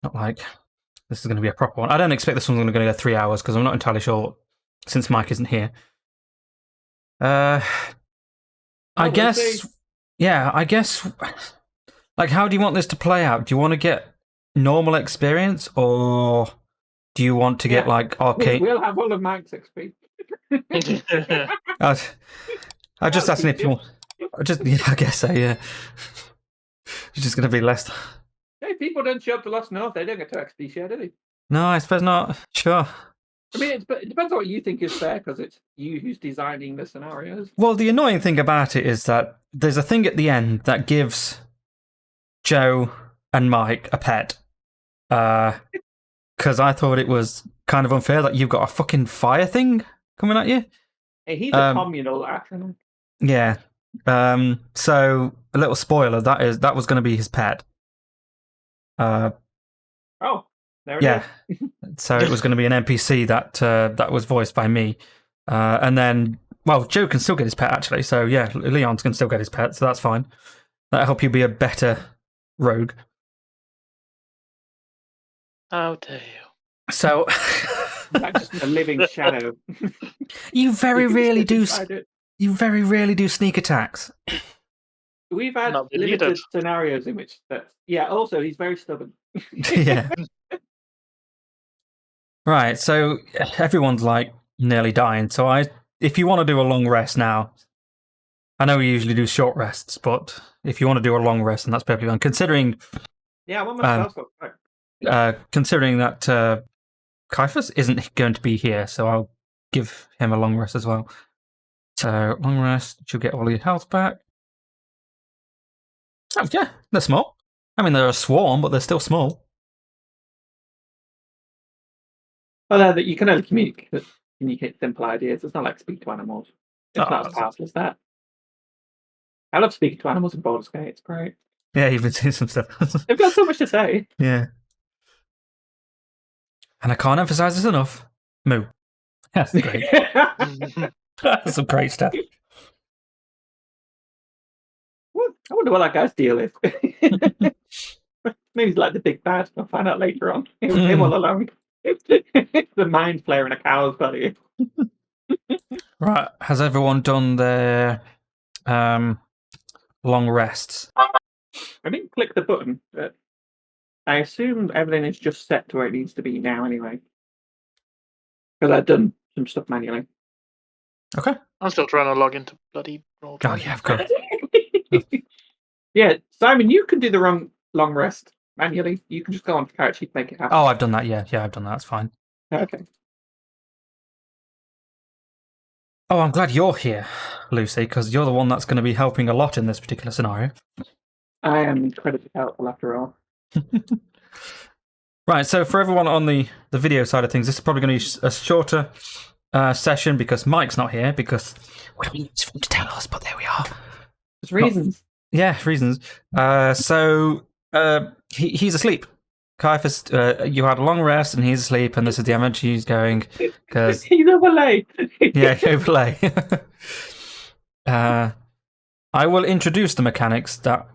Not like this is going to be a proper one. I don't expect this one's going to go 3 hours because I'm not entirely sure since Mike isn't here. I guess, yeah, I guess. Like, how do you want this to play out? Do you want to get normal experience, or do you want to get like arcade? We'll have all of Mike's XP. I just asking if you want. I guess so. Yeah, it's just going to be less. Hey, people don't show up to Lost North. They don't get to XP share, do they? No, I suppose not. Sure. I mean, it depends on what you think is fair, because it's you who's designing the scenarios. Well, the annoying thing about it is that there's a thing at the end that gives Joe and Mike a pet. Because I thought it was kind of unfair that you've got a fucking fire thing coming at you. Hey, he's a communal acronym. Yeah. So a little spoiler, that was going to be his pet. Oh, there it is. So it was going to be an NPC that was voiced by me. And then, well, Joe can still get his pet actually. So yeah, Leon can still get his pet. So that's fine. That'll help you be a better rogue. How dare you? So that's just a living shadow. You very rarely do. You very rarely do sneak attacks. We've had limited scenarios in which yeah. Also, he's very stubborn. Yeah. Right. So everyone's like nearly dying. So if you want to do a long rest now, I know we usually do short rests, but if you want to do a long rest, then that's perfectly fine. Considering. Yeah, one myself. Considering that Caiaphas isn't going to be here, so I'll give him a long rest as well. So, long rest, you'll get all your health back. Oh, yeah, they're small. I mean, they're a swarm, but they're still small. Well, you can only communicate simple ideas. It's not like speak to animals. It's not as powerful as that. I love speaking to animals in Baldur's Gate. It's great. Yeah, you've been seeing some stuff. They've got so much to say. Yeah. And I can't emphasize this enough. Moo. That's great. That's some great stuff. I wonder what that guy's deal is. Maybe he's like the big bad. I'll find out later on. It was him all along. It's the mind flayer in a cow's body. Right. Has everyone done their long rests? I didn't click the button, but I assume everything is just set to where it needs to be now anyway. Because I've done some stuff manually. Okay. I'm still trying to log into bloody roll. Oh, yeah, of course. Yeah, Simon, you can do the long rest manually. You can just go on to character sheet to make it happen. Oh, I've done that, yeah. Yeah, I've done that. That's fine. Okay. Oh, I'm glad you're here, Lucy, because you're the one that's going to be helping a lot in this particular scenario. I am incredibly helpful after all. Right, so for everyone on the video side of things, this is probably going to be a shorter session because Mike's not here, because we don't need him to tell us, but there we are. There's reasons. Yeah, reasons. So he's asleep. Caiaphas, you had a long rest and he's asleep, and this is the adventure he's going. Cause... he's overlay. Yeah, overlay. I will introduce the mechanics that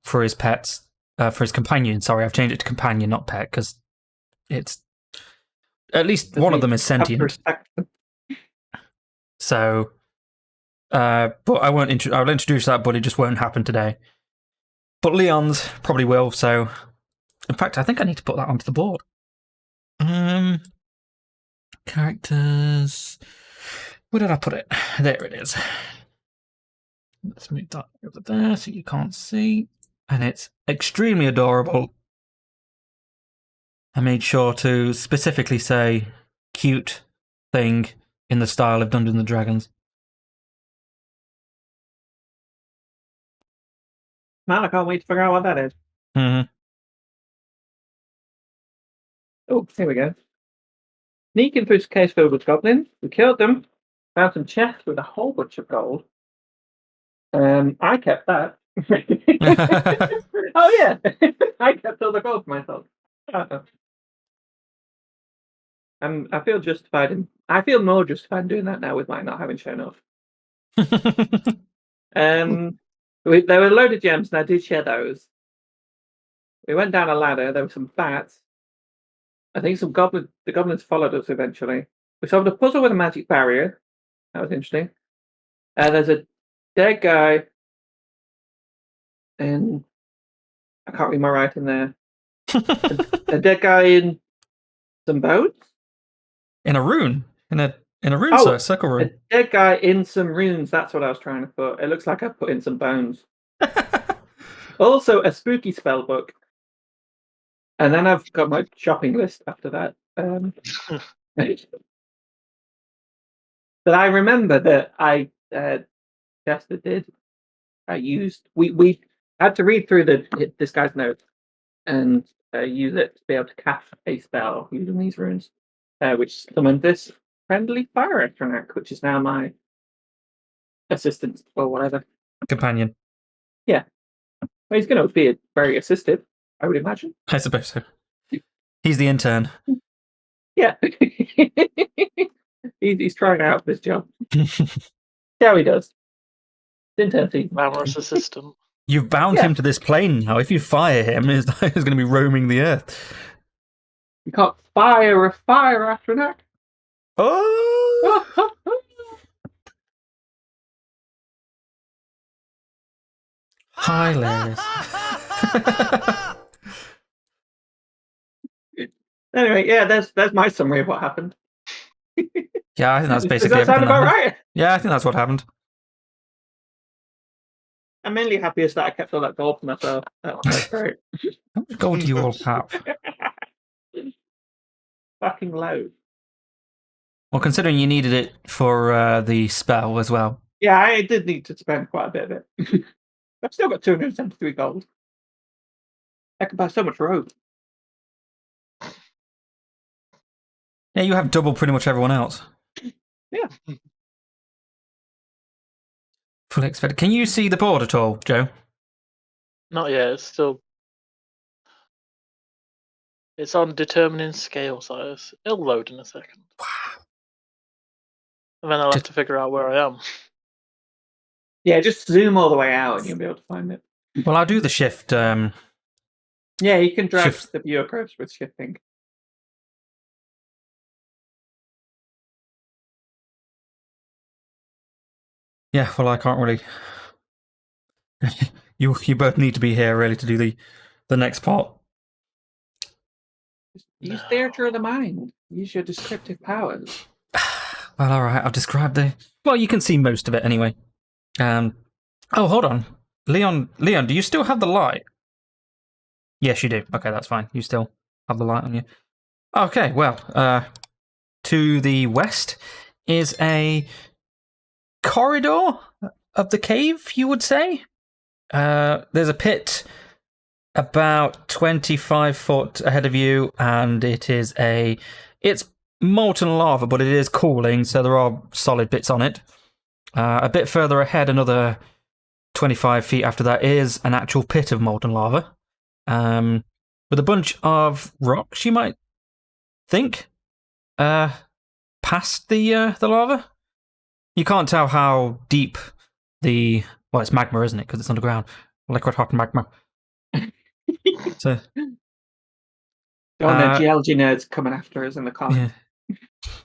for his pets, for his companion. Sorry, I've changed it to companion, not pet, because it's at least one of them is sentient. So, but I won't. I'll introduce that, but it just won't happen today. But Leon's probably will. So, in fact, I think I need to put that onto the board. Characters. Where did I put it? There it is. Let's move that over there so you can't see. And it's extremely adorable. I made sure to specifically say cute thing in the style of Dungeons and Dragons. Man, I can't wait to figure out what that is. Mm-hmm. Oh, here we go. Sneaking through a case filled with goblins. We killed them. Found some chests with a whole bunch of gold. I kept that. Oh yeah, I kept all the gold for myself. And I feel justified. I feel more justified in doing that now with mine not having shown up. There were a load of gems, and I did share those. We went down a ladder. There were some bats. I think some goblins. The goblins followed us eventually. We solved a puzzle with a magic barrier. That was interesting. There's a dead guy. And I can't read my writing there. A dead guy in some bones? In a rune. In a rune, Oh, so a circle rune. A dead guy in some runes. That's what I was trying to put. It looks like I put in some bones. Also, a spooky spell book. And then I've got my shopping list after that. But I remember that I Chester did. I used we had to read through this guy's notes and use it to be able to cast a spell using these runes, which summoned this friendly fire Electronic, which is now my assistant or whatever. Companion. Yeah. Well, he's going to be very assistive, I would imagine. I suppose so. He's the intern. Yeah. he's trying out this job. See how he does. Intern season. Glamorous assistant. You've bound him to this plane now. If you fire him, he's going to be roaming the earth. You can't fire a fire astronaut. Oh! Hilarious. Anyway, yeah, there's my summary of what happened. Yeah, I think that's basically Does that sound everything. about right? Yeah, I think that's what happened. I'm mainly happiest that I kept all that gold for myself. That's great. How much gold do you all have? Fucking low. Well, considering you needed it for the spell as well. Yeah, I did need to spend quite a bit of it. I've still got 273 gold. I can buy so much rope. Yeah, you have double pretty much everyone else. Yeah. Fully expected. Can you see the board at all, Joe? Not yet. It's still. It's on determining scale size. It'll load in a second. Wow. And then I'll have to figure out where I am. Yeah, just zoom all the way out and you'll be able to find it. Well, I'll do the shift. Yeah, you can drag Shift. the viewer curves with shifting. Yeah, well, I can't really. you both need to be here really to do the next part. Use theatre of the mind. Use your descriptive powers. Well, all right. I've described the. Well, you can see most of it anyway. Oh, hold on, Leon. Do you still have the light? Yes, you do. Okay, that's fine. You still have the light on you. Okay. Well, to the west is a corridor of the cave, you would say. There's a pit about 25 foot ahead of you, and it's molten lava, but it is cooling, so there are solid bits on it. A bit further ahead, another 25 feet after that, is an actual pit of molten lava, with a bunch of rocks, you might think, past the lava. You can't tell how deep well, it's magma, isn't it? Because it's underground. Liquid hot magma. So, Don't the geology nerds coming after us in the comments.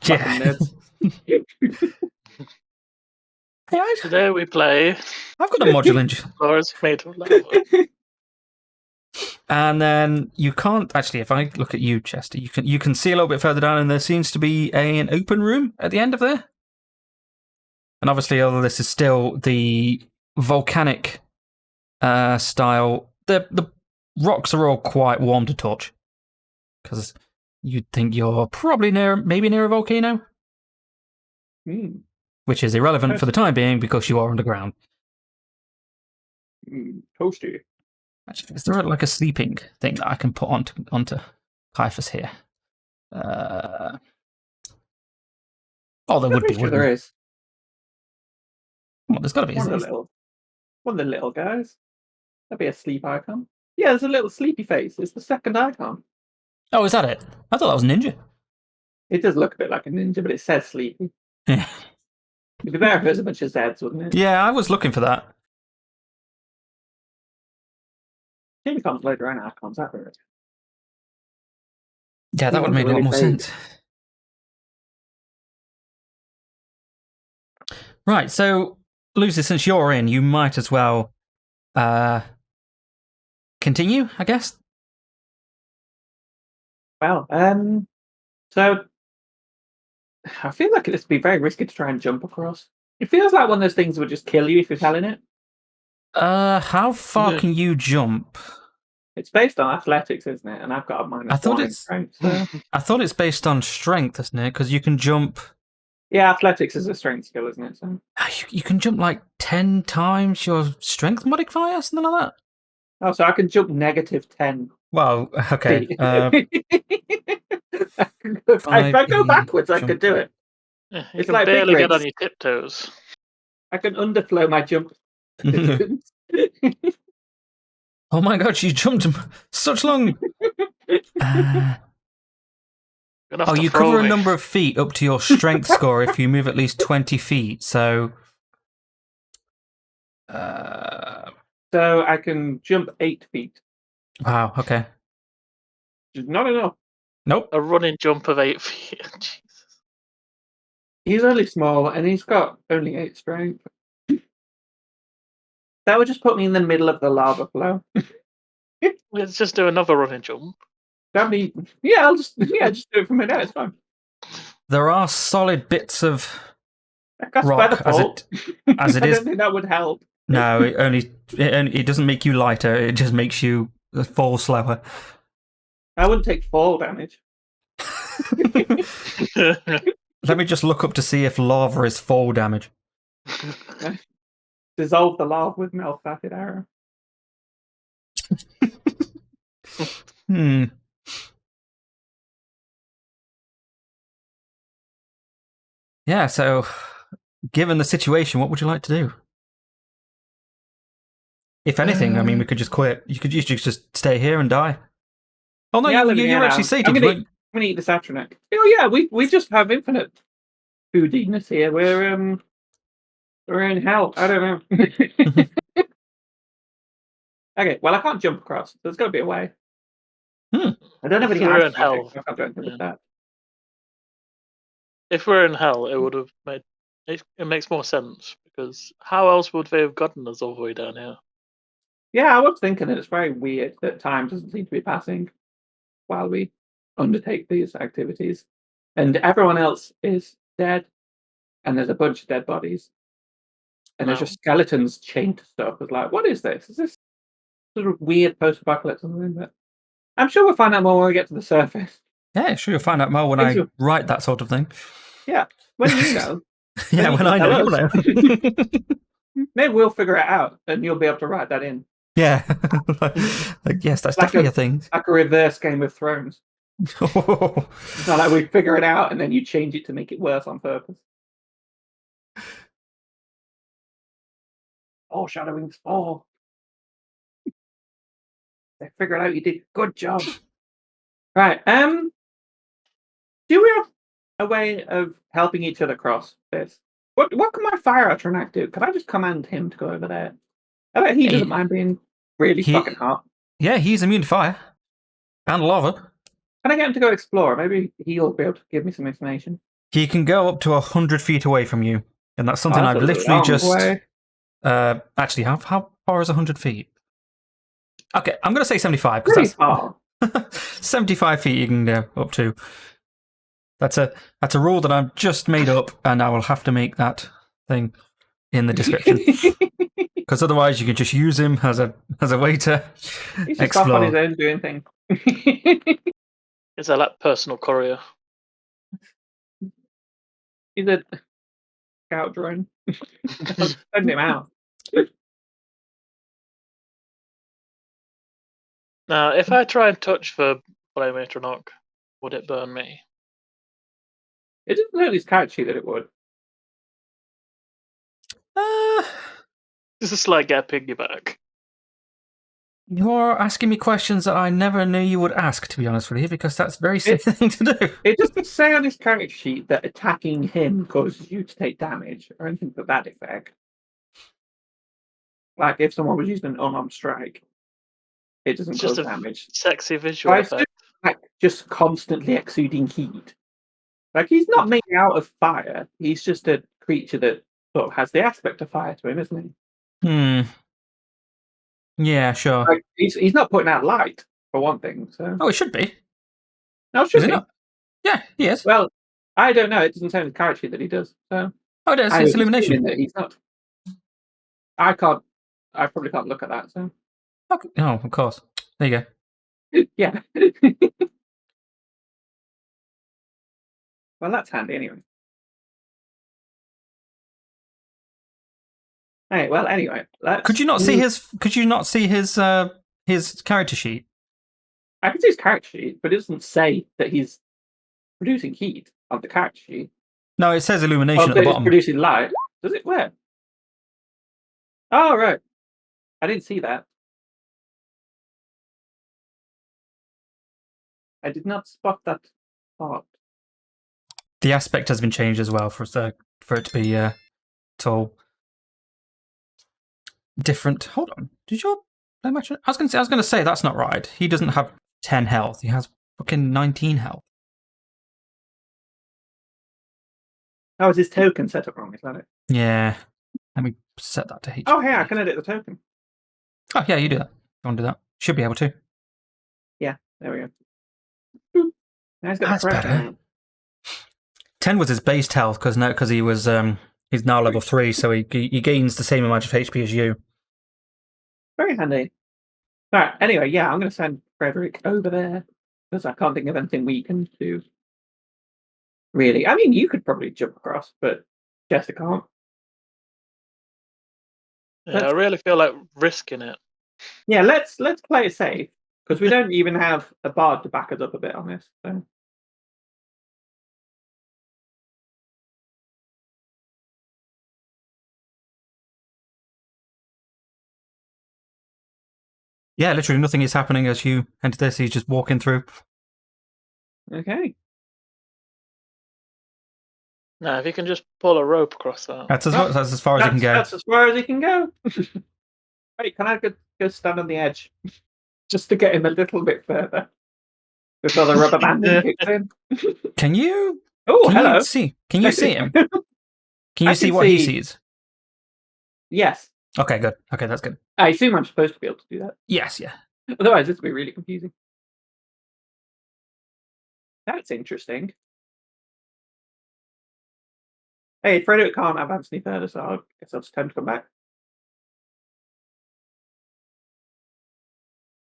Yeah. Nerds. Hey, Today we play. I've got a module engine. Floors made of lava. And then you can't actually. If I look at you, Chester, you can see a little bit further down, and there seems to be an open room at the end of there. And obviously, all of this is still the volcanic style. The rocks are all quite warm to touch, because you'd think you're probably maybe near a volcano, which is irrelevant for the time being because you are underground. Toasty. Actually, is there like a sleeping thing that I can put onto Caiaphas here? Oh, there would be. Sure there is. Well, there's got to be. One of the little guys. That'd be a sleep icon. Yeah, there's a little sleepy face. It's the second icon. Oh, is that it? I thought that was Ninja. It does look a bit like a ninja, but it says sleepy. Yeah. It'd be better if it was a bunch of Zeds, wouldn't it? Yeah, I was looking for that. Maybe can't load their own icons. That would Yeah, that would have made a lot more sense. Right, so Lucy, since you're in, you might as well continue, I guess. Well, so I feel like it'd be very risky to try and jump across. It feels like one of those things that would just kill you if you're telling it. How far can you jump? It's based on athletics, isn't it? And I've got a -1 in strength. So. I thought it's based on strength, isn't it? Because you can jump. Yeah, athletics is a strength skill, isn't it? So you can jump like 10 times your strength modifier, something like that. Oh, so I can jump -10. Well, okay. If I go backwards, I could do it. Yeah, it's like barely get on your tiptoes. I can underflow my jump. Oh my god, you jumped such long. You cover a number of feet up to your strength score if you move at least 20 feet. So I can jump 8 feet. Wow, okay. Which is not enough. Nope. A running jump of 8 feet. Jesus. He's only small and he's got only 8 strength. That would just put me in the middle of the lava flow. Let's just do another running jump. I'll just do it from there. It's fine. There are solid bits of rock as it is. I don't think that would help. No, it doesn't make you lighter. It just makes you fall slower. I wouldn't take fall damage. Let me just look up to see if lava is fall damage. Dissolve the lava with melt-fatted arrow. Yeah, so given the situation, what would you like to do? If anything, I mean, we could just quit. You could just stay here and die. Oh no, you're actually sated. I'm gonna eat this atronach. Oh yeah, we just have infinite foodiness here. We're in hell. I don't know. Okay, well I can't jump across. So there's got to be a way. I don't have any. We're in hell. I can't do anything with that. If we're in hell, it would have made it makes more sense because how else would they have gotten us all the way down here? Yeah, I was thinking it's very weird that time doesn't seem to be passing while we undertake these activities, and everyone else is dead, and there's a bunch of dead bodies, and there's just skeletons chained to stuff. It's like, what is this? Is this sort of weird post-apocalypse something? But I'm sure we'll find out more when we get to the surface. Yeah, sure, you'll find out more when I write that sort of thing. Yeah, when you know. Yeah, when I know. Maybe we'll figure it out, and you'll be able to write that in. Yeah, yes, that's definitely a thing. Like a reverse Game of Thrones. It's not like we figure it out and then you change it to make it worse on purpose. Foreshadowing's 4. They figured out you did good job. Right. Do we have a way of helping each other cross this? What can my fire atronach do? Can I just command him to go over there? I bet he doesn't mind being really fucking hot. Yeah, he's immune to fire and lava. Can I get him to go explore? Maybe he'll be able to give me some information. He can go up to 100 feet away from you, and that's something I've literally just. Actually, how far is 100 feet? Okay, I'm going to say 75 because that's far. 75 feet you can go up to. That's a rule that I've just made up, and I will have to make that thing in the description. Because otherwise, you can just use him as a way to He's just off on his own doing things. Is that like personal courier? He's a scout drone. Send him out. Now, if I try and touch the flame atronach, would it burn me? It doesn't look as catchy that it would. This is like get a piggyback. You're asking me questions that I never knew you would ask, to be honest with you, because that's a very silly thing to do. It doesn't say on his character sheet that attacking him causes you to take damage or anything to that effect. Like if someone was using an unarmed strike. it doesn't It's cause just a damage. sexy visual But it's effect. just constantly exuding heat. Like he's not made out of fire. He's just a creature that sort of has the aspect of fire to him, isn't he? Yeah, sure. Like he's not putting out light for one thing. So Oh, it should be. no, should Is it he? not? Yeah, he is. Well, I don't know. It doesn't say in the character sheet that he does. So Oh, it is. I It's was assuming illumination. that he's not. I can't. I probably can't look at that. So Okay. Oh, of course. There you go. yeah. Well, that's handy anyway. Hey, well, anyway, Could you not see his? Could you not see his character sheet? I can see his character sheet, but it doesn't say that he's producing heat on the character sheet. No, it says illumination Oh, at that the it's bottom. producing light. Does it? Where? Oh, right. I didn't see that. I did not spot that part. The aspect has been changed as well for it to be tall. Different. Hold on. Did your I was going to say that's not right. He doesn't have 10 health. He has fucking 19 health. Oh, is his token set up wrong? Is that it? Yeah. Let me set that to HP. Oh, hey, I can edit the token. Oh, yeah, you do that. You want to do that? Should be able to. Yeah, there we go. Boop. Now he's got That's the correct better. amount. 10 was his base health because he was he's now level 3, so he gains the same amount of HP as you. Very handy. Right, anyway, yeah, I'm going to send Frederick over there because I can't think of anything we can do. Really, I mean, you could probably jump across, but Jessica can't. Yeah, I really feel like risking it. Yeah, let's play it safe because we don't even have a bard to back us up a bit on this. So. Yeah, literally nothing is happening as you enter this. He's just walking through. Okay. Now, if you can just pull a rope across that. That's as far as you can go. That's as far as he can go. Wait, can I go stand on the edge just to get him a little bit further before the rubber banding kicks in? Can you? Oh, hello. Can you see him? Can you I see can what he see- sees? Yes. Okay, good. Okay, that's good. I assume I'm supposed to be able to do that. Yes, yeah. Otherwise, this would be really confusing. That's interesting. Hey, Frederick can't advance any further, so I guess I'll just tend to come back.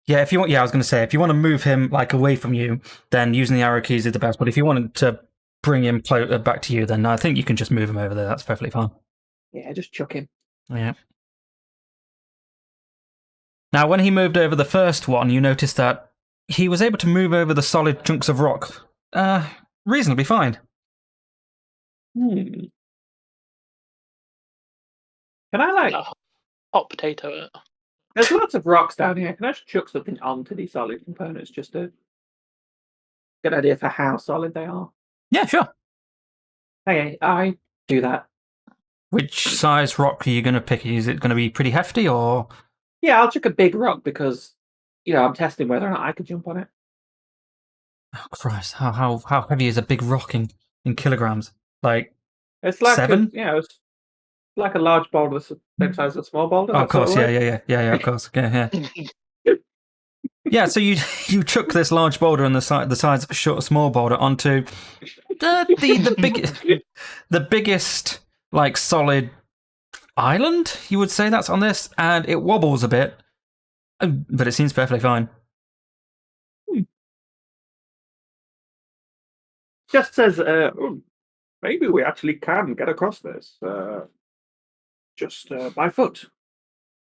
Yeah, if you want, I was going to say, if you want to move him like away from you, then using the arrow keys is the best. But if you wanted to bring him back to you, then I think you can just move him over there. That's perfectly fine. Yeah, just chuck him. Yeah. Now, when he moved over the first one, you noticed that he was able to move over the solid chunks of rock reasonably fine. Can I like? Hot potato it. There's lots of rocks down here. Can I just chuck something onto these solid components just to get an idea for how solid they are? Yeah, sure. Okay, I do that. Which size rock are you going to pick? Is it going to be pretty hefty or? Yeah, I'll chuck a big rock because, I'm testing whether or not I could jump on it. Oh, Christ, how heavy is a big rock in kilograms? Like It's like 7? It's like a large boulder, the same size as a small boulder. Oh, that of course, sort of way. yeah, of course, yeah. Yeah, so you chuck this large boulder and the size of a small boulder onto the biggest like solid island, you would say that's on this, and it wobbles a bit, but it seems perfectly fine. Just says, maybe we actually can get across this just by foot.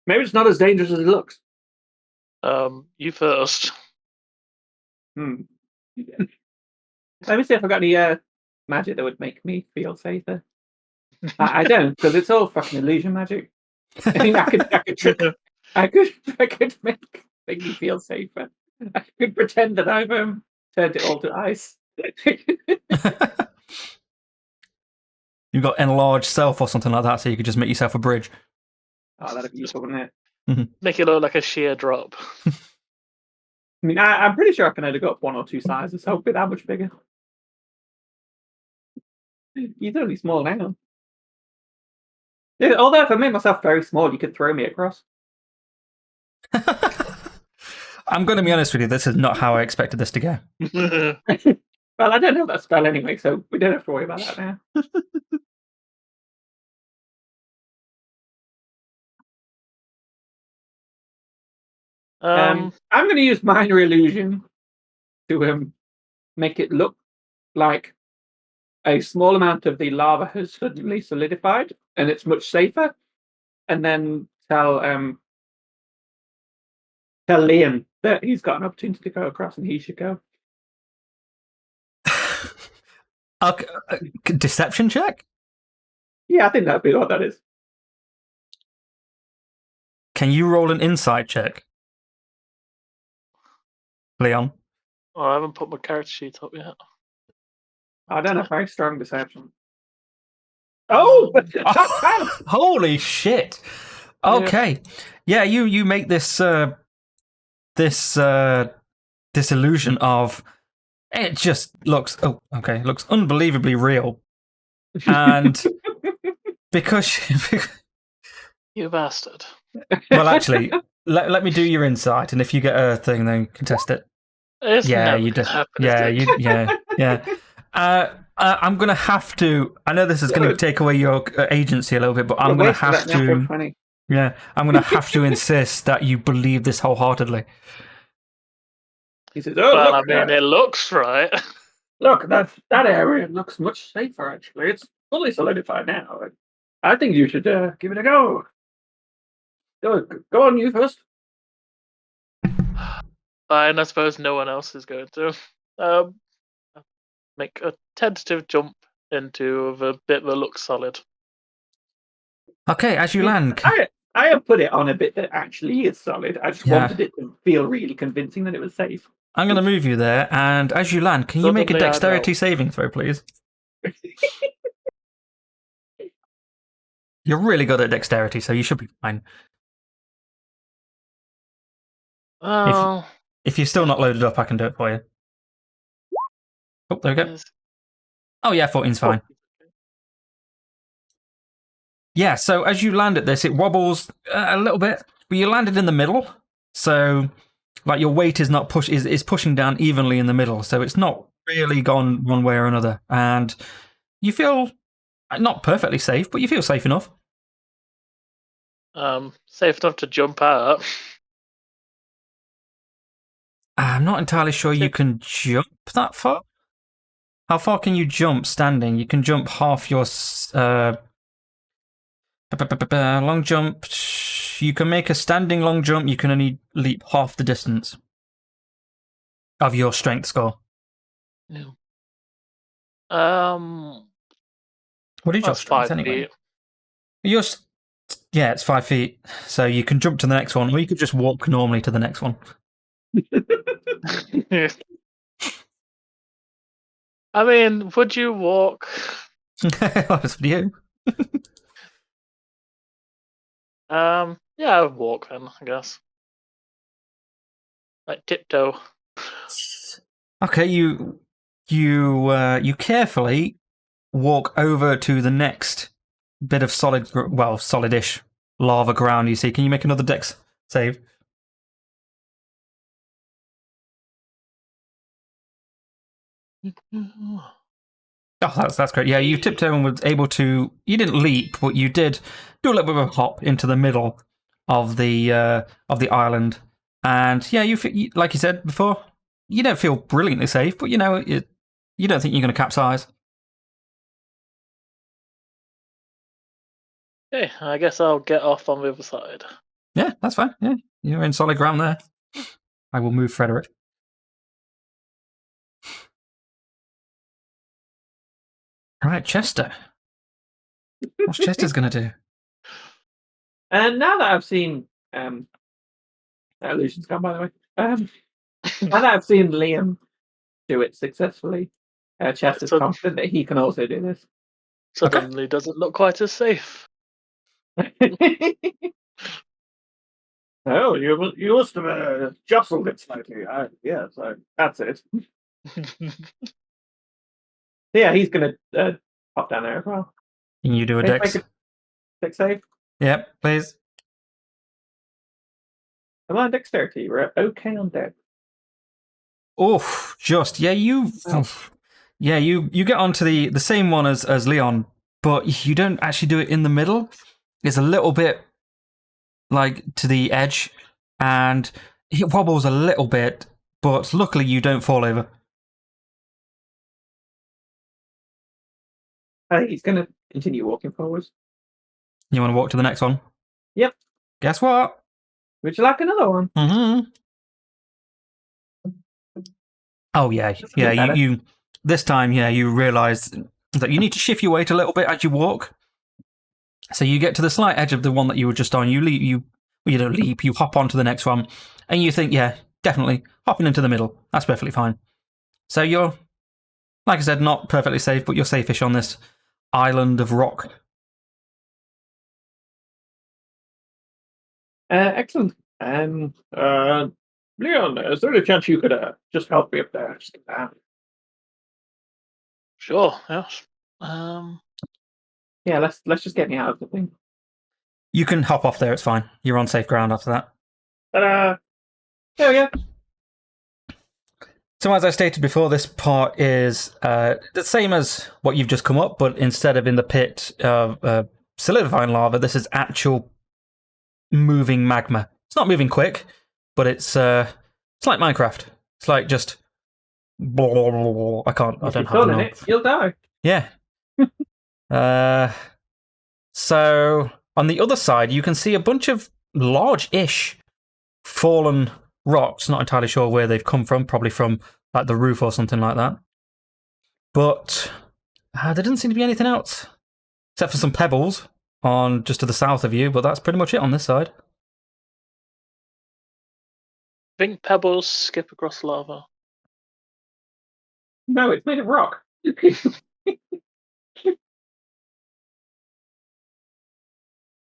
Maybe it's not as dangerous as it looks. You first. Let me see if I got any magic that would make me feel safer. I don't, because it's all fucking illusion magic. I mean, I could make me feel safer. I could pretend that I've turned it all to ice. You've got enlarged self or something like that, so you could just make yourself a bridge. Oh, that'd be useful, wouldn't it? Make it look like a sheer drop. I mean, I'm pretty sure I can only go up 1 or 2 sizes, so it'll be that much bigger. He's only small now. Yeah, although if I made myself very small, you could throw me across. I'm going to be honest with you, this is not how I expected this to go. Well, I don't know that spell anyway, so we don't have to worry about that now. I'm going to use minor illusion to make it look like a small amount of the lava has suddenly solidified, and it's much safer. And then tell Liam that he's got an opportunity to go across, and he should go. Okay, deception check? Yeah, I think that'd be what that is. Can you roll an insight check, Leon? Oh, I haven't put my character sheet up yet. I don't have very strong deception. Oh! Holy shit! Okay, yeah, you make this this illusion of it just looks looks unbelievably real, and because you bastard. Well, actually, let me do your insight, and if you get a thing, then contest it. It's you just yeah. I'm gonna have to. I know this is gonna take away your agency a little bit, but I'm gonna have to. Yeah, I'm gonna have to insist that you believe this wholeheartedly. He says, "Oh, well, look, it looks right. Look, that area looks much safer. Actually, it's fully solidified now. I think you should give it a go. Go on, you first." Fine, I suppose no one else is going to. Make a tentative jump into a bit that looks solid. Okay, as you land. I have put it on a bit that actually is solid. I just wanted it to feel really convincing that it was safe. I'm going to move you there, and as you land, can you make a dexterity saving throw, please? You're really good at dexterity, so you should be fine. Oh. If you're still not loaded up, I can do it for you. Oh, there we go. Oh, yeah, 14's fine. Yeah, so as you land at this, it wobbles a little bit, but you landed in the middle, so like your weight is not is pushing down evenly in the middle, so it's not really gone one way or another, and you feel not perfectly safe, but you feel safe enough. Safe enough to jump out. I'm not entirely sure you can jump that far. How far can you jump standing? You can jump half your long jump. You can make a standing long jump. You can only leap half the distance of your strength score. Yeah. What is your strength anyway? Yeah, it's 5 feet. So you can jump to the next one, or you could just walk normally to the next one. I mean, would you walk? That's for you. Yeah, I would walk then, I guess. Like tiptoe. Okay, you carefully walk over to the next bit of solid-ish lava ground you see. Can you make another dex save? Oh, that's great. Yeah, you tiptoed and was able to. You didn't leap, but you did do a little bit of a hop into the middle of the island. And yeah, you like you said before, you don't feel brilliantly safe, but you don't think you're going to capsize. Okay, I guess I'll get off on the other side. Yeah, that's fine. Yeah, you're in solid ground there. I will move Frederick. All right, Chester. What's Chester's going to do? And now that I've seen illusion's gone, by the way. Now that I've seen Liam do it successfully, Chester's confident that he can also do this. Suddenly doesn't look quite as safe. Oh, you must have jostled it slightly. Yeah, so that's it. Yeah, he's gonna pop down there as well. Can you do a Make dex? a dex save. Yep, please. Come on, dexterity. We're okay on dex. Oof, just you get onto the same one as Leon, but you don't actually do it in the middle. It's a little bit like to the edge, and it wobbles a little bit, but luckily you don't fall over. I think he's gonna continue walking forwards. You want to walk to the next one? Yep. Guess what? Would you like another one? Mm-hmm. Oh yeah. You this time, you realise that you need to shift your weight a little bit as you walk. So you get to the slight edge of the one that you were just on. You don't leap. You hop onto the next one, and you think, yeah, definitely hopping into the middle. That's perfectly fine. So you're, like I said, not perfectly safe, but you're safe-ish on this island of rock. Excellent. Leon, is there a chance you could just help me up there? Just get down. Sure. Yes. Yeah, let's just get me out of the thing. You can hop off there. It's fine. You're on safe ground after that. There we go. So as I stated before, this part is the same as what you've just come up, but instead of in the pit of solidifying lava, this is actual moving magma. It's not moving quick, but it's like Minecraft. It's like just blah, blah, blah, blah. I don't have in it, you'll die. Yeah. So on the other side, you can see a bunch of large-ish fallen rocks. Not entirely sure where they've come from. Probably from like the roof or something like that. But there doesn't seem to be anything else except for some pebbles on just to the south of you. But that's pretty much it on this side. Think pebbles skip across lava. No, it's made of rock.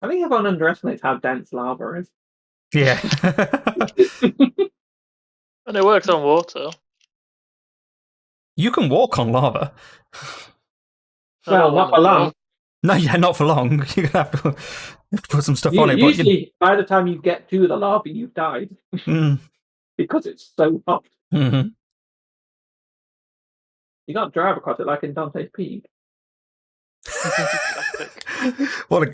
I think everyone underestimates how dense lava is. Yeah. And it works on water. You can walk on lava. Well, not for long. No, yeah, not for long. You're going to have to put some stuff on it. Usually, by the time you get to the lava, you've died. Because it's so hot. Mm-hmm. You can't drive across it like in Dante's Peak. What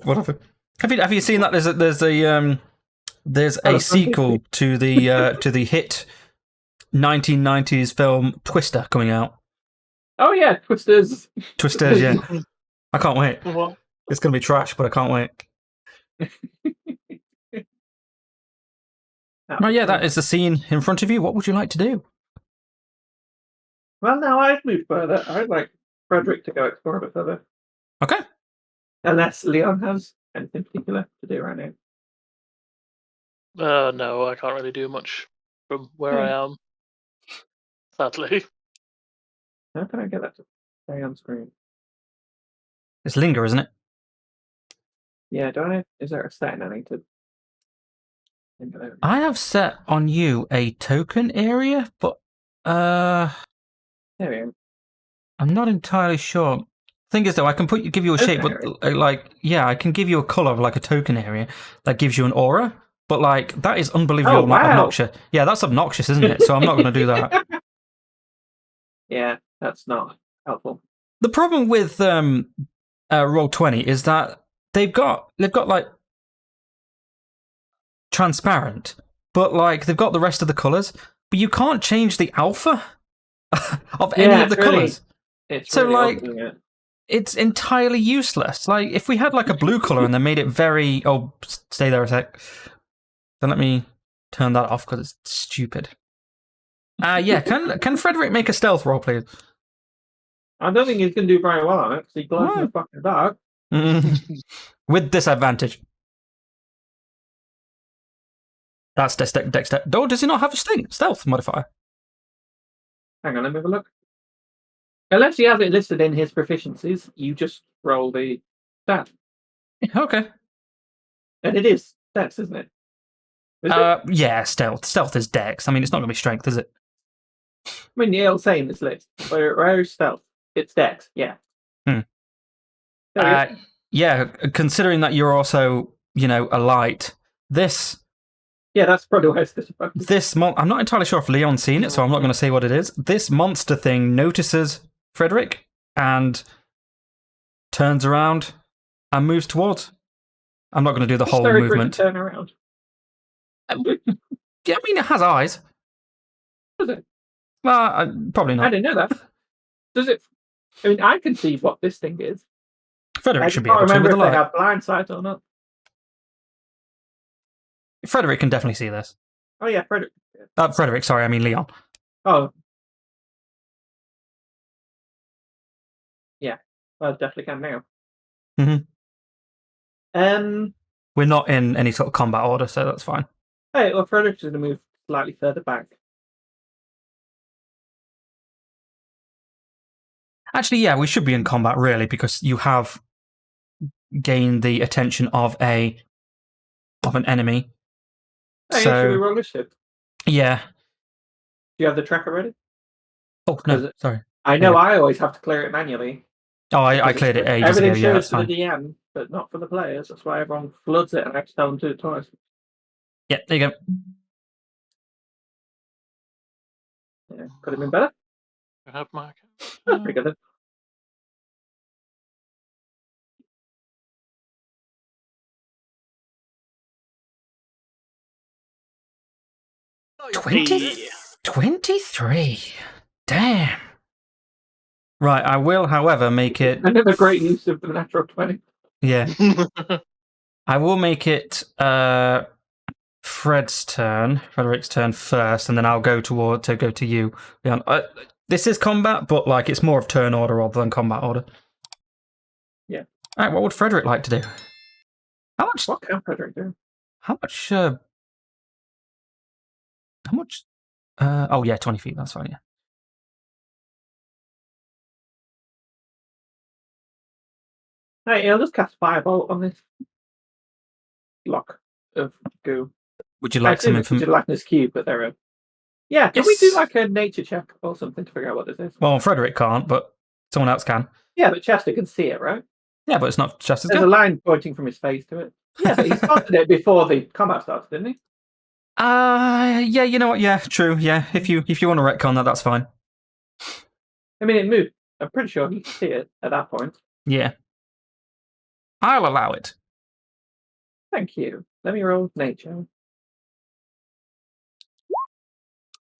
have you seen that there's a sequel to the hit 1990s film Twister coming out? Oh yeah, Twisters, yeah. I can't wait. What? It's going to be trash, but I can't wait. Right, yeah, that is the scene in front of you. What would you like to do? Well, now I've moved further. I'd like Frederick to go explore a bit further. Okay. Unless Leon has anything particular to do right now. No, I can't really do much from where I am. Sadly. How can I get that to stay on screen? It's linger, isn't it? Yeah, don't I? Is there a setting I need to? I have set on you a token area, but there we go. I'm not entirely sure. Thing is, though, I can give you a shape, but I can give you a color of like a token area that gives you an aura. But like that is unbelievably obnoxious. Yeah, that's obnoxious, isn't it? So I'm not going to do that. Yeah, that's not helpful. The problem with Roll20 is that they've got like transparent, but like they've got the rest of the colors, but you can't change the alpha of any of the colors. It's really it's entirely useless. Like if we had like a blue color and they made it very stay there a sec. Then let me turn that off because it's stupid. Yeah, can Frederick make a stealth roll, please? I don't think he's going to do very well on it because he glows in the fucking dark. With disadvantage. That's Dexter. Oh, does he not have a stealth modifier? Hang on, let me have a look. Unless he has it listed in his proficiencies, you just roll the stat. Okay. And it is stats, isn't it? Is it? Yeah, stealth. Stealth is dex. I mean, it's not going to be strength, is it? I mean, Neil's saying this list. Where is stealth? It's dex. Yeah. Hmm. There we go. Yeah, considering that you're also, a light, this Yeah, that's probably why it's disappointing. I'm not entirely sure if Leon's seen it, so I'm not going to say what it is. This monster thing notices Frederick and turns around and moves towards. I'm not going to do the whole Sorry for it to movement. turn around. Yeah, I mean, it has eyes. Does it? Well, probably I not. didn't know that. Does it? I mean, I can see what this thing is. Frederick I should be can't able to remember with if a they light. have blind sight or not. Frederick can definitely see this. Oh yeah, Frederick. Frederick, sorry, I mean Leon. Oh. Yeah, I definitely can now. We're not in any sort of combat order, so that's fine. Hey, well, Frederick's going to move slightly further back. Actually, yeah, we should be in combat, really, because you have gained the attention of an enemy. Hey, So, should we roll this ship? Yeah. Do you have the tracker ready? Oh, no, sorry. I know I always have to clear it manually. Oh, I cleared it ages Everything ago. Yeah, that's shows for fine. the DM, but not for the players. That's why everyone floods it and I have to tell them to do it twice. Yeah, there you go. Yeah, could have been better. I have my That's pretty good then. Hey. 23. Damn. Right, I will, however, make it. Another great use of the natural 20. Yeah. I will make it Frederick's turn first, and then I'll go to you. Leon. This is combat, but it's more of turn order rather than combat order. Yeah. All right, what would Frederick like to do? How much? What can Frederick do? How much? How much? Oh yeah, 20 feet. That's fine. Yeah. Hey, I'll just cast Firebolt on this block of goo. Would you like some information? Gelatinous cube, but they're a. Yeah, can we do a nature check or something to figure out what this is? Well, Frederick can't, but someone else can. Yeah, but Chester can see it, right? Yeah, but it's not Chester's There's go. a line pointing from his face to it. Yeah, but he spotted it before the combat started, didn't he? Yeah, you know what? Yeah, true. Yeah, if you want to retcon that, that's fine. I mean, it moved. I'm pretty sure he could see it at that point. Yeah. I'll allow it. Thank you. Let me roll nature.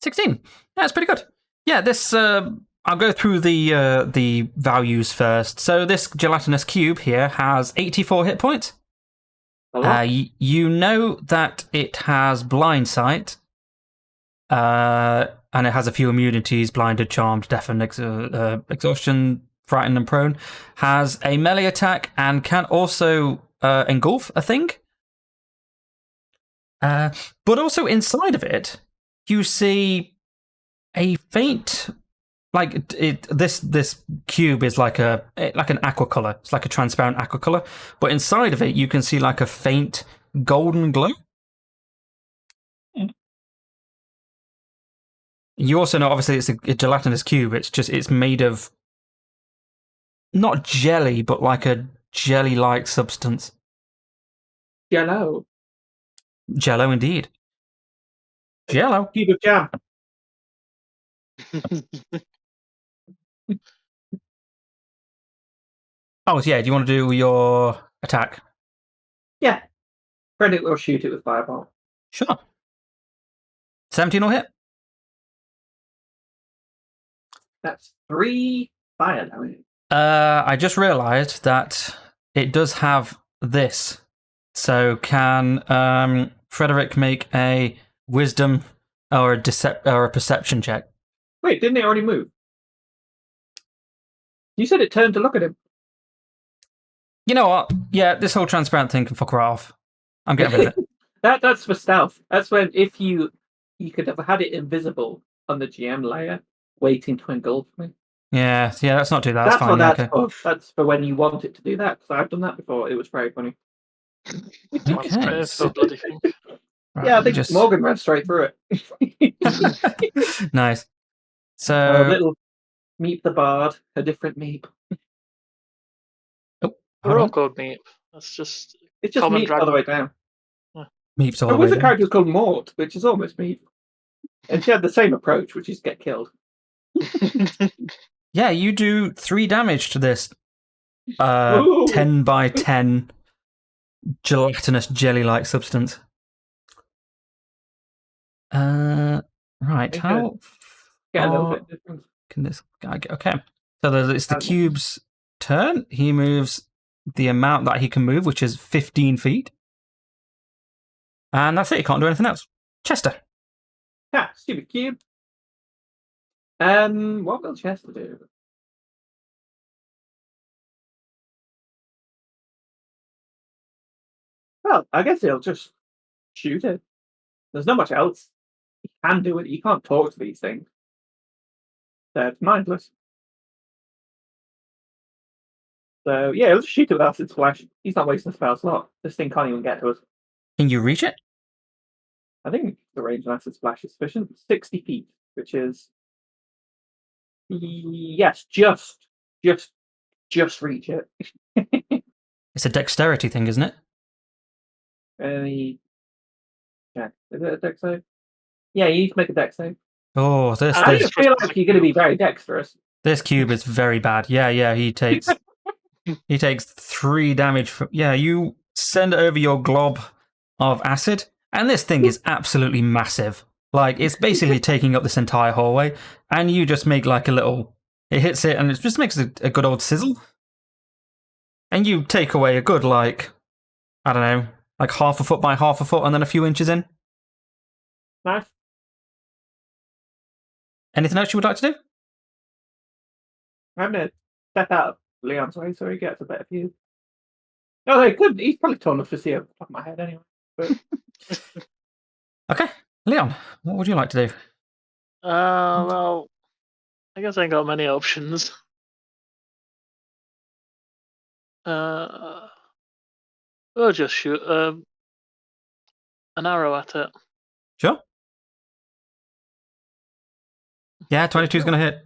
16. That's pretty good. Yeah, this. I'll go through the values first. So this gelatinous cube here has 84 hit points. You know that it has blind sight, and it has a few immunities: blinded, charmed, deafened, exhaustion, frightened, and prone. Has a melee attack and can also engulf a thing. But also inside of it, you see a faint, this cube is like an aqua color. It's like a transparent aqua color, but inside of it you can see a faint golden glow. You also know, obviously, it's a gelatinous cube. It's made of not jelly, but a jelly-like substance. Jello. Jello, indeed. Jello. Cube of jam. Oh, yeah. Do you want to do your attack? Yeah. Frederick will shoot it with Fireball. Sure. 17 will hit. That's 3 fire damage. I just realised that it does have this. So can Frederick make a wisdom or a perception check? Wait, didn't it already move? You said it turned to look at him. You know what? Yeah, this whole transparent thing can fuck right off. I'm getting rid of it. That's for stealth. That's when if you could have had it invisible on the GM layer, waiting to engulf me. Yeah, let's not do that. That's fine. What that's okay. for. That's for when you want it to do that, because I've done that before. It was very funny. Okay. So bloody thing. Right, Yeah, I let me think Morgan ran straight through it. Nice. A So, little Meep the Bard, a different Meep. hold We're all on. called Meep. That's just It's just common Meep all the dragon. way down. Meeps all But the way with the down. character was called Mort, which is almost Meep. And she had the same approach, which is get killed. Yeah, you do 3 damage to this Ooh. 10 by 10 gelatinous jelly-like substance. Right, think how Get a little far bit different. can this guy get? Okay, so it's the Okay. cube's turn. He moves the amount that he can move, which is 15 feet. And that's it, he can't do anything else. Chester. Yeah, stupid cube. What will Chester do? Well, I guess he'll just shoot it. There's not much else he can do it. You can't talk to these things. They're mindless. So yeah, he'll just shoot it with acid splash. He's not wasting a spell slot. This thing can't even get to us. Can you reach it? I think the range of acid splash is sufficient. 60 feet, which is yes, just reach it. It's a dexterity thing, isn't it? Check. Is it a dex save? Yeah, you need to make a dex save. Oh, I just feel like you're going to be very dexterous. this cube is very bad. Yeah, he takes 3 damage. Yeah, you send it over your glob of acid, and this thing is absolutely massive. Like, it's basically taking up this entire hallway, and you just make like a little. It hits it, and it just makes a good old sizzle. And you take away a good, like, I don't know, like half a foot by half a foot, and then a few inches in. Nice. Anything else you would like to do? I'm going to step out of Leon's way so he gets a better view. Oh, he could. He's probably tall enough to see over the top of my head anyway. But Okay, Leon, what would you like to do? Well, I guess I ain't got many options. We'll just shoot an arrow at it. Sure. Yeah, 22 is going to hit.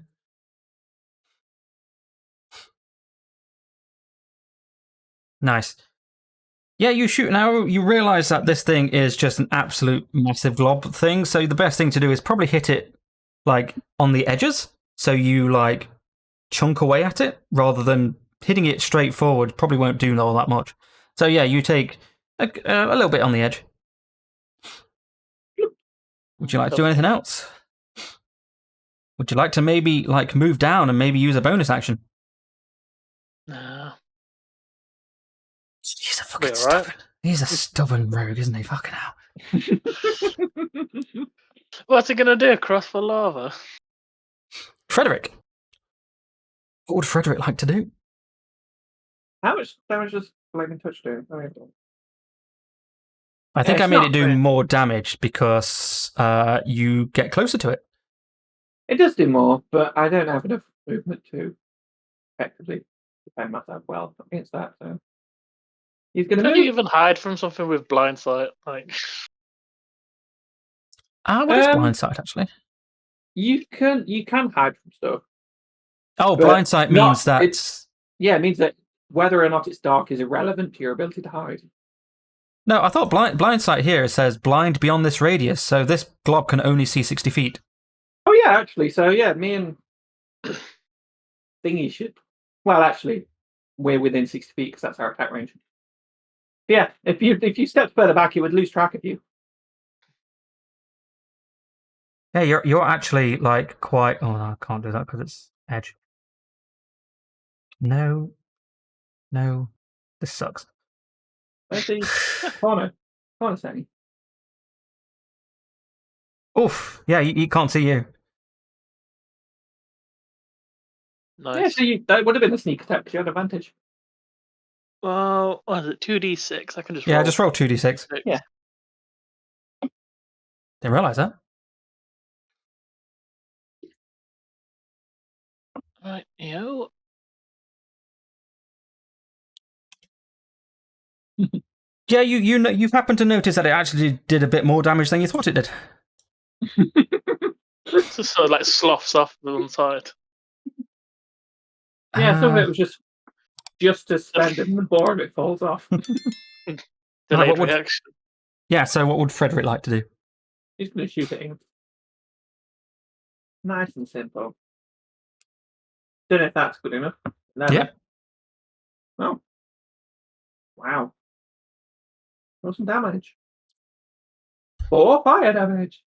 Nice. Yeah, you shoot an arrow, you realise that this thing is just an absolute massive glob thing, so the best thing to do is probably hit it, like, on the edges, so you, like, chunk away at it, rather than hitting it straight forward, probably won't do all that much. So yeah, you take a little bit on the edge. Would you like to do anything else? Would you like to maybe, like, move down and maybe use a bonus action? No. He's a fucking Be alright. stubborn. He's a stubborn rogue, isn't he? Fucking hell. What's he gonna do? Cross for lava? Frederick. What would Frederick like to do? how much damage does Flaming Touch do? Oh, yeah. I think It's I made not it do great. more damage because you get closer to it. It does do more, but I don't have enough movement to effectively defend myself well against that. So he's going to Can move. you even hide from something with blind sight? Like, What is blind sight, actually? You can hide from stuff. Oh, but blind sight not- means that. it means that whether or not it's dark is irrelevant to your ability to hide. No, I thought blind sight here says blind beyond this radius, so this glob can only see 60 feet. Oh yeah, actually. So yeah, me and Thingy should. Well, actually, we're within 60 feet because that's our attack range. Yeah, if you stepped further back, it would lose track of you. Yeah, you're actually like quite. Oh, no, I can't do that because it's edge. No, this sucks. Where's the corner setting? Oof. Yeah, he can't see you. nice. Yeah, so that would have been a sneak attack because you had advantage. Well, what is it? 2d6. I can just Yeah, roll. just roll 2d6. Yeah. Didn't realize that. Right, yo. Yeah, you've happened to notice that it actually did a bit more damage than you thought it did. Just sort of like sloughs off to one side. Yeah, some of it was just to spend it, and the more of it falls off. Delayed what would- reaction. Yeah, so what would Frederick like to do? He's going to shoot it in. Nice and simple. Don't know if that's good enough. No. Yeah. Oh. Wow. Roll some damage. 4 fire damage.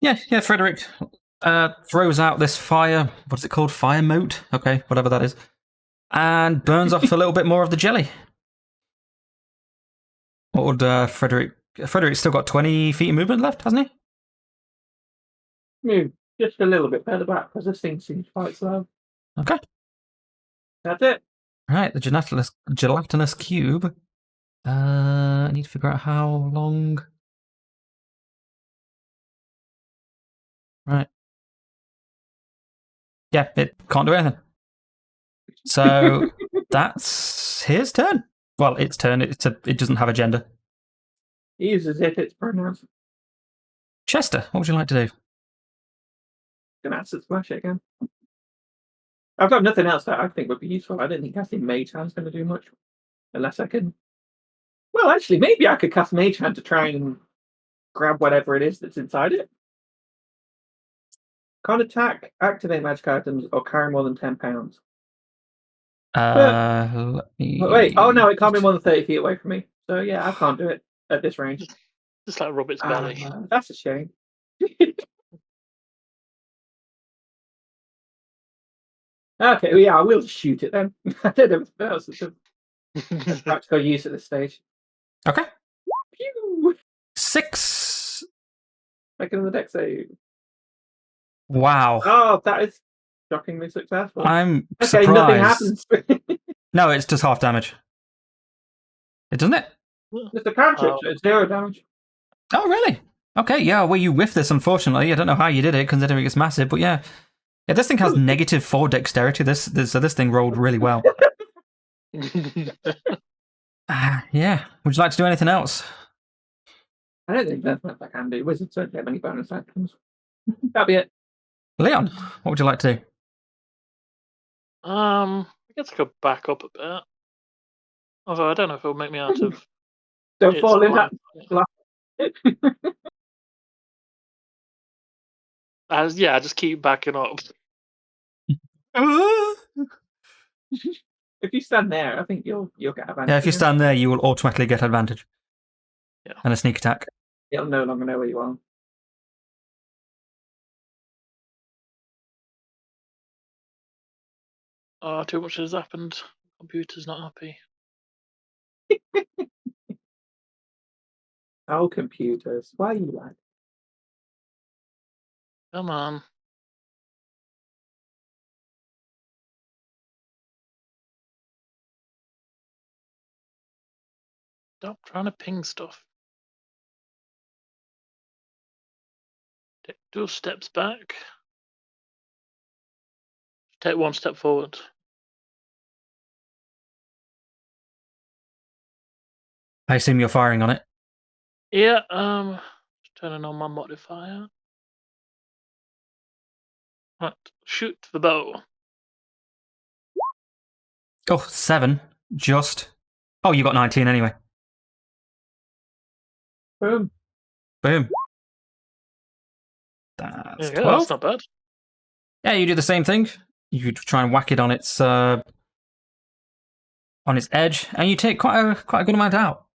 Yeah, Frederick throws out this fire. What's it called? Fire mote? Okay, whatever that is. And burns off a little bit more of the jelly. What would Frederick... Frederick's still got 20 feet of movement left, hasn't he? Move just a little bit further back because this thing seems quite slow. Okay. That's it. Right, the gelatinous cube. I need to figure out how long... Right. Yeah, it can't do anything. So that's his turn. Well, its turn. It doesn't have a gender. He uses it, it's pronouns. Chester, what would you like to do? Gonna acid splash it again. I've got nothing else that I think would be useful. I don't think casting Mage Hand's going to do much. Unless I can... Well, actually, maybe I could cast Mage Hand to try and grab whatever it is that's inside it. Can't attack, activate magic items, or carry more than 10 pounds. Let me... Wait, oh no, it can't be more than 30 feet away from me. So yeah, I can't do it at this range. Just like rub its belly. That's a shame. Okay, well, yeah, I will just shoot it then. I did everything else. It's a practical use at this stage. Okay. Pew! 6. Make another deck save. Wow. Oh, that is shockingly successful. I'm Okay, surprised. nothing happens. No, it's just half damage. It doesn't it? It's a cantrip, so it's 0 damage. Oh, really? Okay, yeah, well, you whiffed this, unfortunately. I don't know how you did it, considering it's massive, but yeah. Yeah, this thing has -4 dexterity, so this thing rolled really well. Yeah. Would you like to do anything else? I don't think that's what I can do. Wizards don't get many bonus actions. That'll be it. Leon, what would you like to do? I guess I could back up a bit. Although I don't know if it'll make me out of. Don't its fall in that. line. Yeah, just keep backing up. If you stand there, I think you'll get advantage. Yeah, if you stand there, you will automatically get advantage. Yeah. And a sneak attack. You'll no longer know where you are. Oh, too much has happened. Computer's not happy. Oh, computers. Why are you like? Come on. Stop trying to ping stuff. Take 2 steps back. Take 1 step forward. I assume you're firing on it. Yeah, turning on my modifier. Right, shoot the bow. Oh, 7. Just. Oh, you got 19 anyway. Boom. Boom. There That's you go, 12. that's not bad. Yeah, you do the same thing. You try and whack it on its edge, and you take quite a good amount out.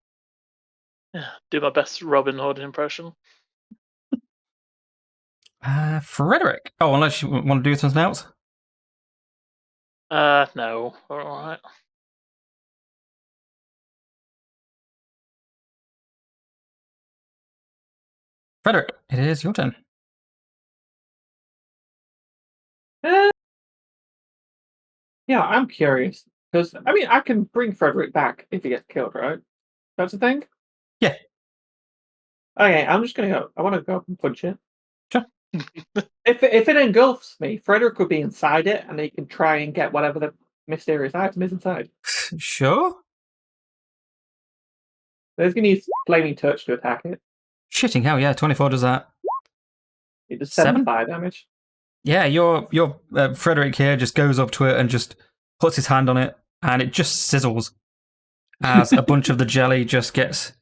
Yeah, do my best Robin Hood impression. Frederick. Oh, unless you want to do something else. No, alright. Frederick, it is your turn. Yeah, I'm curious because I mean I can bring Frederick back if he gets killed, right? That's the thing. Yeah. Okay, I'm just gonna go. I want to go up and punch it. Sure. If it engulfs me, Frederick would be inside it, and he can try and get whatever the mysterious item is inside. Sure. There's going to use Flaming Touch to attack it. Shitting hell, yeah, 24 does that. It does 7 fire damage. Yeah, your Frederick here just goes up to it and just puts his hand on it, and it just sizzles as a bunch of the jelly just gets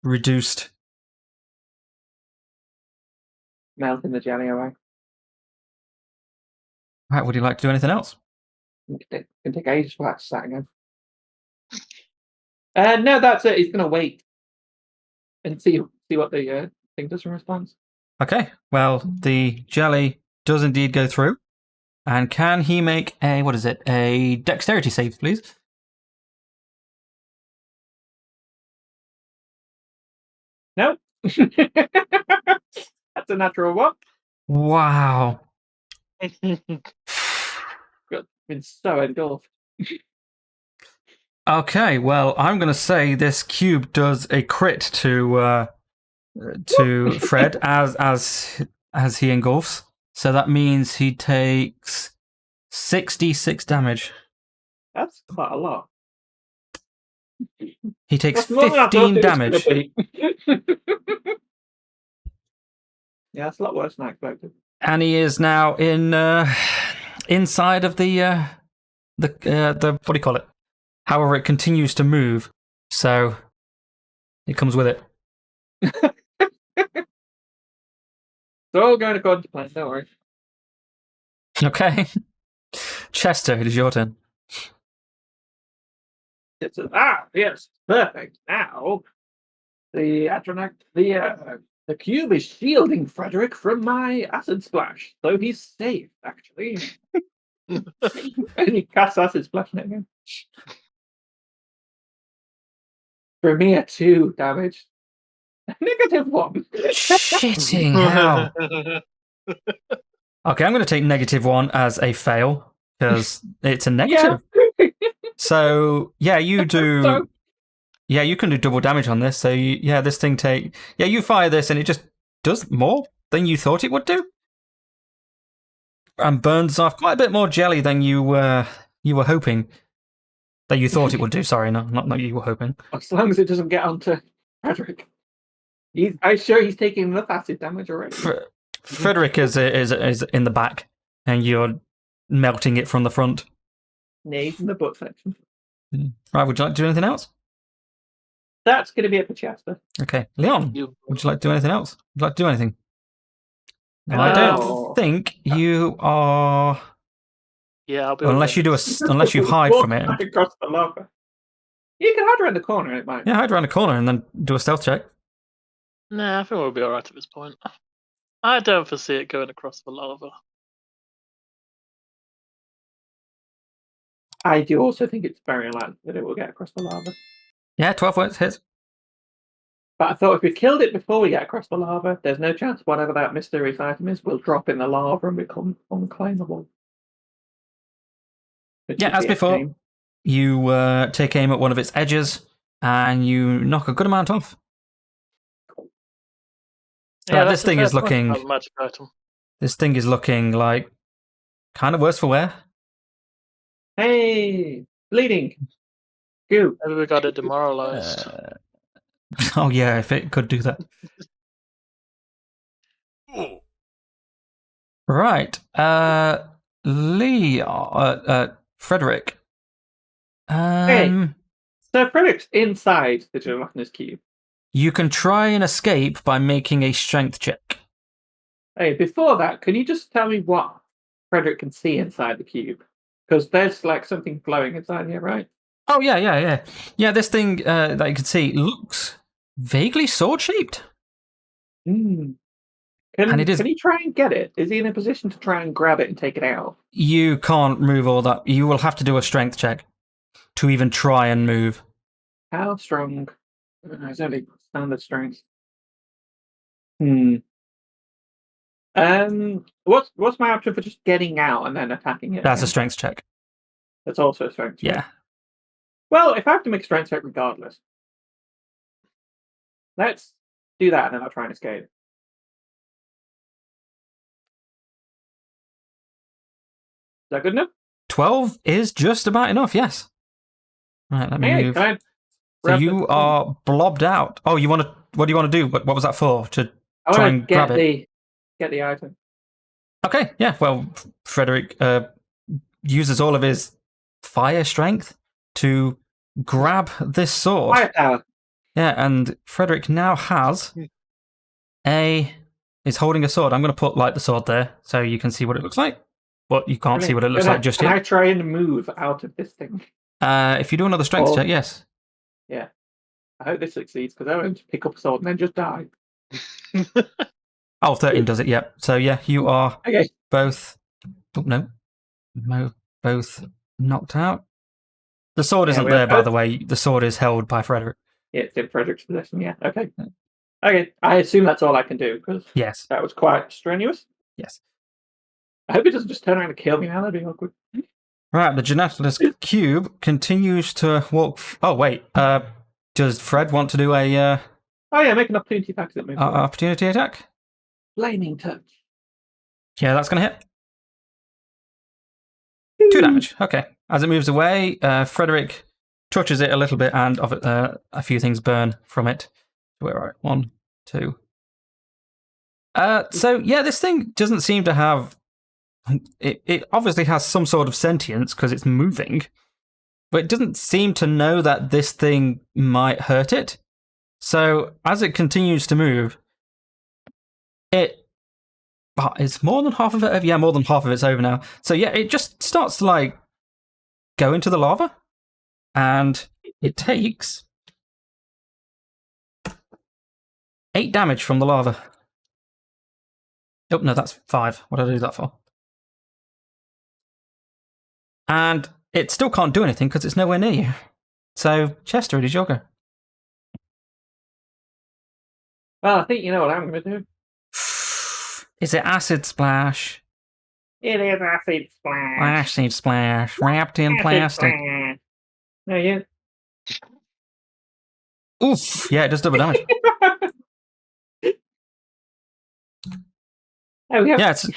reduced. Melting the jelly away. Right, would you like to do anything else? It can take ages for that to start again. No, that's it. He's going to wait and see what the thing does in response. Okay, well, the jelly does indeed go through. And can he make a dexterity save, please? No. That's a natural one. Wow. Been so engulfed. Okay, well, I'm going to say this cube does a crit to Fred as he engulfs. So that means he takes 66 damage. That's quite a lot. He takes That's more than I thought 15 it was damage. gonna be. Yeah, that's a lot worse than I expected. And he is now inside of the what do you call it? However, it continues to move, so it comes with it. It's all going according to plan. Don't worry. Okay, Chester, it is your turn. Yes, perfect. Now the cube is shielding Frederick from my acid splash, so he's safe actually. And he casts acid splash at him. For me, a 2 damage. -1. Shitting hell. Okay, I'm going to take -1 as a fail because it's a negative. Yeah. So yeah, you do. So- Yeah, you can do double damage on this. So this thing you fire this and it just does more than you thought it would do, and burns off quite a bit more jelly than you were hoping. That you thought it would do. Sorry, not you were hoping. As long as it doesn't get onto Frederick. I'm sure he's taking enough acid damage already. Frederick is in the back, and you're melting it from the front. Yeah, he's in the butt section. Right, would you like to do anything else? That's going to be it for Chester. Okay, Leon, would you like to do anything else? Would you like to do anything? No, I No. don't think you are. Yeah, I'll be. Unless you hide from it. Walk back across the lava. You can hide around the corner. It might. Yeah, hide around the corner and then do a stealth check. Nah, I think we'll be alright at this point. I don't foresee it going across the lava. I do also think it's very unlikely that it will get across the lava. Yeah, 12 works, hits. But I thought if we killed it before we get across the lava, there's no chance whatever that mysterious item is will drop in the lava and become unclaimable. Yeah, as before, you take aim at one of its edges and you knock a good amount off. Yeah, this thing is looking. Magic item. This thing is looking like kind of worse for wear. Hey, bleeding. Goo. Maybe we got it demoralized. Oh yeah, if it could do that. Right, Frederick. Hey. So Frederick's inside the gelatinous cube. You can try and escape by making a strength check. Hey, before that, can you just tell me what Frederick can see inside the cube? Because there's like something glowing inside here, right? Oh yeah. Yeah, this thing that you can see looks vaguely sword-shaped. Can he try and get it? Is he in a position to try and grab it and take it out? You can't move all that. You will have to do a strength check to even try and move. How strong? It's only standard strength. What's my option for just getting out and then attacking it? That's a strength check. That's also a strength check. Yeah. Well, if I have to make a strength check regardless, let's do that and then I'll try and escape. Is that good enough? 12 is just about enough, yes. Right, let me move. So you are blobbed out. Oh, you want to? What do you want to do? What was that for? To try and grab it? Get the item. Okay, yeah. Well, Frederick uses all of his fire strength to grab this sword. Firepower. Yeah, and Frederick now has is holding a sword. I'm going to put the sword there so you can see what it looks like. But you can't see what it looks like just yet. Can I try and move out of this thing? If you do another strength check, yes. Yeah. I hope this succeeds because I don't want to pick up a sword and then just die. Oh, 13 does it, yeah. So, yeah, you are both... Oh, no. Both knocked out. The sword isn't there, by the way. The sword is held by Frederick. Yeah, it's in Frederick's possession, yeah. Okay. Okay, I assume that's all I can do because that was quite strenuous. Yes. I hope it doesn't just turn around and kill me now. That'd be awkward. Right, the Geneticist cube continues to walk... Oh, wait. Does Fred want to do a... Oh, yeah, make an opportunity attack. Opportunity attack? Flaming touch. Yeah, that's going to hit. 2 damage. Okay. As it moves away, Frederick touches it a little bit and a few things burn from it. Where are it? 1, 2. So, yeah, this thing doesn't seem to have... It obviously has some sort of sentience because it's moving, but it doesn't seem to know that this thing might hurt it. So, as it continues to move, it's more than half of it. Yeah, more than half of it's over now. So, yeah, it just starts to, go into the lava, and it takes 8 damage from the lava. Oh, no, that's 5. What did I do that for? And it still can't do anything because it's nowhere near you. So, Chester, it is your go. Well, I think you know what I'm going to do. Is it Acid Splash? It is Acid Splash. Acid Splash, wrapped in plastic. No, yeah. Oof. Yeah, it does double damage.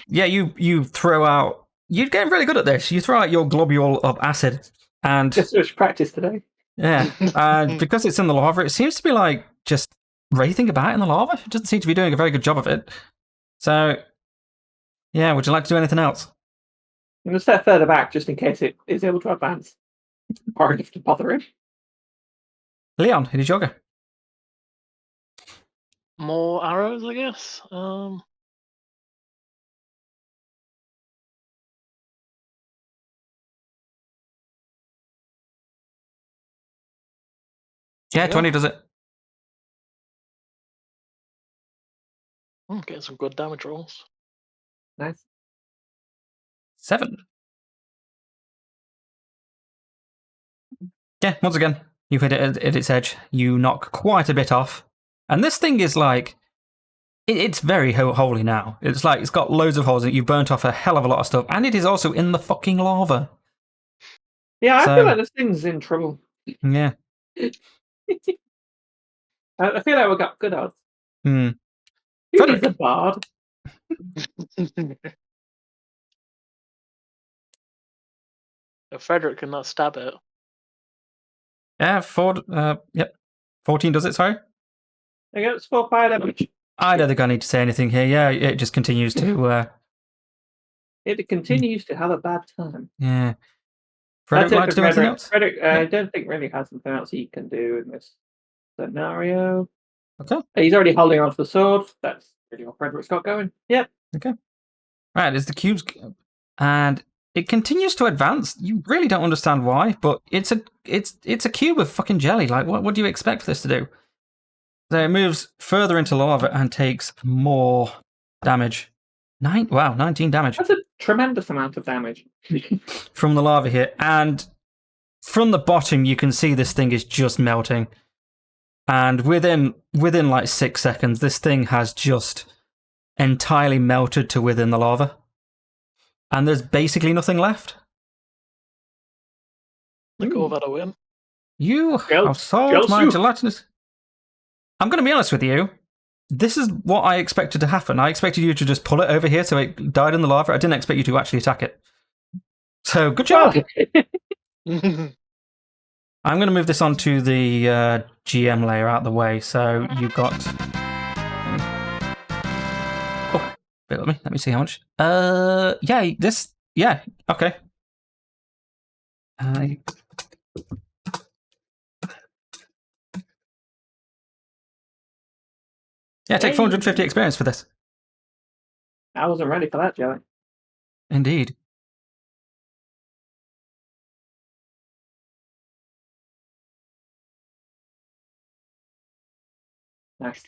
You throw out... You're getting really good at this. You throw out your globule of acid and... Just much practice today. Yeah. And because it's in the lava, it seems to be just wraithing about in the lava. It doesn't seem to be doing a very good job of it. So, yeah, would you like to do anything else? I'm going to step further back just in case it is able to advance. Far enough to bother him. Leon, it is your go. More arrows, I guess. Yeah, 20 does it. Getting some good damage rolls. Nice. 7. Yeah, once again, you hit it at its edge. You knock quite a bit off. And this thing is it's very holy now. It's it's got loads of holes in it. You've burnt off a hell of a lot of stuff. And it is also in the fucking lava. Yeah, I feel like this thing's in trouble. Yeah. I feel like we've got good odds. Hmm. Who needs a bard? Frederick cannot stab it. Yeah, 14 does it, sorry? I guess it's 4 fire damage. I don't think I need to say anything here. Yeah, it just continues to... It continues to have a bad time. Yeah. Frederick, like to do anything else? Frederick, I don't think really has something else he can do in this scenario. Okay. He's already holding on to the sword. That's really what Frederick's got going. Yep. Okay. Right, it's the cube's... And it continues to advance. You really don't understand why, but it's a cube of fucking jelly. What do you expect for this to do? So it moves further into lava and takes more damage. 19 damage. That's a tremendous amount of damage. From the lava here. And from the bottom, you can see this thing is just melting. And within 6 seconds, this thing has just entirely melted to within the lava. And there's basically nothing left. Look over that win. You have solved my gelatinous... I'm going to be honest with you. This is what I expected to happen. I expected you to just pull it over here so it died in the lava. I didn't expect you to actually attack it. So, good job. I'm going to move this onto the GM layer out of the way. So you've got. Oh, bear with me. Let me see how much. Yeah, this. Yeah, okay. Yeah, take 450 experience for this. I wasn't ready for that, Joey. Indeed. Nice.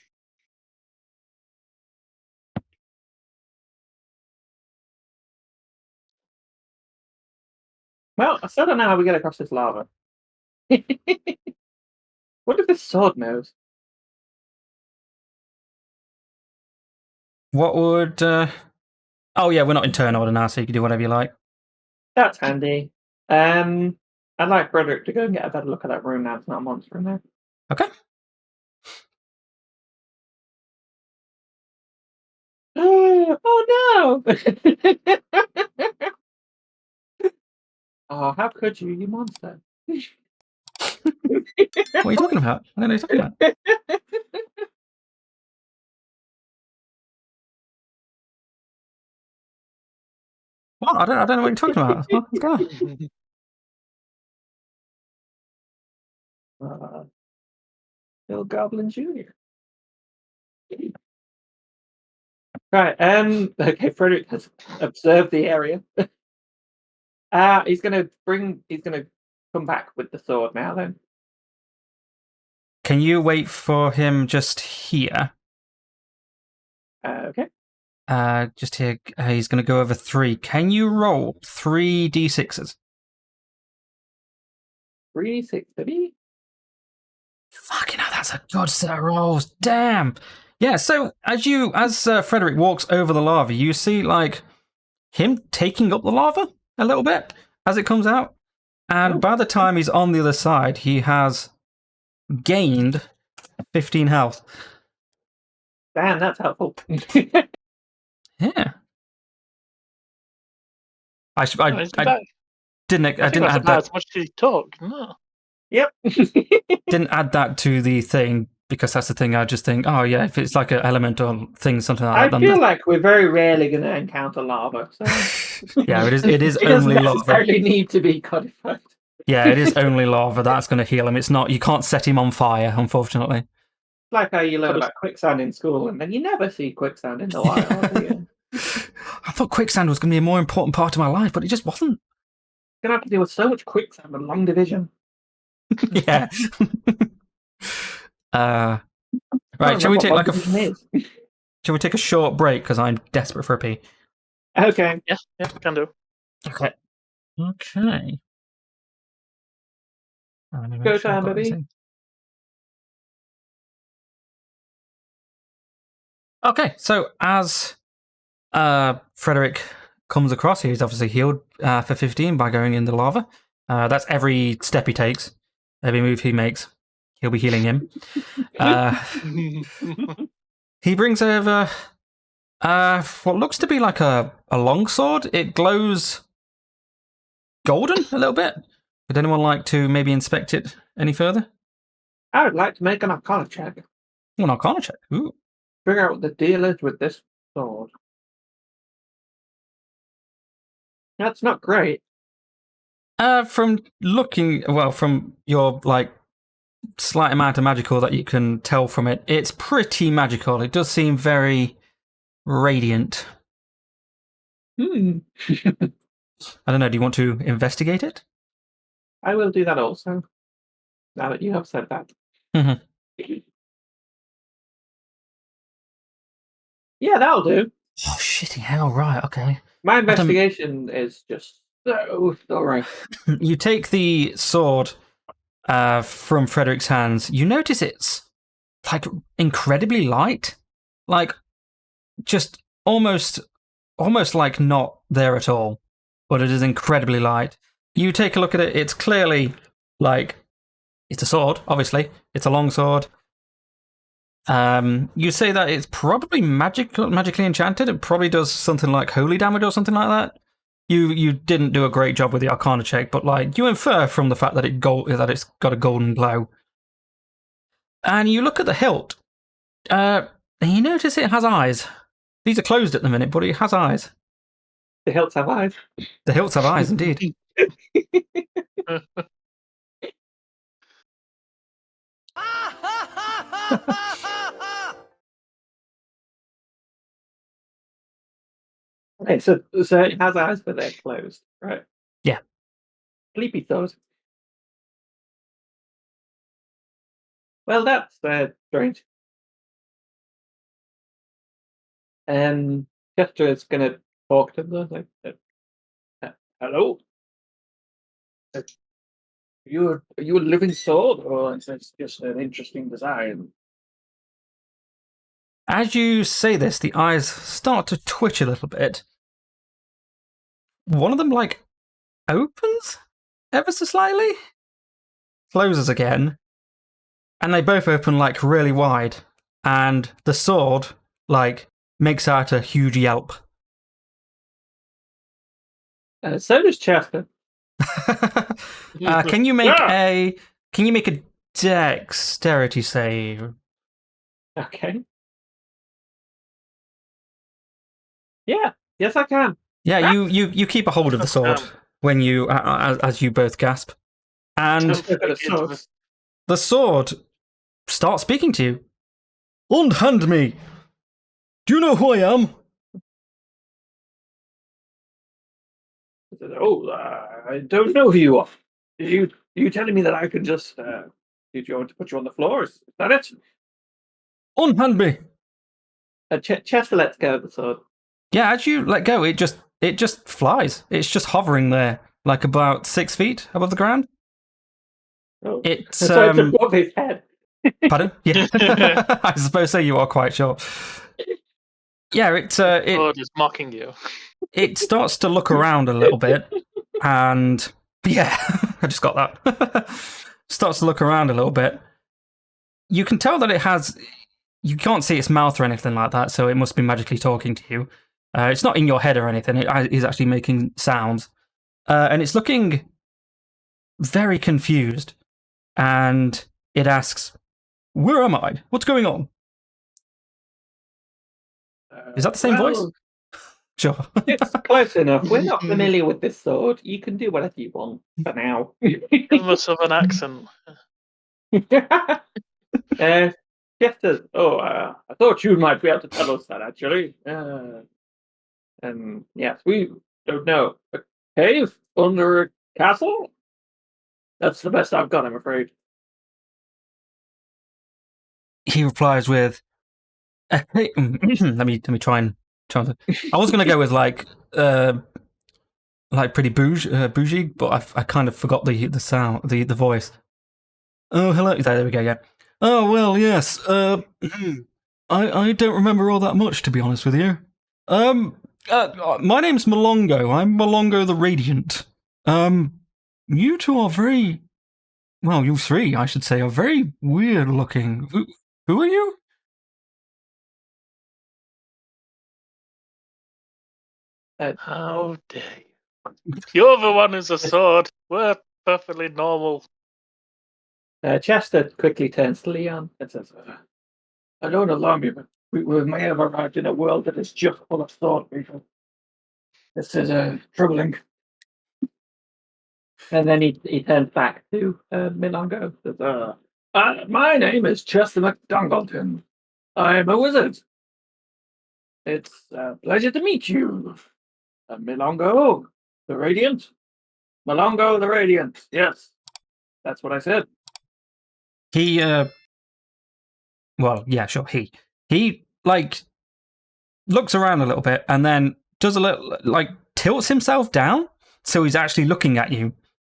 Well, I still don't know how we get across this lava. What if this sword knows? What would... Oh, yeah, we're not in turn order now, so you can do whatever you like. That's handy. I'd like Frederick to go and get a better look at that room now. It's not a monster in there. Okay. Oh no! Oh, how could you monster? What are you talking about? I don't know what you're talking about. What? I don't know what you're talking about. What's going on? Bill Goblin Jr. Right. Okay. Frederick has observed the area. He's gonna come back with the sword now. Then. Can you wait for him just here? Okay. Just here. He's going to go over 3. Can you roll 3 d6s? 3, 6, baby. Fucking hell, that's a good set of rolls. Damn. Yeah. So as Frederick walks over the lava, you see like him taking up the lava a little bit as it comes out, and by the time he's on the other side, he has gained 15 health. Damn, that's helpful. Yeah. I didn't add that. As much as he took, no. Yep. Didn't add that to the thing because that's the thing. I just think, oh yeah, if it's like an element or thing, something like that. I feel like we're very rarely going to encounter lava. So. Yeah, it is. It is it only doesn't lava. necessarily need to be codified. Yeah, it is only lava that's going to heal him. It's not. You can't set him on fire, unfortunately. Like how you learn about quicksand in school, and then you never see quicksand in the wild. I thought quicksand was going to be a more important part of my life, but it just wasn't. You're going to have to deal with so much quicksand and long division. Yeah. Right, shall we take shall we take a short break because I'm desperate for a pee? Okay. Yeah, can do. Okay. Go time, baby. Okay, so as Frederick comes across, he's obviously healed for 15 by going in the lava. That's every step he takes, every move he makes, he'll be healing him. He brings over what looks to be like a longsword. It glows golden a little bit. Would anyone like to maybe inspect it any further? I would like to make an Arcana check. An Arcana check. Ooh. Figure out what the deal is with this sword. That's not great. From your like slight amount of magical that you can tell from it, it's pretty magical. It does seem very radiant. I don't know. Do you want to investigate it? I will do that also. Now that you have said that. Mm-hmm. Yeah, that'll do. Oh, shitty hell, right, okay. My investigation is just so thorough. You take the sword from Frederick's hands. You notice it's like incredibly light. Like just almost like not there at all. But it is incredibly light. You take a look at it, it's clearly like it's a sword, obviously. It's a long sword. You say that it's probably magically enchanted. It probably does something like holy damage or something like that. you didn't do a great job with the Arcana check, but like you infer from the fact that that it's got a golden glow. And you look at the hilt, and you notice it has eyes. These are closed at the minute, but it has eyes. The hilts have eyes. The hilts have eyes, indeed. Okay, so it has eyes, but they're closed, right? Yeah. Sleepy toes. Well, that's strange. Chester is going to talk to them. Like, hello? Are you a living sword, or is this just an interesting design? As you say this, the eyes start to twitch a little bit. One of them, like, opens ever so slightly, closes again, and they both open, like, really wide. And the sword, like, makes out a huge yelp. So does Chester. Can you make a dexterity save? Okay. Yeah. Yes, I can. Yeah, you keep a hold of the sword when you as you both gasp, and the sword starts speaking to you. Unhand me. Do you know who I am? Oh, I don't know who you are. Are you telling me that I could just did you want to put you on the floor? Is that it? Unhand me. Chester lets go of the sword. Yeah, as you let go, it just flies. It's just hovering there, like about 6 feet above the ground. Oh. It's so it's above his head. Pardon? Yeah, I suppose so. You are quite sure. Yeah, it is mocking you. It starts to look around a little bit, and yeah, I just got that. Starts to look around a little bit. You can tell that it has. You can't see its mouth or anything like that, so it must be magically talking to you. It's not in your head or anything. It is actually making sounds, and it's looking very confused. And it asks, "Where am I? What's going on?" Is that the same voice? Sure. It's close enough. We're not familiar with this sword. You can do whatever you want for now. You must have an accent. Chester, I thought you might be able to tell us that, actually. Yes, we don't know. A cave under a castle? That's the best I've got, I'm afraid. He replies with, let me try and. I was going to go with like pretty bougie, but I kind of forgot the sound, the voice. Oh, hello. There we go. Yeah. Oh well, yes. I don't remember all that much, to be honest with you. My name's Malongo. I'm Malongo the Radiant. You two are very, well, you three, I should say, are very weird looking. Who are you? How dare you? You're the one who's a sword. We're perfectly normal. Chester quickly turns to Leon and says, I don't alarm you, but we may have arrived in a world that is just full of sword people. This is troubling. And then he turns back to Milongo. Says, my name is Chester McDongleton. I'm a wizard. It's a pleasure to meet you. Milongo the Radiant. Malongo the Radiant. Yes, that's what I said. He, well, yeah, sure. He like looks around a little bit and then does a little, like, tilts himself down, so he's actually looking at you.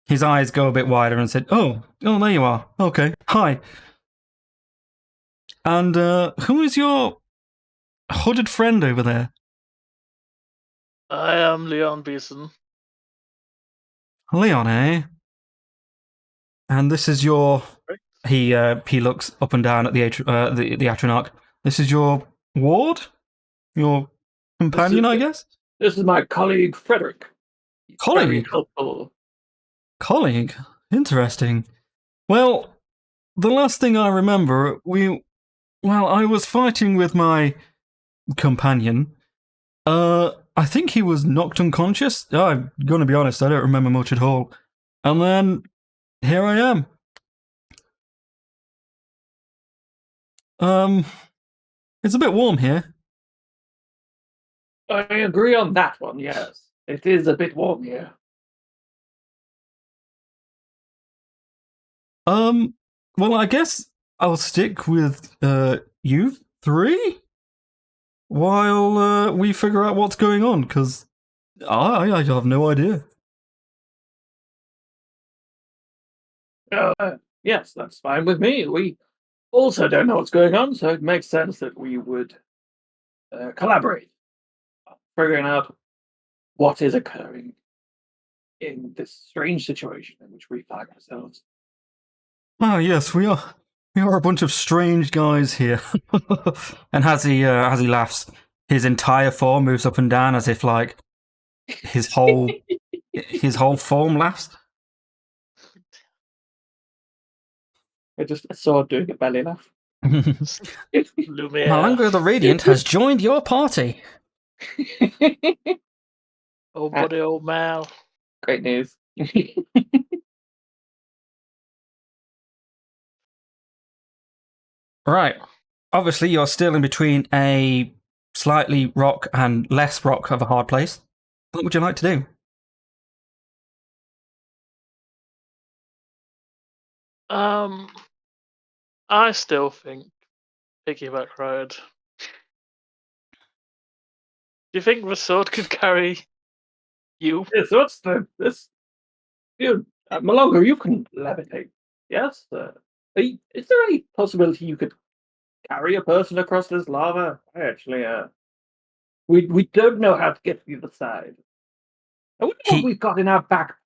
His eyes go a bit wider and said, "Oh, there you are. Okay, hi. And who is your hooded friend over there?" I am Leon Beeson. Leon, eh? And this is your. He looks up and down at the Atronach. This is your ward, your companion, I guess. This is my colleague Frederick. Very Colleague. helpful. Colleague? Interesting. Well, the last thing I remember, I was fighting with my companion. I think he was knocked unconscious. I'm gonna be honest, I don't remember much at all. And then, here I am. It's a bit warm here. I agree on that one, yes. It is a bit warm here. Well, I guess I'll stick with, you three? While, we figure out what's going on, because I have no idea. Yes, that's fine with me. We also don't know what's going on, so it makes sense that we would collaborate, figuring out what is occurring in this strange situation in which we find ourselves. Ah, yes, we are. We are a bunch of strange guys here. And as he laughs, his entire form moves up and down as if like his whole form laughs. I just saw doing a belly laugh. Lumiere. Malanga the Radiant has joined your party. Oh, buddy, old Mal. Great news. Right. Obviously, you're still in between a slightly rock and less rock of a hard place. What would you like to do? I still think piggyback ride. Do you think the sword could carry you? Yes, what's this? Dude, Malonga, you can levitate. Yes? Is there any possibility you could carry a person across this lava? I actually, we don't know how to get to the other side. I wonder what we've got in our back,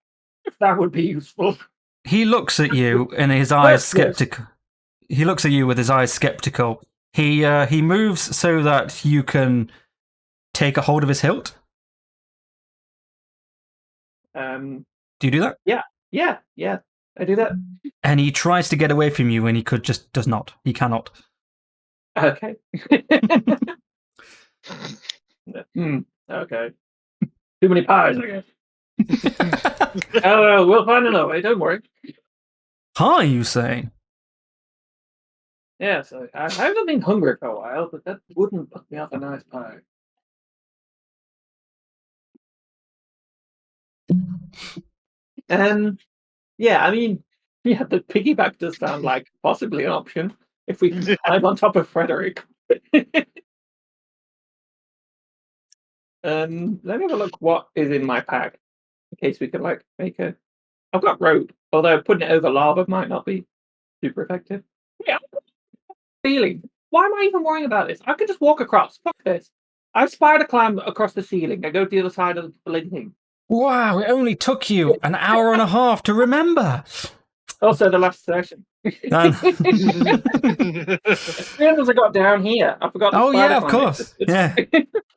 if that would be useful. He looks at you and his eyes Yes. skeptical. He looks at you with his eyes skeptical. He moves so that you can take a hold of his hilt. Do you do that? Yeah, I do that. And he tries to get away from you, and he does not. He cannot. Okay. Okay. Too many pies, I guess. Oh, we'll find another way. Don't worry. Hi, you say? Yes, I haven't been hungry for a while, but that wouldn't put me off a nice pie. Yeah, I mean, yeah, the piggyback does sound like possibly an option if we can climb on top of Frederick. Let me have a look what is in my pack in case we could like make a. I've got rope, although putting it over lava might not be super effective. Yeah, ceiling. Why am I even worrying about this? I could just walk across. Fuck this. I spider climb across the ceiling. I go to the other side of the blinking. Wow, it only took you an hour and a half to remember. Also, the last session. As soon as I got down here, I forgot. Oh yeah, of course. Yeah.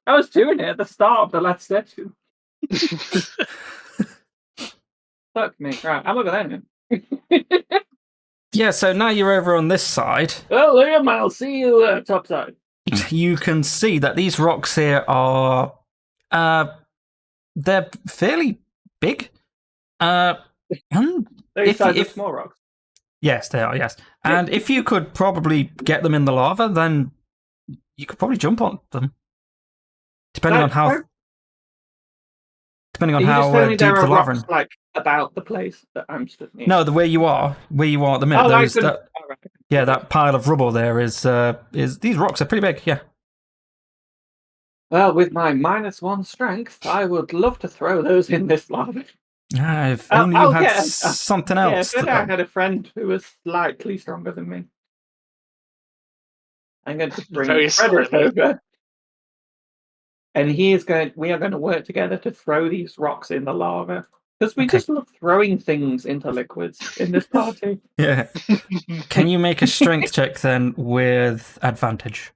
I was doing it at the start of the last session. Fuck me. Right, I'm over there now. Yeah, so now you're over on this side. Well, Liam, I'll see you top side. You can see that these rocks here are, they're fairly big. And Those are small rocks. Yes, they are. Yes, and if you could probably get them in the lava, then you could probably jump on them, depending on how deep the lava is. Like about the place that I'm stood near. No, where you are at the minute. Right. Yeah, that pile of rubble there is these rocks are pretty big. Yeah. Well, with my -1 strength, I would love to throw those in this lava. If only you had something else. Yeah, if I had a friend who was slightly stronger than me. I'm going to bring Frederick over. And we are going to work together to throw these rocks in the lava. Because we just love throwing things into liquids in this party. Yeah. Can you make a strength check then with advantage?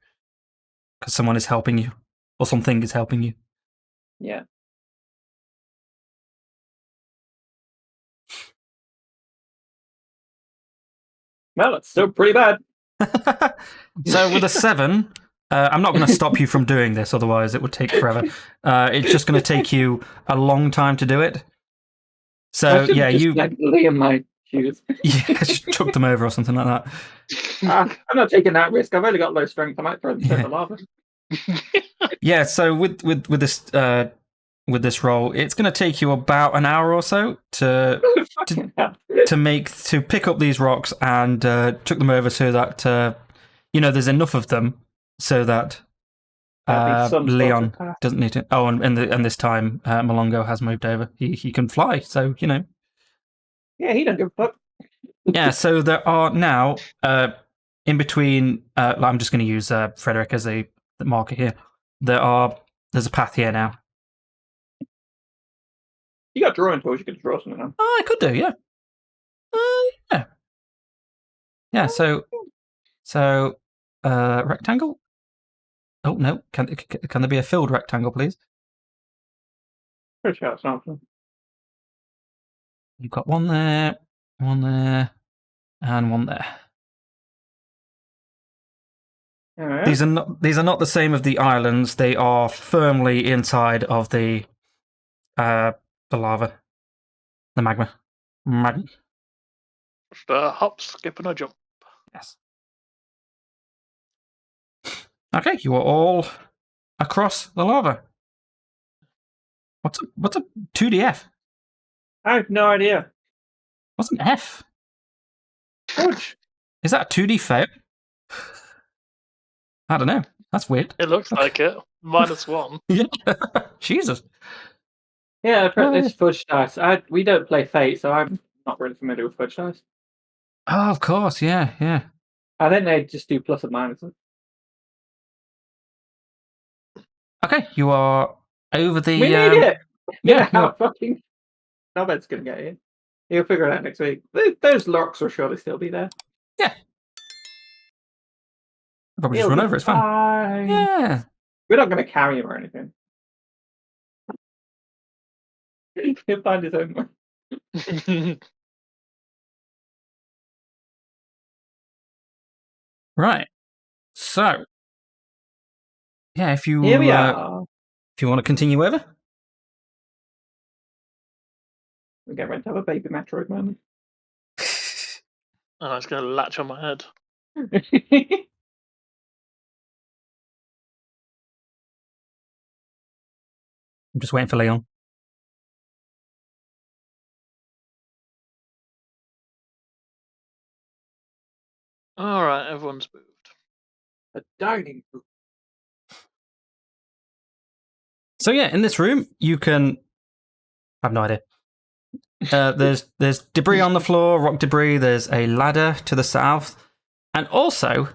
Because someone is helping you. Or something is helping you. Yeah. Well, it's still pretty bad. So with a 7, I'm not going to stop you from doing this, otherwise it would take forever. It's just going to take you a long time to do it. So yeah, you like Liam my shoes. just chuck them over or something like that. I'm not taking that risk. I've only got low strength. I might throw them in the lava. Yeah. So with this roll, it's going to take you about an hour or so to pick up these rocks and chuck them over so that there's enough of them so that Leon doesn't need to. Oh, and this time Malongo has moved over. He can fly, so Yeah, he don't give a fuck. Yeah, so there are now in between. I'm just going to use Frederick as the marker here. There's a path here now. You got drawing tools. You could draw something on. Oh, I could do, yeah. Yeah. Yeah. So rectangle. Oh no! Can there be a filled rectangle, please? Pretty sure it's an option. You've got one there, and one there. Right. These are not the same of the islands. They are firmly inside of the lava, the magma. Just a hop, skip, and a jump. Yes. Okay, you are all across the lava. What's a 2DF? I have no idea. What's an F? Fudge. Is that a 2D fail? I don't know. That's weird. It looks like it. -1. Yeah. Jesus. Yeah, it's fudge dice. We don't play Fate, so I'm not really familiar with fudge dice. Oh, of course. Yeah. I think they just do plus and minuses. Okay, you are over the. We need it. Yeah, How fucking. Nobody's gonna get in. You'll figure it out next week. Those locks will surely still be there. Yeah. I'll probably just run over. It's fine. Yeah. We're not gonna carry him or anything. He'll find his own way. Right. So. Yeah, if you Here we are. If you want to continue over. We get ready to have a baby Metroid moment. Oh, it's going to latch on my head. I'm just waiting for Leon. All right, everyone's moved. A dining room. So yeah, in this room you can. I have no idea. There's debris on the floor, rock debris. There's a ladder to the south, and also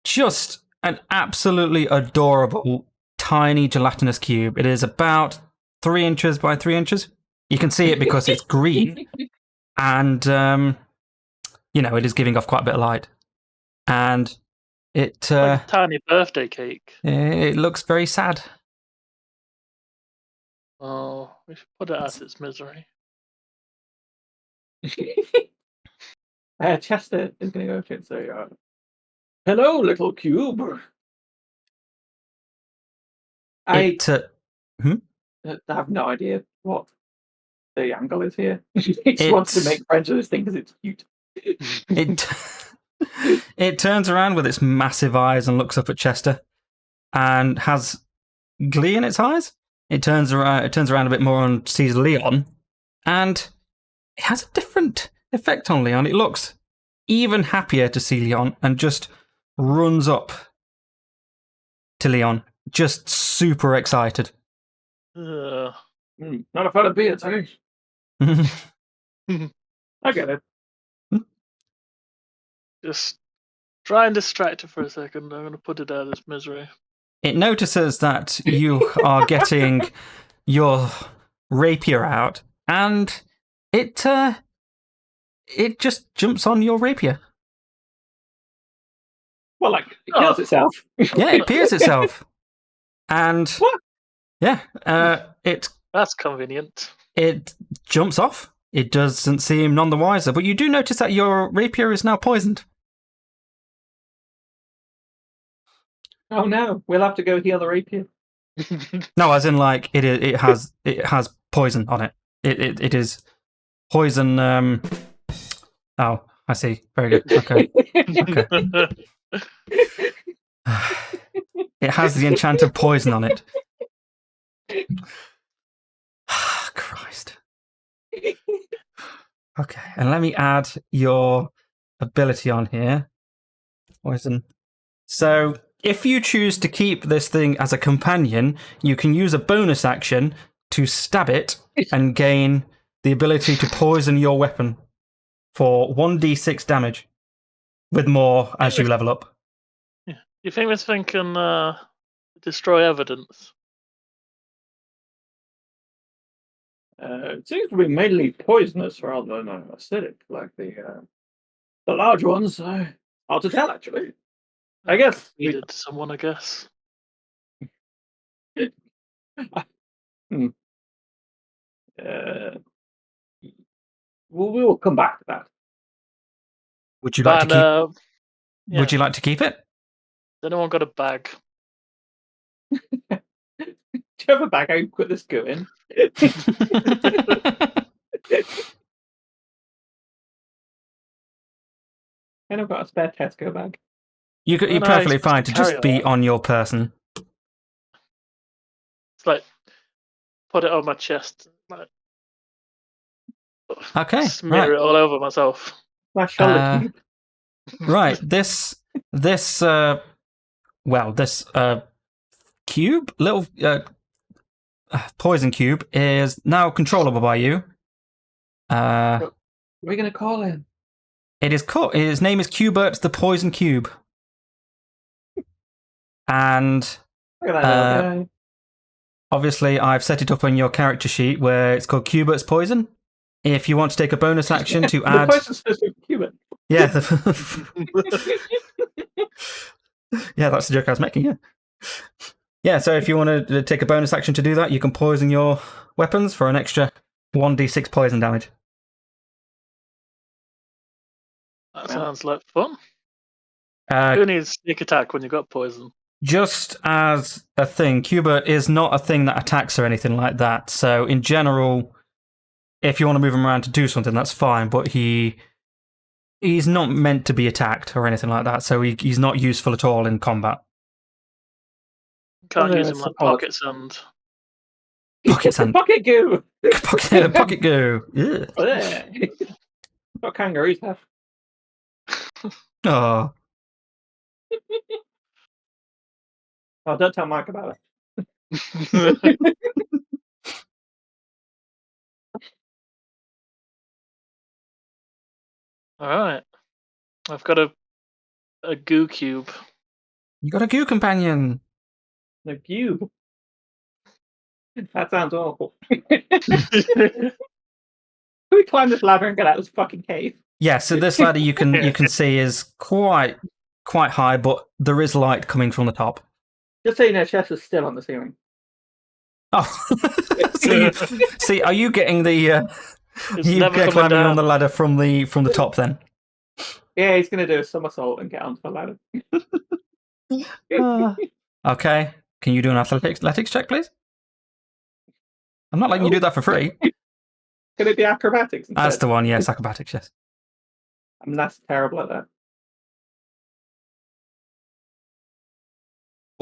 just an absolutely adorable tiny gelatinous cube. It is about 3 inches by 3 inches. You can see it because it's green, and it is giving off quite a bit of light. And it Like a tiny birthday cake. it looks very sad. Oh, we should put it at its misery. Chester is going to go to it and say, hello, little cube. I have no idea what the angle is here. He just wants to make friends with this thing because it's cute. It turns around with its massive eyes and looks up at Chester and has glee in its eyes. It turns around a bit more and sees Leon, and it has a different effect on Leon. It looks even happier to see Leon and just runs up to Leon, just super excited. Not a fan of beards, eh? I get it. Just try and distract it for a second. I'm going to put it out of its misery. It notices that you are getting your rapier out, and it just jumps on your rapier. Well, like, it kills itself. Yeah, it peers itself. And what? Yeah, That's convenient. It jumps off. it doesn't seem none the wiser. But you do notice that your rapier is now poisoned. Oh no, we'll have to go heal the rapier. No, as in like it has poison on it. It is poison. Oh, I see. Very good. Okay. Okay. It has the enchanted poison on it. Christ. Okay, and let me add your ability on here. Poison. So, if you choose to keep this thing as a companion, you can use a bonus action to stab it and gain the ability to poison your weapon for 1d6 damage, with more as you level up. Yeah. You think this thing can destroy evidence? It seems to be mainly poisonous rather than acidic, like the large ones. Hard to tell, actually. I guess. Needed someone, I guess. We will come back to that. Would you like to keep? Yeah. Would you like to keep it? Has anyone got a bag? Do you have a bag I can put this goo in? And I've got a spare Tesco bag. You're perfectly fine to just be on your person. It's like, put it on my chest. Like, Okay, smear it all over myself. My shoulder cube. Right, this cube, little poison cube, is now controllable by you. What are we going to call him? It is his name is Cubert the Poison Cube. And Look at that little guy. Obviously, I've set it up on your character sheet where it's called Cubert's Poison. If you want to take a bonus action to add... The poison's supposed to be Cubert. Yeah. Yeah, that's the joke I was making, yeah. Yeah, so if you want to take a bonus action to do that, you can poison your weapons for an extra 1d6 poison damage. That sounds like fun. Uh, Who needs sneak attack when you've got poison? Just as a thing, Cubert is not a thing that attacks or anything like that. So in general, if you want to move him around to do something, that's fine. But he's not meant to be attacked or anything like that. So he's not useful at all in combat. Can't use him like pocket sand. Pocket sand. Pocket goo. Pocket goo. What kangaroos have? Oh. Oh, don't tell Mike about it. All right. I've got a goo cube. You got a goo companion. The cube. That sounds awful. Can we climb this ladder and get out of this fucking cave? Yeah, so this ladder you can see is quite high, but there is light coming from the top. Just so you know, Chess is still on the ceiling. Oh, see, are you getting the? You get climbing down on the ladder from the top then? Yeah, he's going to do a somersault and get onto the ladder. Okay, can you do an athletics check, please? I'm not letting you do that for free. Can it be acrobatics? That's the one, yes, acrobatics, yes. I'm less terrible at that.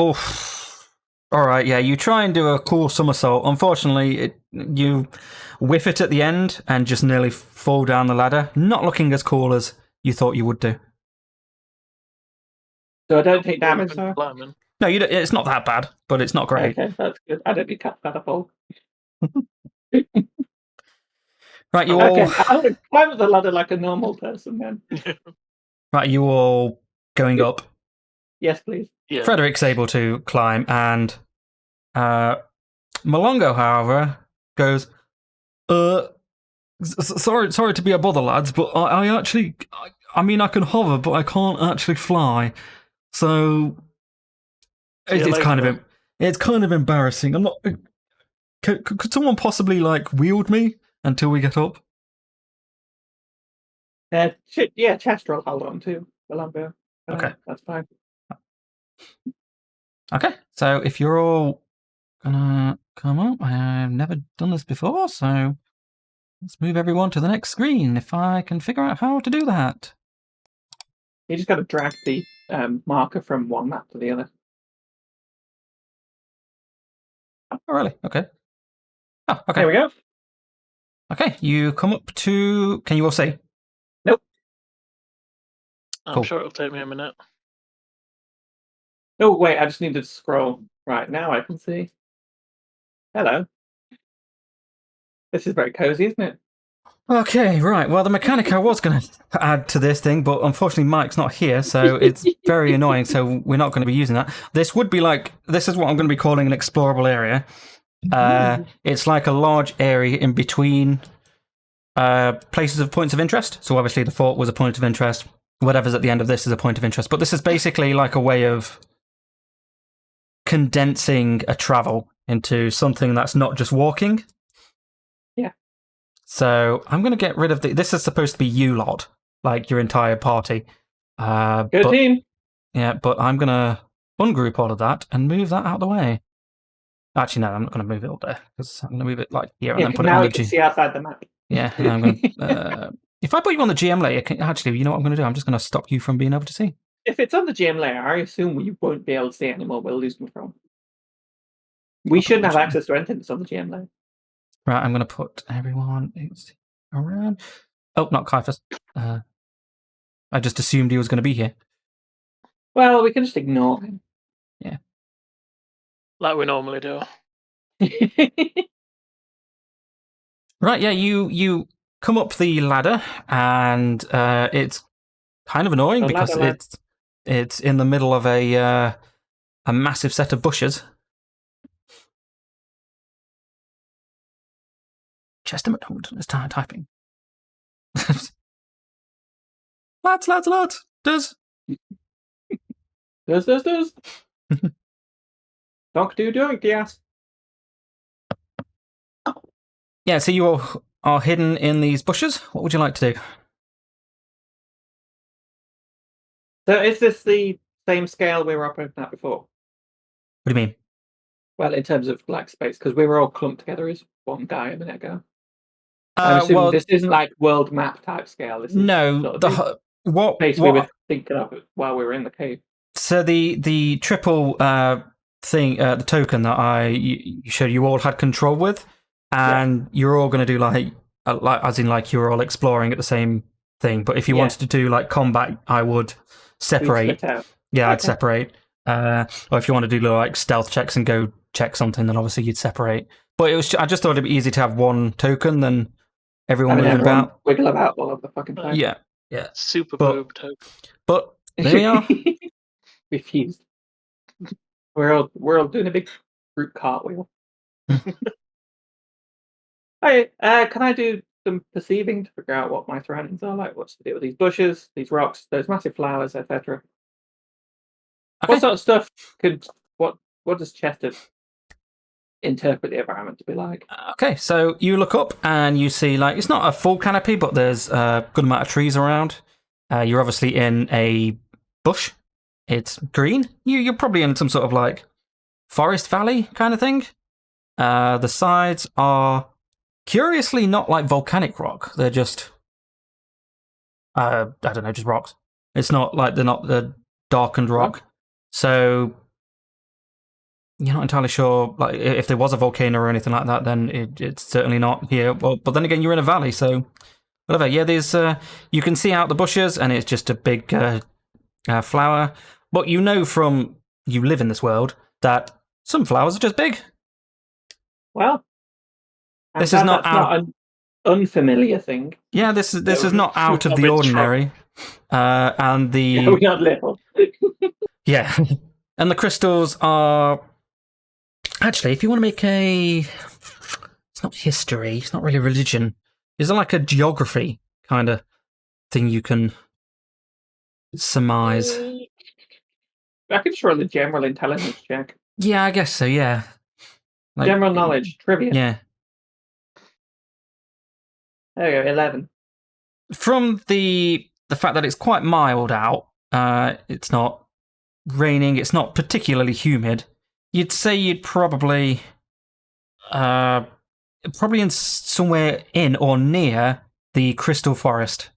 Oof. All right, yeah, you try and do a cool somersault. Unfortunately, you whiff it at the end and just nearly fall down the ladder. Not looking as cool as you thought you would do. So I don't take damage, though? No, you don't, it's not that bad, but it's not great. Okay, that's good. I don't need catapult. Right, you all... all... I'll climb up the ladder like a normal person, then. Right, you all going up? Yes, please. Yeah. Frederick's able to climb, and Malongo, however, goes, sorry to be a bother, lads, but I actually, I mean, I can hover, but I can't actually fly. So it's kind of embarrassing. I'm not. Could someone possibly like wield me until we get up? Yeah, chest roll. Hold on too. The longbow. Okay. That's fine. Okay, so if you're all gonna come up, I've never done this before, so let's move everyone to the next screen if I can figure out how to do that. You just got to drag the marker from one map to the other. Oh, really? Okay. Oh, okay. There we go. Okay, you come up to. Can you all see? Nope. I'm Cool. sure it'll take me a minute. Oh, wait, I just need to scroll. Right, now I can see. Hello. This is very cozy, isn't it? Okay, right. Well, the mechanic I was going to add to this thing, but unfortunately Mike's not here, so it's very annoying, so we're not going to be using that. This would be like, this is what I'm going to be calling an explorable area. It's like a large area in between places of points of interest. So obviously the fort was a point of interest. Whatever's at the end of this is a point of interest. But this is basically like a way of condensing a travel into something that's not just walking. Yeah. So I'm going to get rid of this is supposed to be you lot, like your entire party. Good team. Yeah, but I'm going to ungroup all of that and move that out of the way. Actually, no, I'm not going to move it up there because I'm going to move it like here and then put it now on we the can see outside the map. Yeah, I'm going to. If I put you on the GM layer, actually, you know what I'm going to do? I'm just going to stop you from being able to see. If it's on the GM layer, I assume we won't be able to see anymore. We'll lose control. We shouldn't have access to anything that's on the GM layer. Right, I'm going to put everyone around. Oh, not Kaifas. I just assumed he was going to be here. Well, we can just ignore him. Yeah. Like we normally do. Right, yeah, you come up the ladder, and it's kind of annoying because it's in the middle of a massive set of bushes. Chester McDonald is typing. Lads. Does. Donk do yes. Yeah, so you all are hidden in these bushes. What would you like to do? So is this the same scale we were operating at before? What do you mean? Well, in terms of like space, because we were all clumped together as one guy a minute ago. I'm assuming this isn't like world map type scale. This is no, what space we were thinking of while we were in the cave. So the triple thing, the token that I showed you all had control with, and you're all going to do like as in like you're all exploring at the same thing. But if you wanted to do like combat, I would separate. Yeah, I'd separate. Or if you want to do like stealth checks and go check something, then obviously you'd separate. But I just thought it'd be easy to have one token than everyone moving about. Wiggle about all of the fucking time. Yeah. Super boob token. But there we are. Refused. We're all doing a big group cartwheel. Hey, can I do some perceiving to figure out what my surroundings are like? What's the deal with these bushes, these rocks, those massive flowers, etc.? Okay. What sort of stuff what does Chester interpret the environment to be like? Okay, so you look up and you see like it's not a full canopy, but there's a good amount of trees around. You're obviously in a bush. It's green. You're probably in some sort of like forest valley kind of thing. The sides are curiously not like volcanic rock. They're just I don't know, just rocks. It's not like they're not the darkened rock. So you're not entirely sure like if there was a volcano or anything like that, then it's certainly not here. Well, but then again, you're in a valley, so whatever. Yeah, there's you can see out the bushes, and it's just a big flower. But you know from you live in this world that some flowers are just big. Well, this is not an unfamiliar thing. Yeah, this is not out of the ordinary. And the we're not little. Yeah, and the crystals are actually, if you want to make it's not history, it's not really religion. Is it like a geography kind of thing you can surmise? I could just roll a general intelligence check. Yeah, I guess so, yeah. Like, general knowledge, trivia. Yeah. There you go, 11. from the fact that it's quite mild out, it's not raining, it's not particularly humid. You'd say you'd probably in somewhere in or near the crystal forest.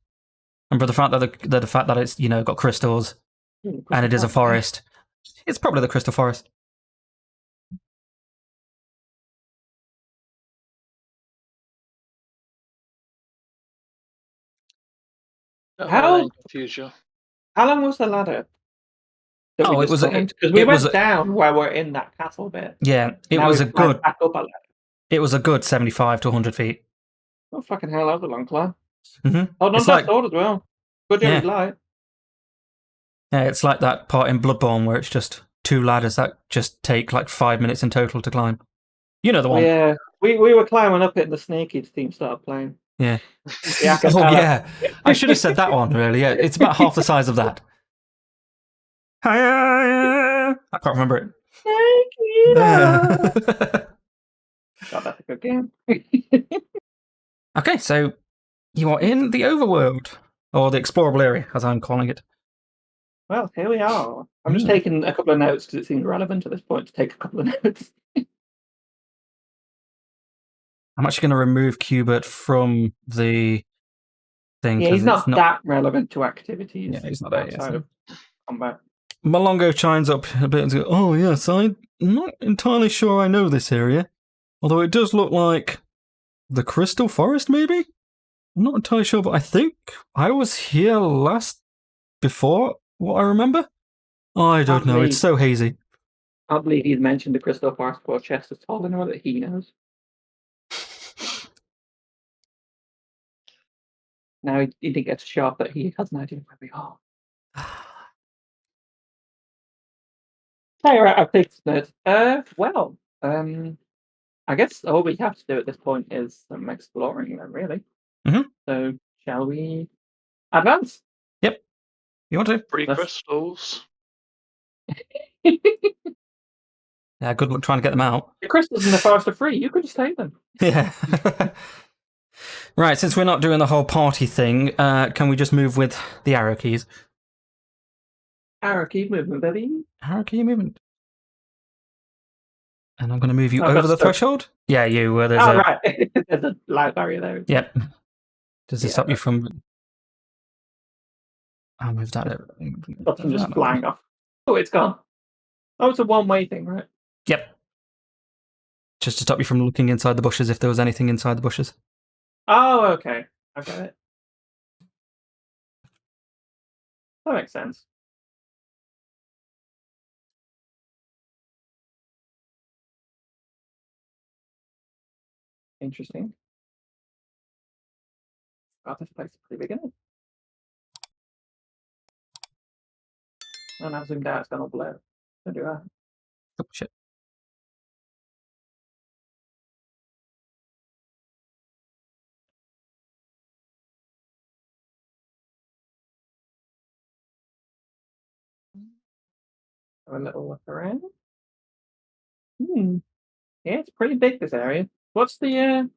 And for the fact that it's got crystals and it is a forest, it's probably the crystal forest. How confuse you? How long was the ladder? It was because we went down where we're in that castle bit. Yeah, it was a good. Back up a ladder. It was a good 75 to 100 feet. Oh fucking hell! That was a long climb. Mm-hmm. Oh, not that sword as well. Good job, light. Yeah, it's like that part in Bloodborne where it's just 2 ladders that just take like 5 minutes in total to climb. You know the one. Yeah, we were climbing up it and the Snake Eater theme started playing. Yeah. Yeah. I should have said that one, really. Yeah, it's about half the size of that. I can't remember it. God, that's a good game. Okay, so you are in the overworld, or the explorable area, as I'm calling it. Well, here we are. I'm just taking a couple of notes because it seems relevant at this point to take a couple of notes. I'm actually going to remove Cubert from the thing. Yeah, he's not that relevant to activities. Yeah, he's not outside of combat. Malongo chimes up a bit and goes, "Oh, yes, I'm not entirely sure I know this area. Although it does look like the Crystal Forest, maybe? I'm not entirely sure, but I think I was here before what I remember. I don't know, it's so hazy. I can't believe he's mentioned the Crystal Forest before Chester's told anyone that he knows. Now he didn't get to show up, but he has an idea where we are. Hey, right, I've picked it. I guess all we have to do at this point is some exploring, then, really. Mm-hmm. So, shall we advance? Yep. You want to? 3 crystals. Yeah, good luck trying to get them out. The crystals in the forest are free. You could just take them. Yeah. Right, since we're not doing the whole party thing, can we just move with the arrow keys? Arrow key movement, baby. Arrow key movement. And I'm going to move you over the threshold. Yeah, you. There's right. There's a light barrier there. Yep. Does it stop you from... I'll move that over. Stops them just flying off. Oh, it's gone. Oh, it's a one-way thing, right? Yep. Just to stop you from looking inside the bushes if there was anything inside the bushes. Oh, okay. I got it. That makes sense. Interesting. God, this place is pretty big, isn't it? And I've zoomed out, it's gone all blurred. Don't do that. Oh, shit. Have a little look around. Yeah, it's pretty big, this area. What's the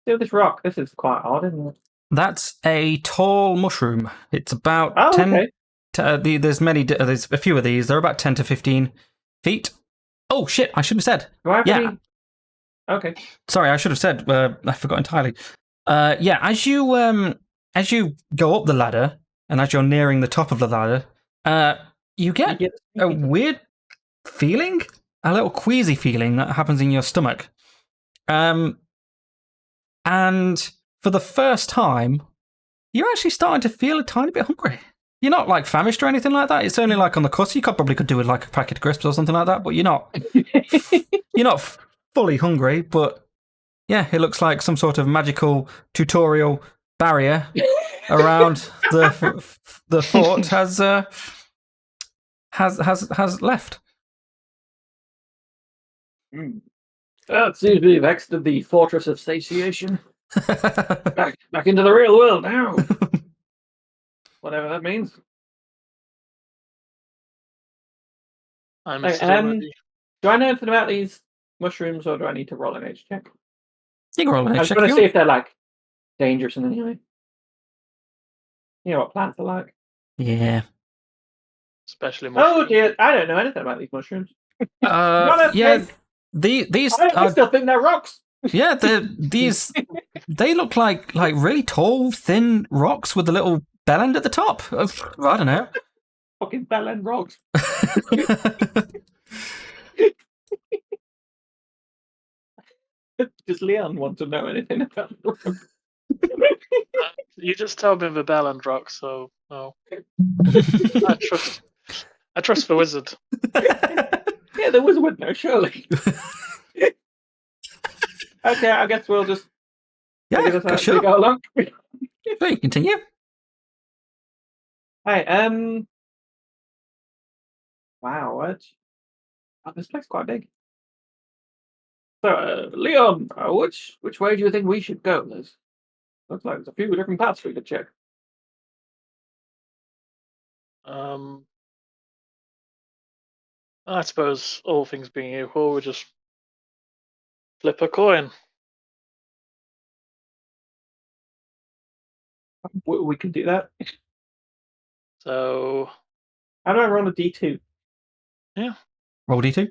this rock? This is quite odd, isn't it? That's a tall mushroom. It's about 10. Okay. There's a few of these. They're about 10 to 15 feet. Oh shit! I should have said. Okay. Sorry, I should have said. I forgot entirely. As you go up the ladder and as you're nearing the top of the ladder, you get a weird feeling, a little queasy feeling that happens in your stomach. And for the first time, you're actually starting to feel a tiny bit hungry. You're not like famished or anything like that. It's only like on the cusp. You probably could do with like a packet of crisps or something like that, but you're not. You're not fully hungry, but yeah, it looks like some sort of magical tutorial barrier around the fort has left. It seems we've exited the fortress of satiation. back into the real world now. Whatever that means. I'm do I know anything about these mushrooms, or do I need to roll an age check? You can roll an age check. I just want to see if they're like dangerous in any way. You know what plants are like. Yeah. Especially Oh mushrooms. dear, I don't know anything about these mushrooms. Not a Yeah. thing. These I are still think they're rocks. yeah. They look like really tall, thin rocks with a little bell end at the top. I don't know. Fucking bell end rocks. Does Leon want to know anything about the rock? You just told me the bell and rock, so no. I trust the wizard. Yeah, the wizard would know, surely. Okay, I guess we'll just figure this out as we sure. go along. Sure, you continue. Hi, wow, what? Oh, this place is quite big. So, Leon, which way do you think we should go? Looks like there's a few different paths we could check. I suppose all things being equal, we just flip a coin. We can do that. So How do I roll a D2? Roll D2.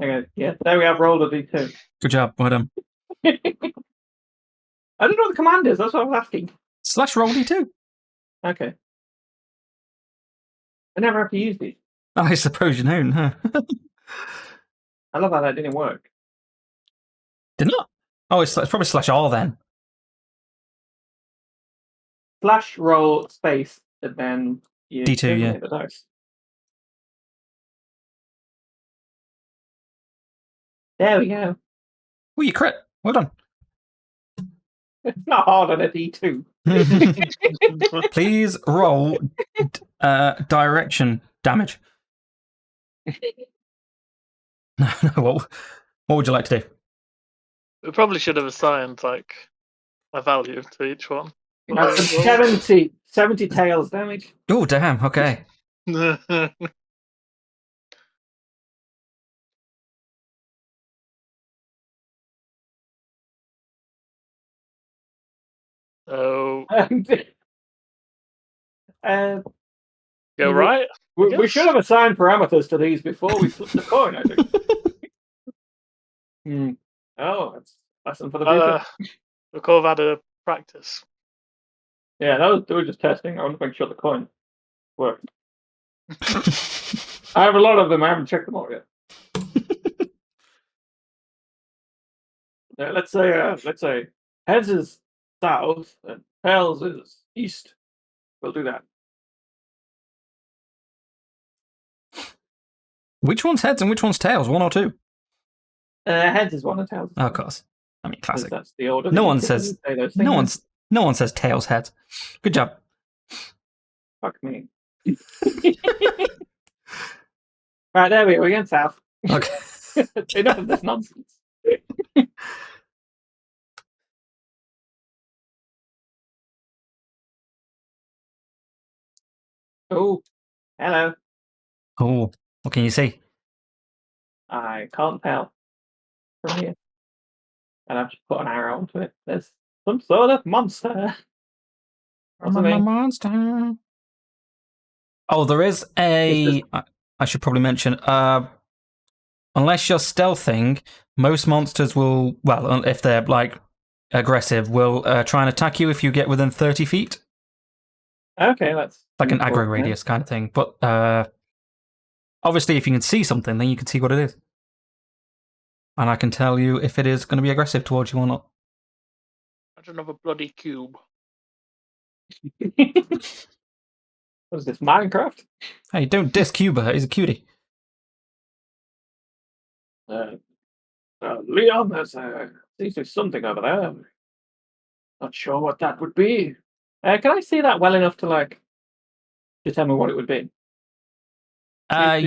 Okay, yeah, there we have rolled a D2. Good job. Well done. I don't know what the command is, that's what I was asking. / roll D2. Okay. I never have to use these. I suppose you know, huh? I love how that didn't work. Did not. Oh, it's probably / R then. Slash roll space, and then you D2, yeah. designate the dice. There we go. Oh, you crit. Well done. It's not hard on a D2. Please roll direction damage. No, what would you like to do? we probably should have assigned like a value to each one. 70 tails damage. Oh, damn. Okay. So go right. We should have assigned parameters to these before we flipped the coin, I think. Oh, that's a lesson for the future. We could have had a practice. Yeah, they were just testing. I want to make sure the coin worked. I have a lot of them. I haven't checked them all yet. Let's say heads is south and tails is east. We'll do that. Which one's heads and which one's tails? 1 or 2? Heads is one and tails. Oh, of course. I mean, classic. That's the order. No one says tails heads. Good job. Fuck me. Right, there we go. We're going south. Okay. Enough of this nonsense. Oh, hello. Oh, what can you see? I can't tell from here. And I've just put an arrow onto it. There's some sort of monster. I'm a monster. Oh, there is a. I should probably mention. Unless you're stealthing, most monsters will. Well, if they're like aggressive, will try and attack you if you get within 30 feet. Okay, that's like an aggro radius kind of thing. But obviously, if you can see something, then you can see what it is, and I can tell you if it is going to be aggressive towards you or not. That's another bloody cube. What is this, Minecraft? Hey, don't diss Cuba. He's a cutie. Leon, there's something over there. Not sure what that would be. Can I see that well enough to tell me what it would be?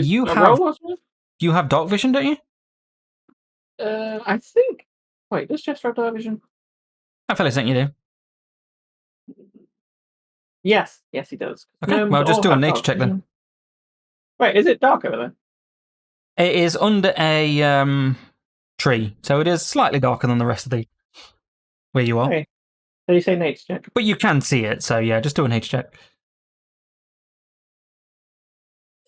You have dark vision, don't you? I think. Wait, does Chester have dark vision? I feel like you do. Yes, he does. Okay, well, just do a nature check then. Wait, is it dark over there? It is under a tree. tree, so it is slightly darker than the rest of the where you are. Okay. So you say nature check? But you can see it, so yeah, just do an H check.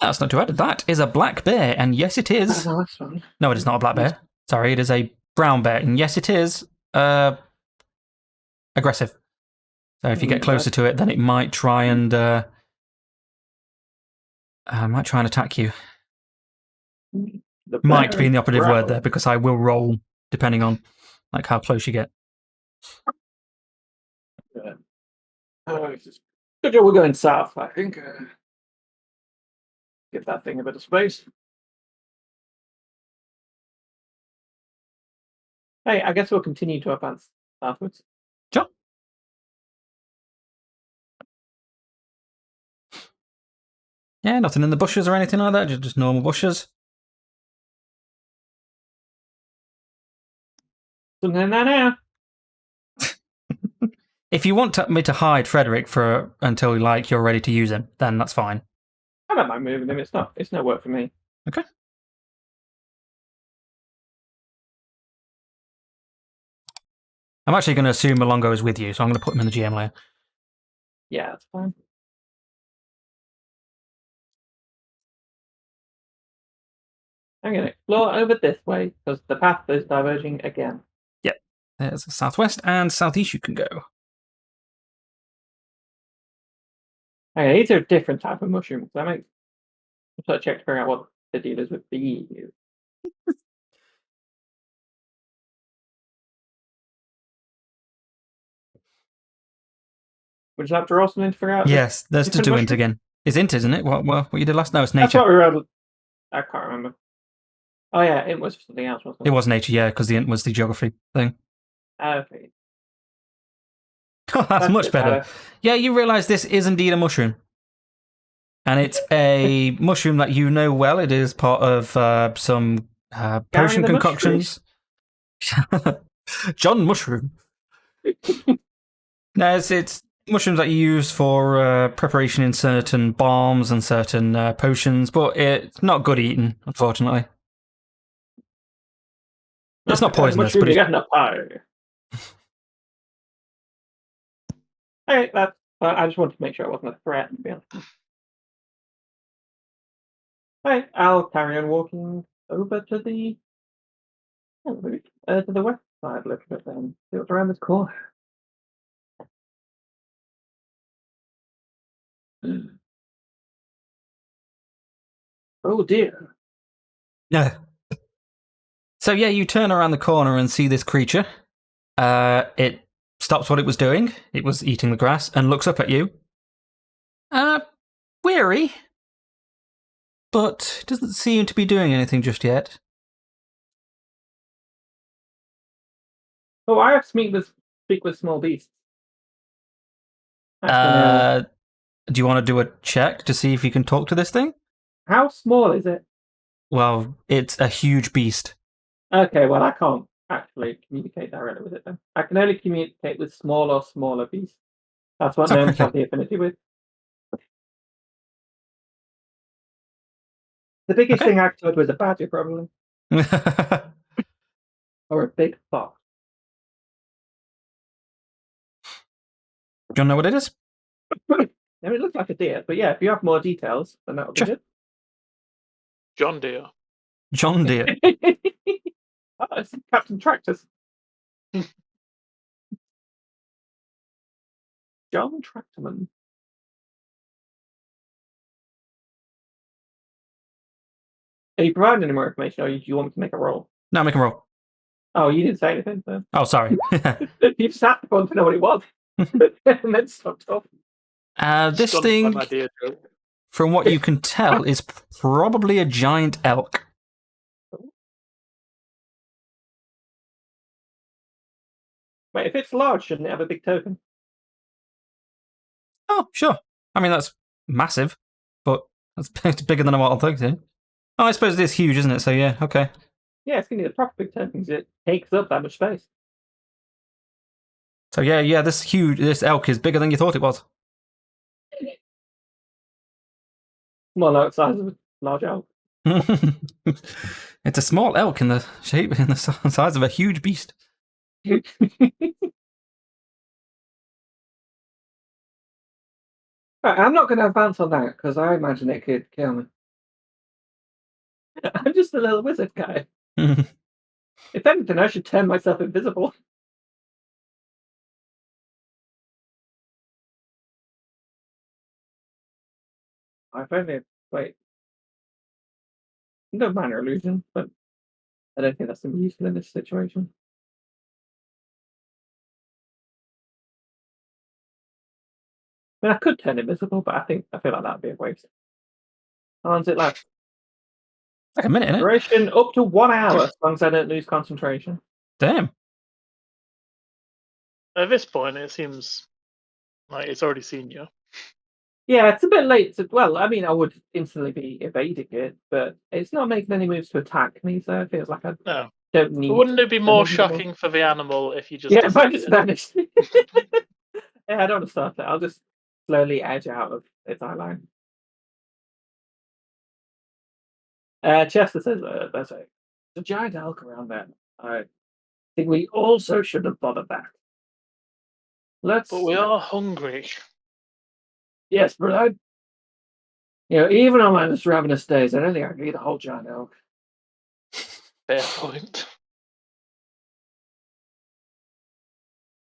That's not too bad. That is a black bear, and yes, it is. That's the last one. No, it is not a black bear. Sorry, it is a brown bear, and yes, it is aggressive. So if you get closer to it, then it might try and attack you. Might being the operative word there, because I will roll depending on like how close you get. Good job we're going south, I think. Give that thing a bit of space. Hey, I guess we'll continue to advance southwards. Sure. Yeah, nothing in the bushes or anything like that, just normal bushes. No. If you want me to hide Frederick for until like you're ready to use him, then that's fine. I don't mind moving him. It's no work for me. Okay. I'm actually going to assume Malongo is with you, so I'm going to put him in the GM layer. Yeah, that's fine. I'm going to explore over this way because the path is diverging again. Yep. There's the southwest and southeast you can go. Okay, these are a different type of mushrooms. That makes sort of check to figure out what the deal is with these. Would you like to roll something to figure out? Yes, there's to do int again. It's int, isn't it? What you did last? No, it's nature. That's what we rolled. I can't remember. Oh yeah, it was something else, wasn't it? It was nature, yeah, because the int was the geography thing. Okay. That's much better. Yeah, you realise this is indeed a mushroom. And it's a mushroom that you know well. It is part of some potion concoctions. John Mushroom. No, it's mushrooms that you use for preparation in certain balms and certain potions, but it's not good eating, unfortunately. It's not poisonous, but it's... Hey, I just wanted to make sure it wasn't a threat, to be honest. Right, I'll carry on walking over to the west side a little bit then. See what's around this corner. Oh dear. Yeah. So yeah, you turn around the corner and see this creature. It stops what it was doing. It was eating the grass and looks up at you. Weary, but doesn't seem to be doing anything just yet. Oh, I have to speak with small beasts. Do you want to do a check to see if you can talk to this thing? How small is it? Well, it's a huge beast. Okay, well, I can't actually communicate directly with it then. I can only communicate with smaller beasts. That's what gnomes have the affinity with. The biggest thing I thought was a badger, probably. Or a big fox. Do you know what it is? It looks like a deer, but yeah, if you have more details, then that would be good. John Deere. John Deere. Oh, it's Captain Tractors. John Tractorman. Are you providing any more information, or do you want me to make a roll? No, make a roll. Oh, you didn't say anything, so. Oh, sorry. You just had to want to know what it was. And then stopped talking. This thing, from what you can tell, is probably a giant elk. Wait, if it's large, shouldn't it have a big token? Oh, sure. I mean, that's massive, but it's bigger than what I'm thinking. Oh, I suppose it is huge, isn't it? So, yeah, okay. Yeah, it's going to need a proper big token because it takes up that much space. So, yeah, this elk is bigger than you thought it was. More like the size of a large elk. It's a small elk in the size of a huge beast. Right, I'm not going to advance on that because I imagine it could kill me. I'm just a little wizard guy. If anything, I should turn myself invisible. I've only wait. No minor illusion, but I don't think that's useful in this situation. I mean, I could turn invisible, but I feel like that'd be a waste. How long does it last? Like a minute, innit? Duration up to 1 hour, as long as I don't lose concentration. Damn. At this point, it seems like it's already seen you. Yeah, it's a bit late. Well, I mean, I would instantly be evading it, but it's not making any moves to attack me, so it feels like I No. don't need. Wouldn't it be more invisible. shocking for the animal if you just Yeah, if I just disappeared? vanished. Yeah, I don't want to start it. I'll just slowly edge out of its eye line. Chester says there's a giant elk around there. I think we also should have bothered that. Let's. But we are hungry. Yes, but even on my most ravenous days, I don't think I can eat a whole giant elk. Fair point.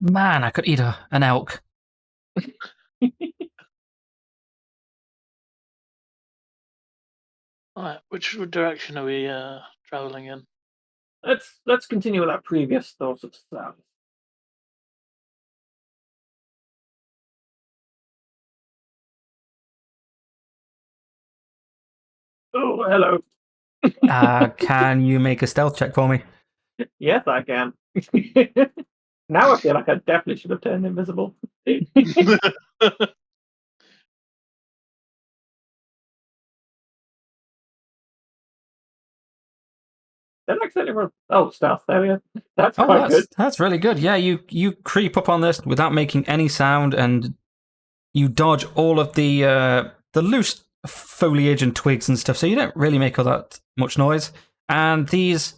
Man, I could eat an elk. Alright, which direction are we traveling in? Let's continue with our previous thoughts of stuff. Oh, hello. Can you make a stealth check for me? Yes, I can. Now I feel like I definitely should have turned invisible. That accidentally rolled. Oh, stealth. There we go. That's quite good. That's really good. Yeah, you creep up on this without making any sound, and you dodge all of the loose foliage and twigs and stuff, so you don't really make all that much noise. And these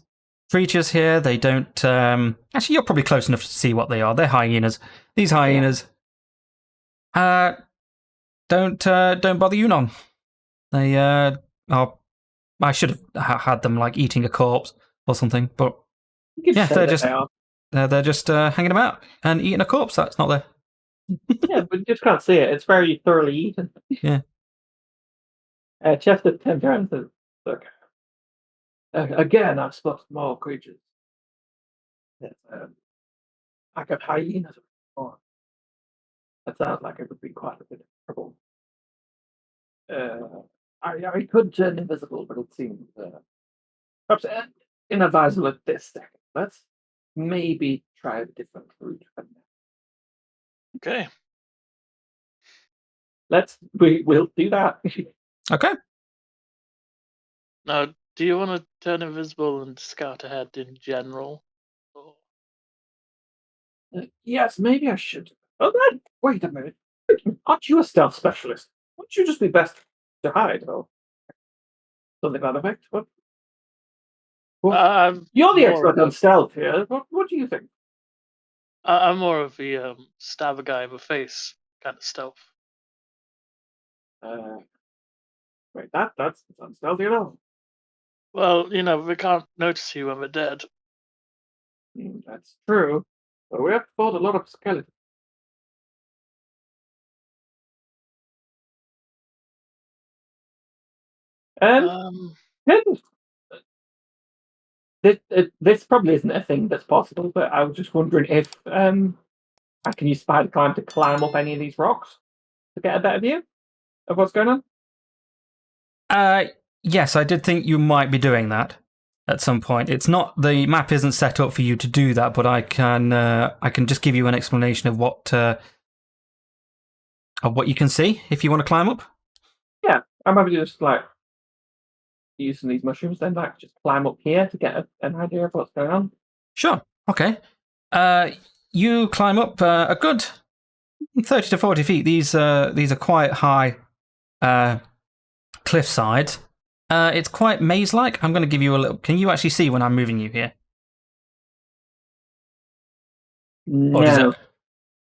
creatures here, they don't. Actually, you're probably close enough to see what they are. They're hyenas. These hyenas don't bother you none. They are. I should have had them like eating a corpse or something, but yeah, they're just hanging about and eating a corpse that's not there. Yeah, but you just can't see it. It's very thoroughly eaten. Yeah. Chester turned around and said, "Look, again, I've spotted more creatures. Yes, like a hyenas. That sounds like it would be quite a bit of trouble. I could turn invisible, but it seems perhaps inadvisable at this second. Let's maybe try a different route. Okay. We'll do that. Okay. Now, do you want to turn invisible and scout ahead in general? Or... Yes, maybe I should. Oh, then, wait a minute. Aren't you a stealth specialist? Wouldn't you just be best to hide or something like that? What? You're the expert on stealth here. What do you think? I'm more of the stab a guy in the face kind of stealth. Wait, that's unstealthy at all. Well, they can't notice you when they're dead. That's true. But we have fought a lot of skeletons. This probably isn't a thing that's possible, but I was just wondering if I can use spider climb to climb up any of these rocks to get a better view of what's going on. Yes, I did think you might be doing that at some point. It's not, the map isn't set up for you to do that, but I can just give you an explanation of what you can see if you want to climb up. Yeah, I'm happy to just like using these mushrooms, then like just climb up here to get an idea of what's going on. Sure. Okay. You climb up a good 30 to 40 feet. These are quite high cliff sides. It's quite maze-like. I'm going to give you a little. Can you actually see when I'm moving you here? Or does No. it?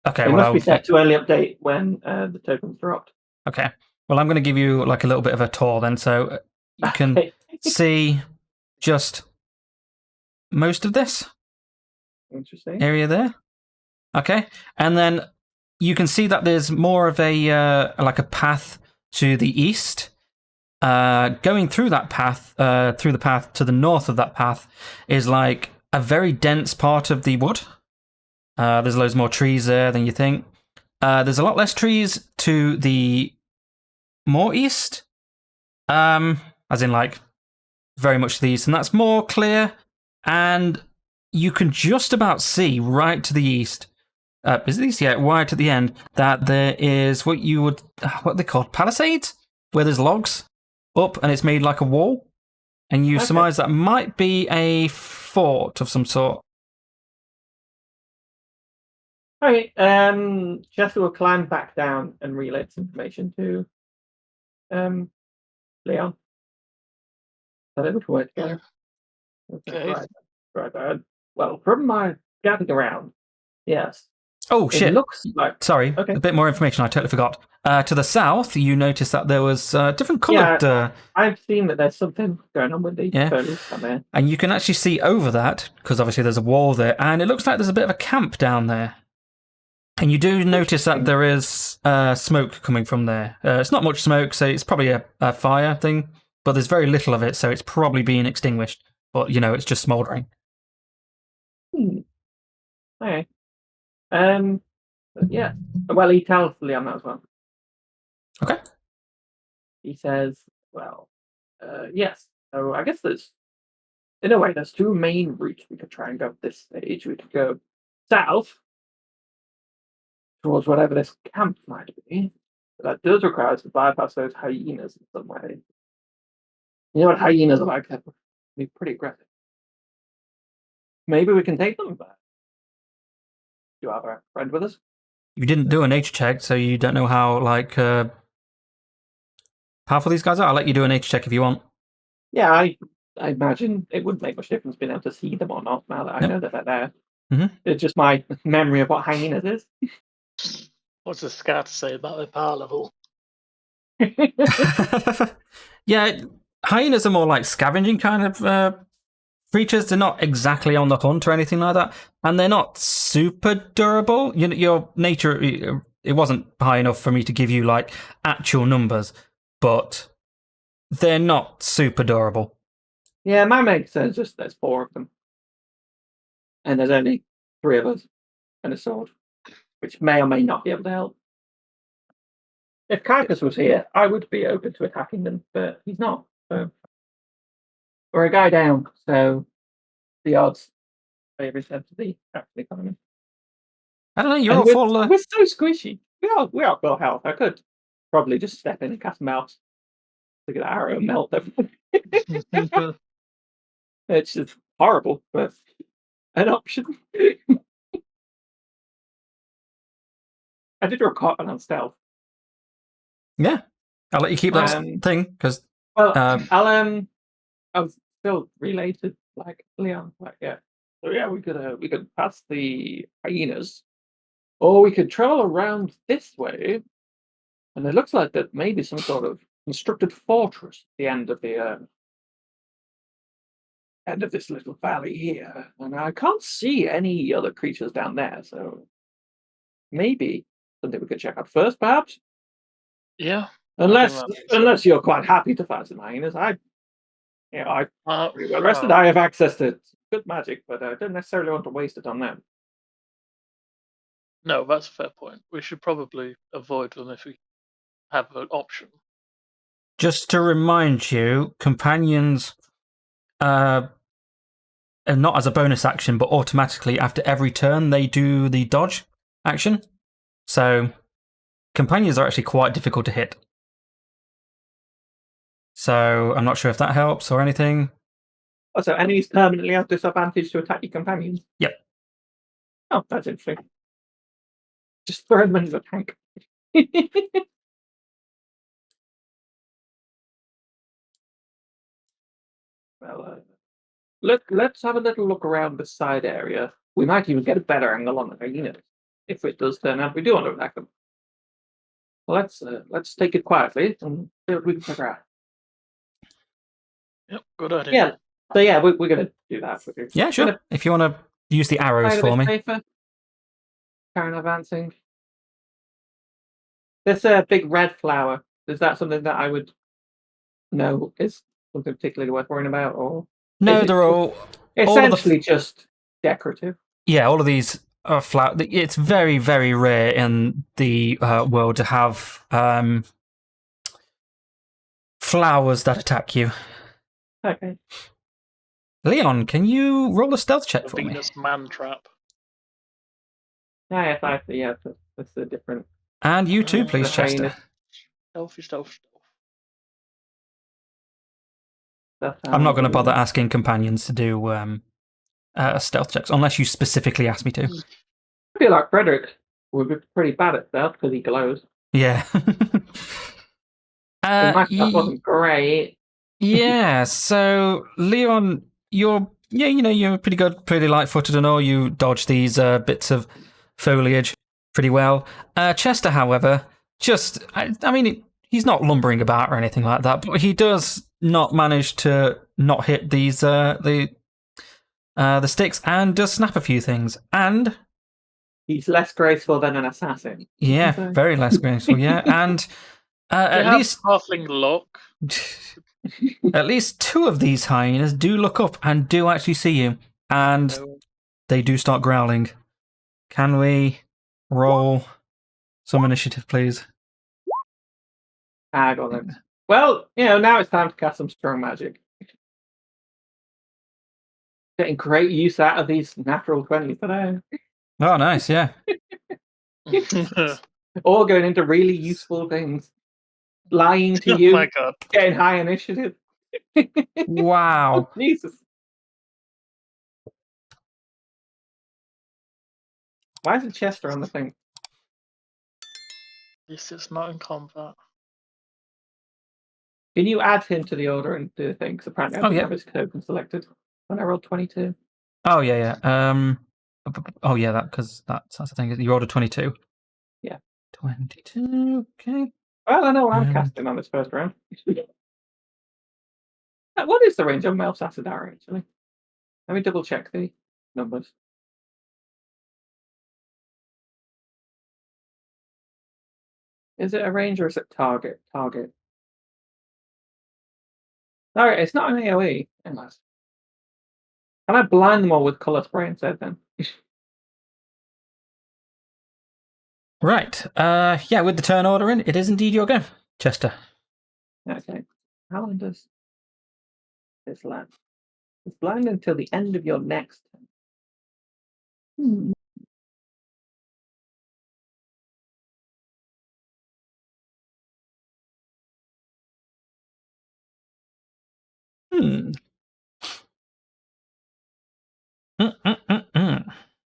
Okay. It Well, must be set to only update when the token's dropped. Okay. Well, I'm going to give you like a little bit of a tour then, so you can Okay. see just most of this Interesting. area there. Okay, and then you can see that there's more of a like a path to the east. Going through that path, through the path to the north of that path, is like a very dense part of the wood. There's loads more trees there than you think. There's a lot less trees to the more east, as in like very much to the east, and that's more clear. And you can just about see right to the east. Is it east? Yeah, right at the end. That there is what you would what they called palisades, where there's logs up and it's made like a wall, and you surmise that might be a fort of some sort. Okay. Chester will climb back down and relay this information to Leon. So they would work together. Okay. Right. Well, from my gathering around, yes. Oh shit! It looks like Sorry, a bit more information. I totally forgot. To the south, you noticed that there was different coloured. Yeah, I've seen that there's something going on with the foliage down there. And you can actually see over that, because obviously there's a wall there, and it looks like there's a bit of a camp down there. And you do notice that there is smoke coming from there. It's not much smoke, so it's probably a fire thing, but there's very little of it, so it's probably being extinguished. But, you know, it's just smouldering. Okay. Yeah. Well, he tells Leon that as well. Okay. He says, well, yes. So I guess in a way, there's two main routes we could try and go at this stage. We could go south towards whatever this camp might be. But that does require us to bypass those hyenas in some way. You know what hyenas are like? They're pretty aggressive. Maybe we can take them back. Do you have a friend with us? You didn't do a nature check, so you don't know how, like, powerful these guys are. I'll let you do a nature check if you want. Yeah, I imagine it wouldn't make much difference being able to see them or not now that I know that they're there. Mm-hmm. It's just my memory of what hyenas is. What's the scout to say about their power level? Yeah, hyenas are more like scavenging kind of creatures. They're not exactly on the hunt or anything like that, and they're not super durable. Your nature, it wasn't high enough for me to give you like actual numbers, but they're not super durable. Yeah, my makes sense. Just there's 4 of them, and there's only 3 of us, and a sword, which may or may not be able to help. If Gygax was here, I would be open to attacking them, but he's not. So we're a guy down, so the odds favour him to the actually economy. I don't know. You're all full. We're so squishy. We are full health. I could probably just step in and cast mouse to get an arrow and melt them. It's just horrible, but an option. I did record on stealth. Yeah, I'll let you keep that thing because. Well, I'll still related like Leon. Like so yeah, we could pass the hyenas, or we could travel around this way, and it looks like that maybe some sort of constructed fortress at the end of this little valley here, and I can't see any other creatures down there, so maybe something we could check out first, perhaps. Yeah. Unless you're quite happy to fight some hyenas, I'm pretty well rested. I have access to good magic, but I don't necessarily want to waste it on them. No, that's a fair point. We should probably avoid them if we have an option. Just to remind you, companions, and not as a bonus action, but automatically after every turn they do the dodge action. So companions are actually quite difficult to hit. So I'm not sure if that helps or anything. Oh, so enemies permanently have disadvantage to attack your companions? Yep. Oh, that's interesting. Just throw them into the tank. Well, let's have a little look around the side area. We might even get a better angle on the hyenas if it does turn out we do want to attack them. Well, let's take it quietly and see what we can figure out. Yep, good idea. Yeah. So yeah, we're gonna do that. Yeah, sure. If you want to use the arrows for me. Safer. Carrying advancing. This big red flower. Is that something that I would know is something particularly worth worrying about, or No, they're all essentially just decorative? Yeah, all of these are flat. It's very, very rare in the world to have flowers that attack you. Okay. Leon, can you roll a stealth check The for me? Venus man trap. Yeah, that's a different. And you too, The please, Chester. Stealthy. I'm not going to bother asking companions to do stealth checks unless you specifically ask me to. I feel like Frederick would be pretty bad at stealth because he glows. Yeah. My stuff wasn't great. Yeah, so Leon, you're pretty good, pretty light-footed and all. You dodge these bits of foliage pretty well. Chester, however, he's not lumbering about or anything like that, but he does not manage to not hit these the sticks and does snap a few things. And he's less graceful than an assassin. Yeah, very less graceful. Yeah, and at least halfling look. At least two of these hyenas do look up and do actually see you, and they do start growling. Can we roll some initiative, please? I got it. Well, now it's time to cast some strong magic. Getting great use out of these natural 20s today. Oh, nice, yeah. All going into really useful things. Lying to you. Oh my god. Getting high initiative. Wow. Oh, Jesus. Why is it Chester on the thing? This is not in combat. Can you add him to the order and do the thing? Because apparently I didn't have his token selected when I rolled 22. Oh, yeah. Oh, yeah, because that's the thing. You rolled a 22. Yeah. 22, okay. Well, I know what I'm casting on this first round. What is the range of Mel Sassadara, actually? Let me double check the numbers. Is it a range or is it target? Target. Alright, it's not an AoE. Unless. Can I blind them all with colour spray instead then? Right. Yeah, with the turn order in, it is indeed your go, Chester. Okay. How long does this last? It's blind until the end of your next turn.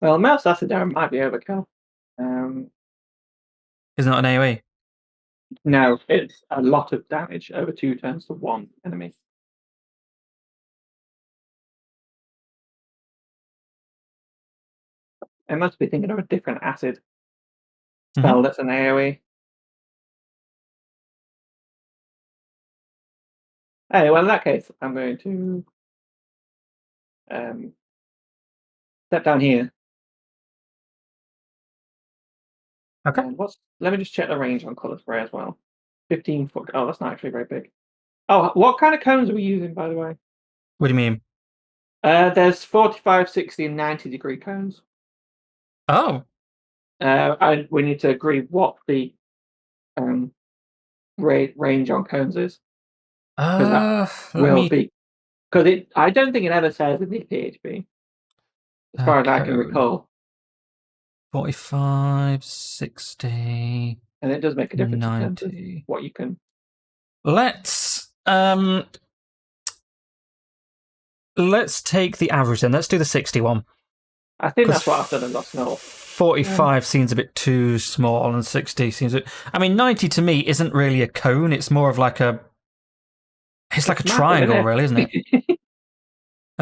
Well, Mouse Acid might be overkill. Isn't that an AoE? No, it's a lot of damage over 2 turns to one enemy. I must be thinking of a different acid spell that's an AoE. Hey, well, in that case, I'm going to step down here. Okay. And let me just check the range on colour spray as well. 15 foot. Oh, that's not actually very big. Oh, what kind of cones are we using, by the way? What do you mean? There's 45, 60, and 90-degree cones. Oh. We need to agree what the range on cones is. Because I don't think it ever says in the PHP, as far as I can recall. 45, 60, and it does make a difference 90. in terms of what you can. Let's take the average then. Let's do the 61. I think that's what I've done in Lost Note. 45 seems a bit too small, and 60 seems. I mean, 90 to me isn't really a cone. It's more of like a. It's like a triangle, really, isn't it?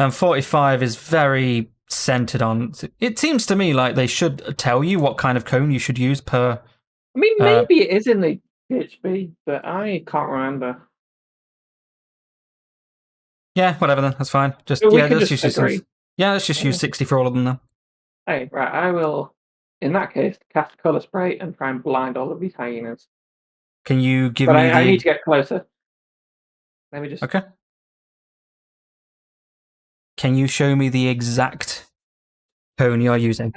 And 45 is very centered on. It seems to me like they should tell you what kind of cone you should use per. I mean, maybe it is in the PHP, but I can't remember. Yeah, whatever then. That's fine. Just So we yeah, can let's just just agree. use. Yeah, let's just use 60 for all of them then. Hey, right, I will, in that case, cast colour spray and try and blind all of these hyenas. Can you give But me I need to get closer. Let me just. Okay. Can you show me the exact cone you're using?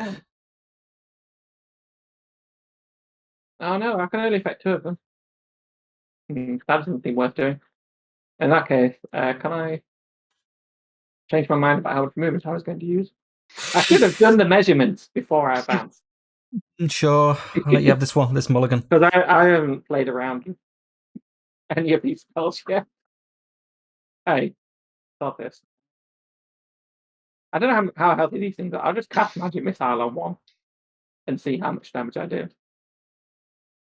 Oh no, I can only affect 2 of them. That doesn't seem worth doing. In that case, can I change my mind about how much movement I was going to use? I should have done the measurements before I advanced. Sure, I'll let you have this mulligan. Because I haven't played around with any of these spells yet. Hey, stop this. I don't know how healthy these things are. I'll just cast Magic Missile on one and see how much damage I do.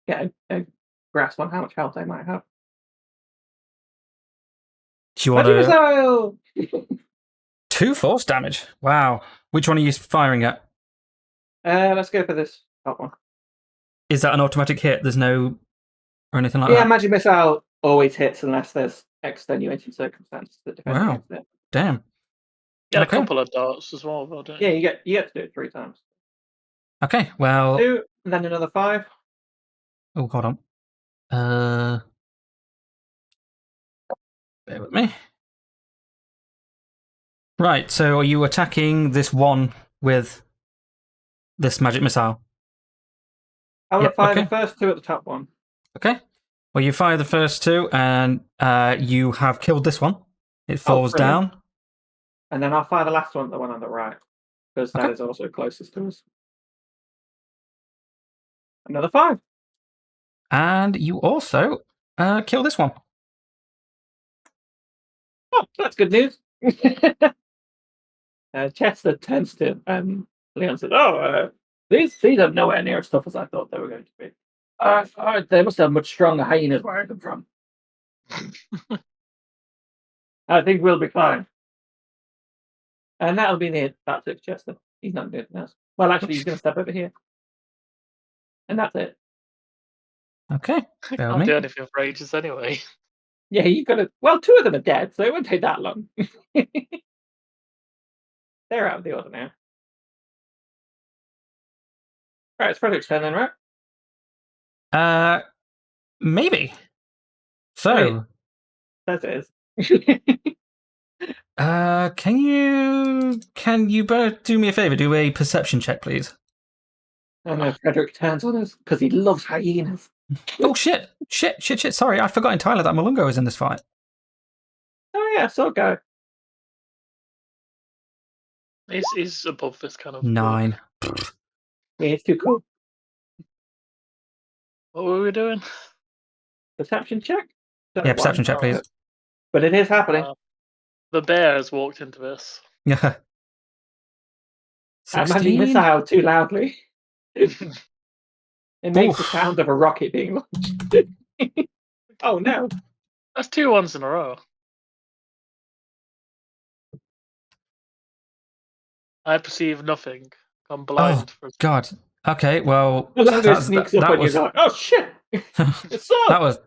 Get a grasp on how much health they might have. Do you want Magic to... Missile! 2 force damage? Wow. Which one are you firing at? Let's go for this top one. Is that an automatic hit? There's no... or anything like Yeah, that? Magic Missile always hits unless there's extenuating circumstances that defend Wow. against it. Damn. Get Okay. a couple of darts as well, though, don't you? Yeah, you get to do it 3 times. Okay, well... 2, and then another 5. Oh, hold on. Bear with me. Right, so are you attacking this one with this magic missile? I want Yep, to fire okay. the first 2 at the top one. Okay. Well, you fire the first 2, and you have killed this one. It falls brilliant. down. And then I'll fire the last one, the one on the right, because that Okay. is also closest to us. Another 5. And you also kill this one. Oh, that's good news. Chester turns to Leon says, "Oh, these are nowhere near as tough as I thought they were going to be. They must have much stronger hyenas where I come from. I think we'll be fine." And that'll be it. That's it, Chester. He's not doing anything else. Well, actually, he's going to step over here. And that's it. Okay. I Bear with can't me. do anything for ages anyway. Yeah, you've got to. Well, 2 of them are dead, so it won't take that long. They're out of the order now. Right, it's Frederick's turn then, right? Maybe. So, That is. can you both do me a favor? Do a perception check, please. I know Frederick turns on us because he loves hyenas. Oh shit! Sorry, I forgot entirely that Malungo is in this fight. Oh yeah, so go. He's above this kind of 9. Yeah, it's too cool. What were we doing? Perception check? Don't know Yeah, why. perception check, please. But it is happening. The bear has walked into this. Yeah. I'm having 16. missile too loudly. It makes the Oof. sound of a rocket being launched. Oh no. That's 2 ones in a row. I perceive nothing. I'm blind. For God. Okay, well, Malungo sneaks up on you was going, "Oh shit! It's up!"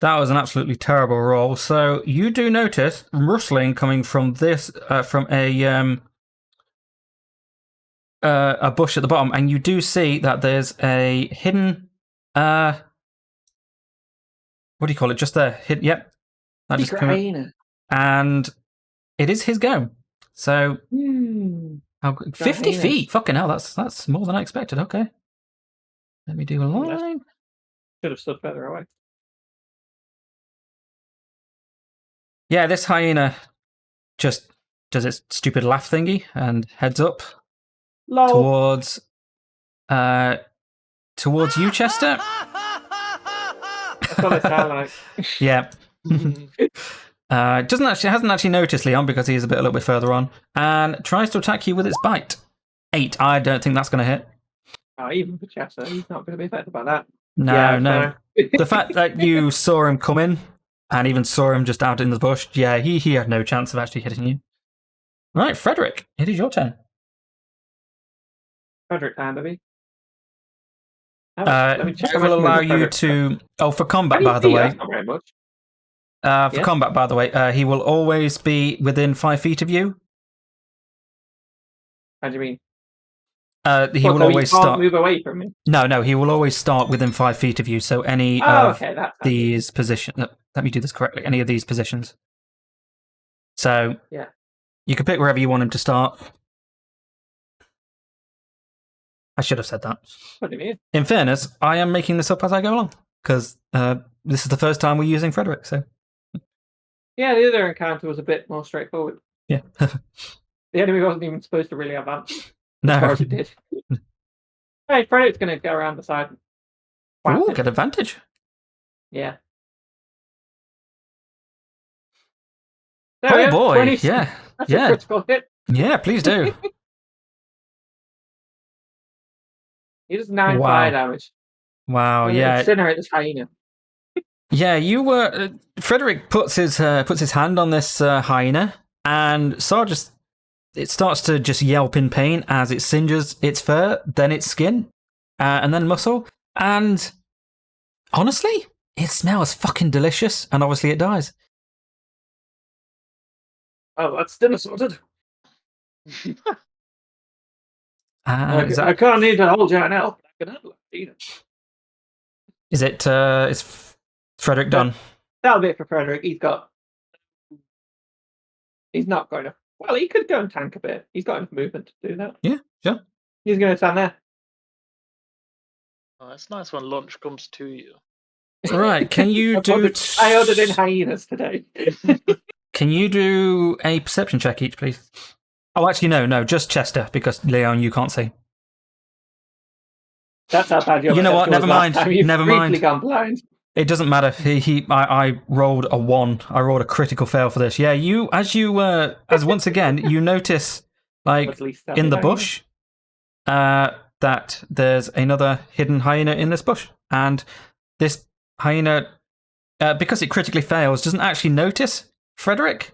that was an absolutely terrible roll. So you do notice rustling coming from this from a bush at the bottom, and you do see that there's a hidden what do you call it? Just there. Yep. That just Secret came up. hyena. And it is his go. So 50 hyenas. feet. Fucking hell, that's more than I expected. Okay. Let me do a line. Should have stood further away. Yeah, this hyena just does its stupid laugh thingy and heads up Lol. towards you, Chester. That's what it sounds like. Yeah. Hasn't actually noticed Leon because he's a little bit further on, and tries to attack you with its bite. 8. I don't think that's going to hit. Oh, even for Chester, he's not going to be affected by that. No, Yeah, no. The fact that you saw him come in and even saw him just out in the bush, yeah, he had no chance of actually hitting you. Right, Frederick, it is your turn. Frederick time, baby. Let me check It how will much allow movement you Frederick to. Oh, for has. combat, Can you by the see? way. That's not very much. For Yeah? combat, by the way, he will always be within 5 feet of you. How do you mean? He will so always he can't start. move away from me? No, he will always start within 5 feet of you. So any Oh, of okay, that's handy. these positions. Let me do this correctly. Any of these positions. So Yeah. you can pick wherever you want him to start. I should have said that. What do you mean? In fairness, I am making this up as I go along because this is the first time we're using Frederick. So Yeah, the other encounter was a bit more straightforward. yeah, The enemy wasn't even supposed to really advance as no. far as it did. Hey, Frederick's going to go around the side. Whap Ooh, it. get advantage. Yeah. There we Oh go, boy, 20. yeah, That's a yeah, critical hit. yeah. Please do. He does 9 Wow. fire damage. Wow, I'm yeah, incinerate this hyena. yeah. You were Frederick puts his hand on this hyena, and Sar just it starts to just yelp in pain as it singes its fur, then its skin, and then muscle, and honestly, it smells fucking delicious, and obviously it dies. Oh, that's dinner sorted. I can't need to hold you an elf. I can handle it. Is it? Is Frederick done? That'll be it for Frederick. He's not going to. Well, he could go and tank a bit. He's got enough movement to do that. Yeah, sure. He's going to stand there. Oh, it's nice when lunch comes to you. Right, can you do? I ordered in hyenas today. Can you do a perception check each, please? Oh, actually, no, just Chester, because Leon, you can't see. That's how bad your You know what? perception Never was last mind. time. You've Never briefly mind. gone blind. It doesn't matter. I rolled a 1. I rolled a critical fail for this. Yeah, as once again, you notice, like, At least in the bush, that there's another hidden hyena in this bush. And this hyena, because it critically fails, doesn't actually notice Frederick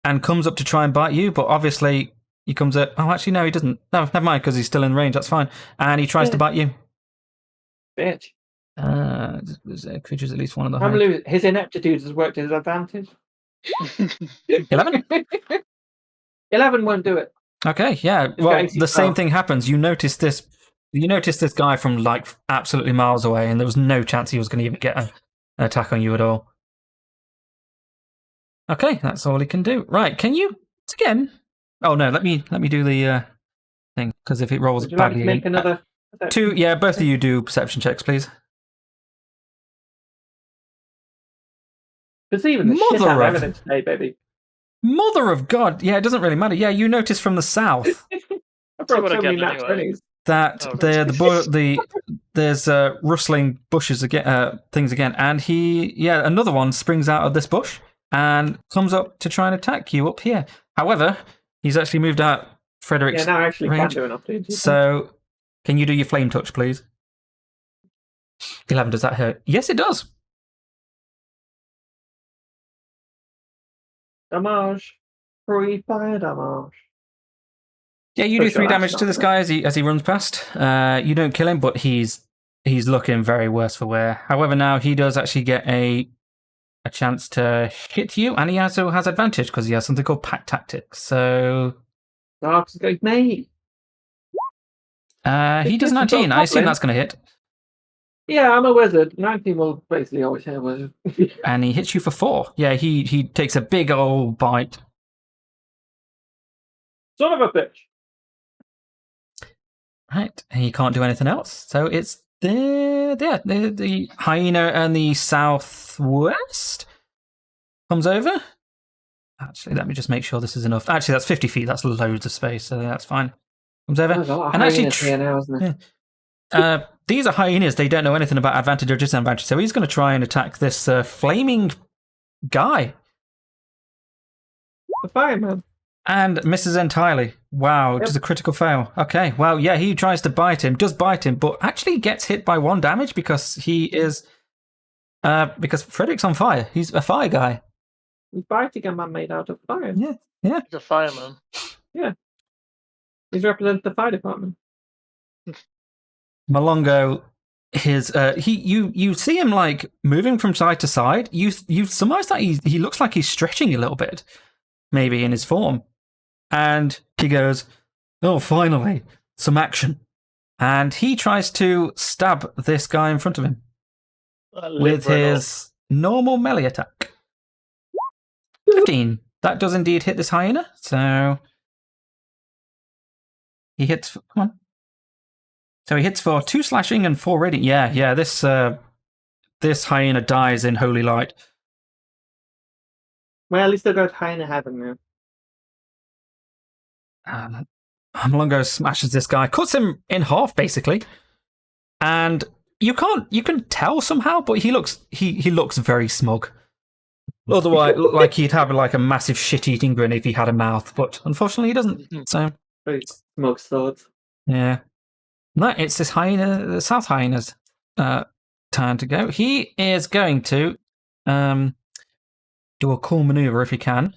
and comes up to try and bite you, but obviously he comes up. Oh, actually, no, he doesn't. No, never mind, because he's still in range. That's fine. And he tries to bite you. Bitch. Creatures at least one of the His ineptitude has worked to his advantage. 11? 11 won't do it. Okay, yeah. Well, the same thing happens. You notice this guy from like absolutely miles away, and there was no chance he was going to even get an attack on you at all. Okay, that's all he can do. Right, can you again? Oh no, let me do the thing, because if it rolls Would you badly, like to make another 2. Yeah, both of you do perception checks, please. Perceiving the shit out of evidence today, baby. Mother of God! Yeah, it doesn't really matter. Yeah, you notice from the south I brought so many nat 20s. that there's rustling bushes again, things again, and another one springs out of this bush and comes up to try and attack you up here. However, he's actually moved out Frederick's Yeah, now I actually range. can do an opportunity. So, can you do your flame touch, please? 11, does that hurt? Yes, it does. Damage. Free fire damage. Yeah, you do 3 damage to this guy as he runs past. You don't kill him, but he's looking very worse for wear. However, now he does actually get a chance to hit you, and he also has advantage because he has something called Pack Tactics. So Dark's going, mate. He does 19. I assume that's going to hit. Yeah, I'm a wizard. 19 will basically always hit a wizard. And he hits you for 4. Yeah, he takes a big old bite. Son of a bitch. Right, and he can't do anything else. So it's the hyena in the southwest comes over. Actually, let me just make sure this is enough. Actually, that's 50 feet. That's loads of space, so that's fine. Comes over. And actually, here now, isn't it? These are hyenas. They don't know anything about advantage or disadvantage, so he's going to try and attack this flaming guy. The fireman. And misses entirely. Wow, just a critical fail. Okay, well, yeah, he tries to bite him, does bite him, but actually gets hit by 1 damage because he is... because Frederick's on fire. He's a fire guy. He's biting a man made out of fire. Yeah. Yeah. He's a fireman. He's representing the fire department. Malongo, you see him like moving from side to side. You surmise that he looks like he's stretching a little bit, maybe in his form. And he goes, "Oh, finally, some action." And he tries to stab this guy in front of him with his normal melee attack. 15. That does indeed hit this hyena. So he hits. Come on. So he hits for 2 slashing and 4 radiant. Yeah. This hyena dies in holy light. Well, at least they'll go to hyena heaven now. Malongo smashes this guy, cuts him in half basically, and you can tell somehow, but he looks very smug. Otherwise, like he'd have like a massive shit-eating grin if he had a mouth, but unfortunately he doesn't. So Very smug swords. yeah, no, it's this hyena, the South hyena's turn to go. He is going to do a cool maneuver if he can.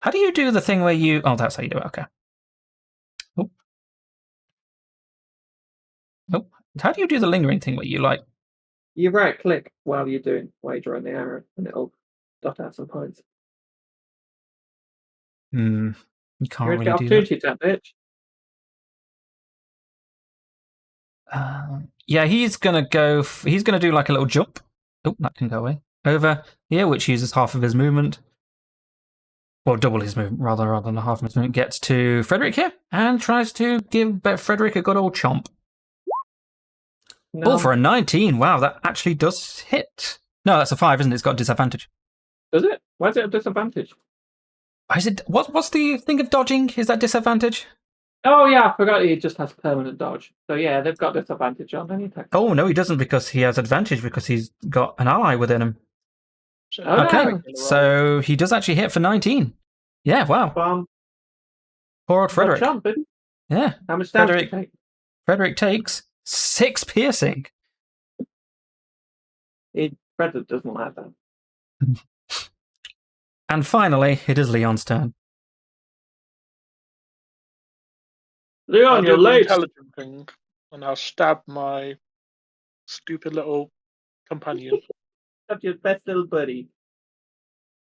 How do you do the thing where you? Oh, that's how you do it. Okay. Oh, how do you do the lingering thing where you like? You right click while you're drawing the arrow, and it'll dot out some points. You can't You're really at do opportunity tab, bitch. that. Yeah, he's gonna go. He's gonna do like a little jump. Oh, that can go away over here, which uses half of his movement. Well, double his movement rather than half of his movement. Gets to Frederick here and tries to give Frederick a good old chomp. No. Oh, for a 19. Wow, that actually does hit. No, that's a 5, isn't it? It's got disadvantage. Does it? Why is it a disadvantage? Is it? What's the thing of dodging? Is that disadvantage? Oh yeah, I forgot he just has permanent dodge. So yeah, they've got disadvantage on any attack. Oh no, he doesn't, because he has advantage because he's got an ally within him. Oh, Okay, no. so he does actually hit for 19. Yeah, wow. Poor old Frederick. Jump, Yeah. how much damage did you take? Frederick takes 6 piercing. Frederick doesn't like that. And finally, it is Leon's turn. Leon, you're late. Intelligent thing, and I'll stab my stupid little companion. That's your best little buddy.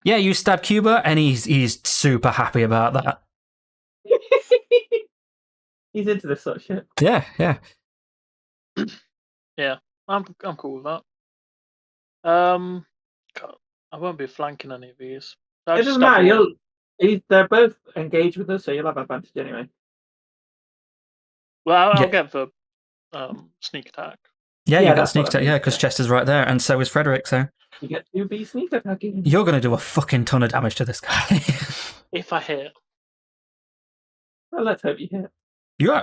Yeah, you stab Cuba, and he's super happy about that. He's into this sort of shit. Yeah. Yeah, I'm cool with that. God, I won't be flanking any of these. It doesn't matter. They're both engaged with us, so you'll have advantage anyway. Well, I'll Yeah. get the sneak attack. Yeah, you got that's sneak what I attack. mean, Yeah, because yeah. Chester's right there, and so is Frederick. So You get 2B sneak attacking. you're going to do a fucking ton of damage to this guy. If I hit. Well, let's hope you hit.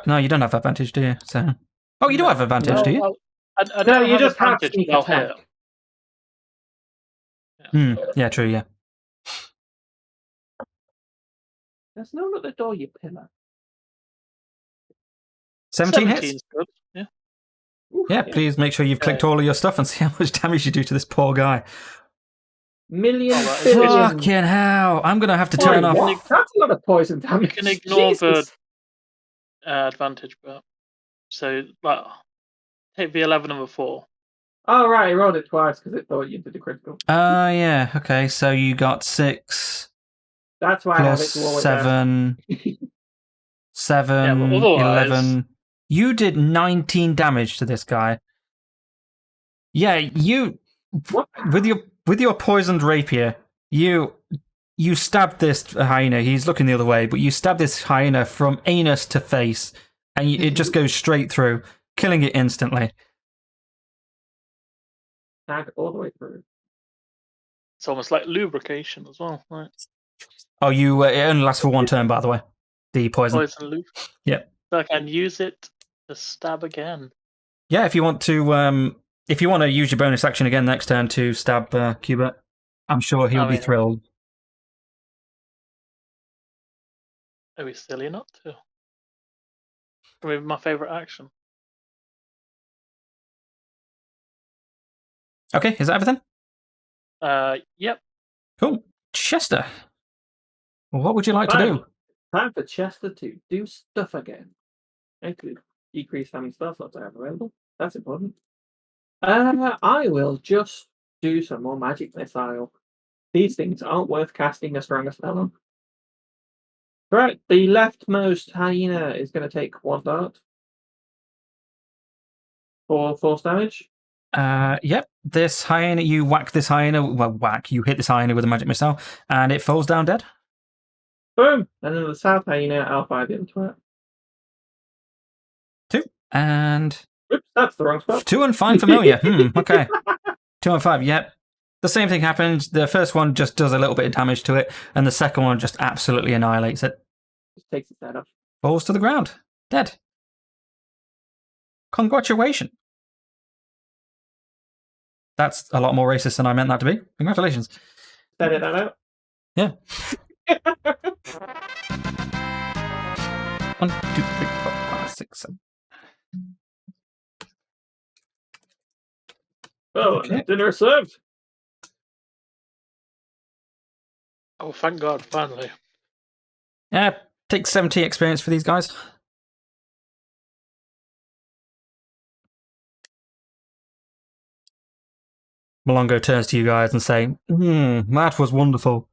No, you don't have advantage, do you? So, oh, you do have advantage, No, do you? well, I No, don't you just have advantage, sneak but I'll attack. hit. Yeah, true. Yeah. There's no one at the door, you pillar. 17 hits. 17's good. Yeah. Oof, Yeah, please make sure you've clicked all of your stuff and see how much damage you do to this poor guy. Million Alright, billion. Fucking hell! I'm gonna have to turn off. What? That's a lot of poison You damage. can ignore Jesus. the advantage, but so like take the 11 and the 4. Oh right, I rolled it twice because it thought you did a critical. Yeah. Okay, so you got 6 That's why I have it plus to always 7, 7, Yeah, but otherwise- 11. You did 19 damage to this guy. Yeah, you What? with your poisoned rapier, you stabbed this hyena. He's looking the other way, but you stabbed this hyena from anus to face, and it just goes straight through, killing it instantly. Tag all the way through. It's almost like lubrication as well, right? Oh, it only lasts for 1 turn, by the way. The poison. Poison loop. Yeah. So I can use it to stab again. Yeah, if you want to use your bonus action again next turn to stab Cuba, I'm sure he'll be thrilled. Are we silly not to? Maybe my favourite action. Okay, is that everything? Yep. Cool. Chester. Well, what would you like to do? Time for Chester to do stuff again. I could decrease how many spell slots I have available. That's important. I will just do some more magic missile. These things aren't worth casting a stronger spell on. Right, the leftmost hyena is going to take 1 dart for force damage. Yep. This hyena, you whack this hyena. Well, you hit this hyena with a magic missile, and it falls down dead. Boom! And then the south hyena, I'll fire the other twat. 2 and Oops, that's the wrong spell. 2 and find familiar. Okay. 2 and 5. Yep. The same thing happens. The first one just does a little bit of damage to it, and the second one just absolutely annihilates it. Just takes its head off. Falls to the ground. Dead. Congratulations. That's a lot more racist than I meant that to be. Congratulations. Set it out. Yeah. 1, 2, 3, 4, 5, 6, 7. Oh, Okay. dinner served. Oh, thank God! Finally. Yeah, take 70 experience for these guys. Malongo turns to you guys and say, that was wonderful.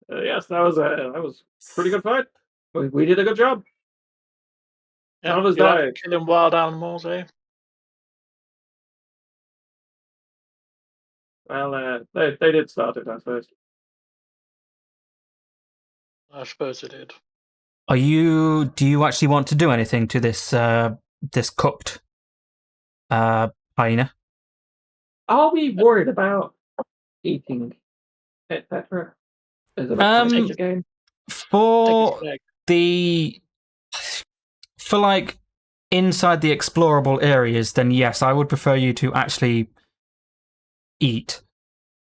Yes, that was a pretty good fight. We did a good job. Yeah, None of us you like died. killing wild animals, eh? Well, they did start it, I suppose. I suppose it did. Do you actually want to do anything to this this cooked hyena? Are we worried about eating it, Petra? Is it a Um, game? For Take the for like inside the explorable areas, then yes, I would prefer you to actually eat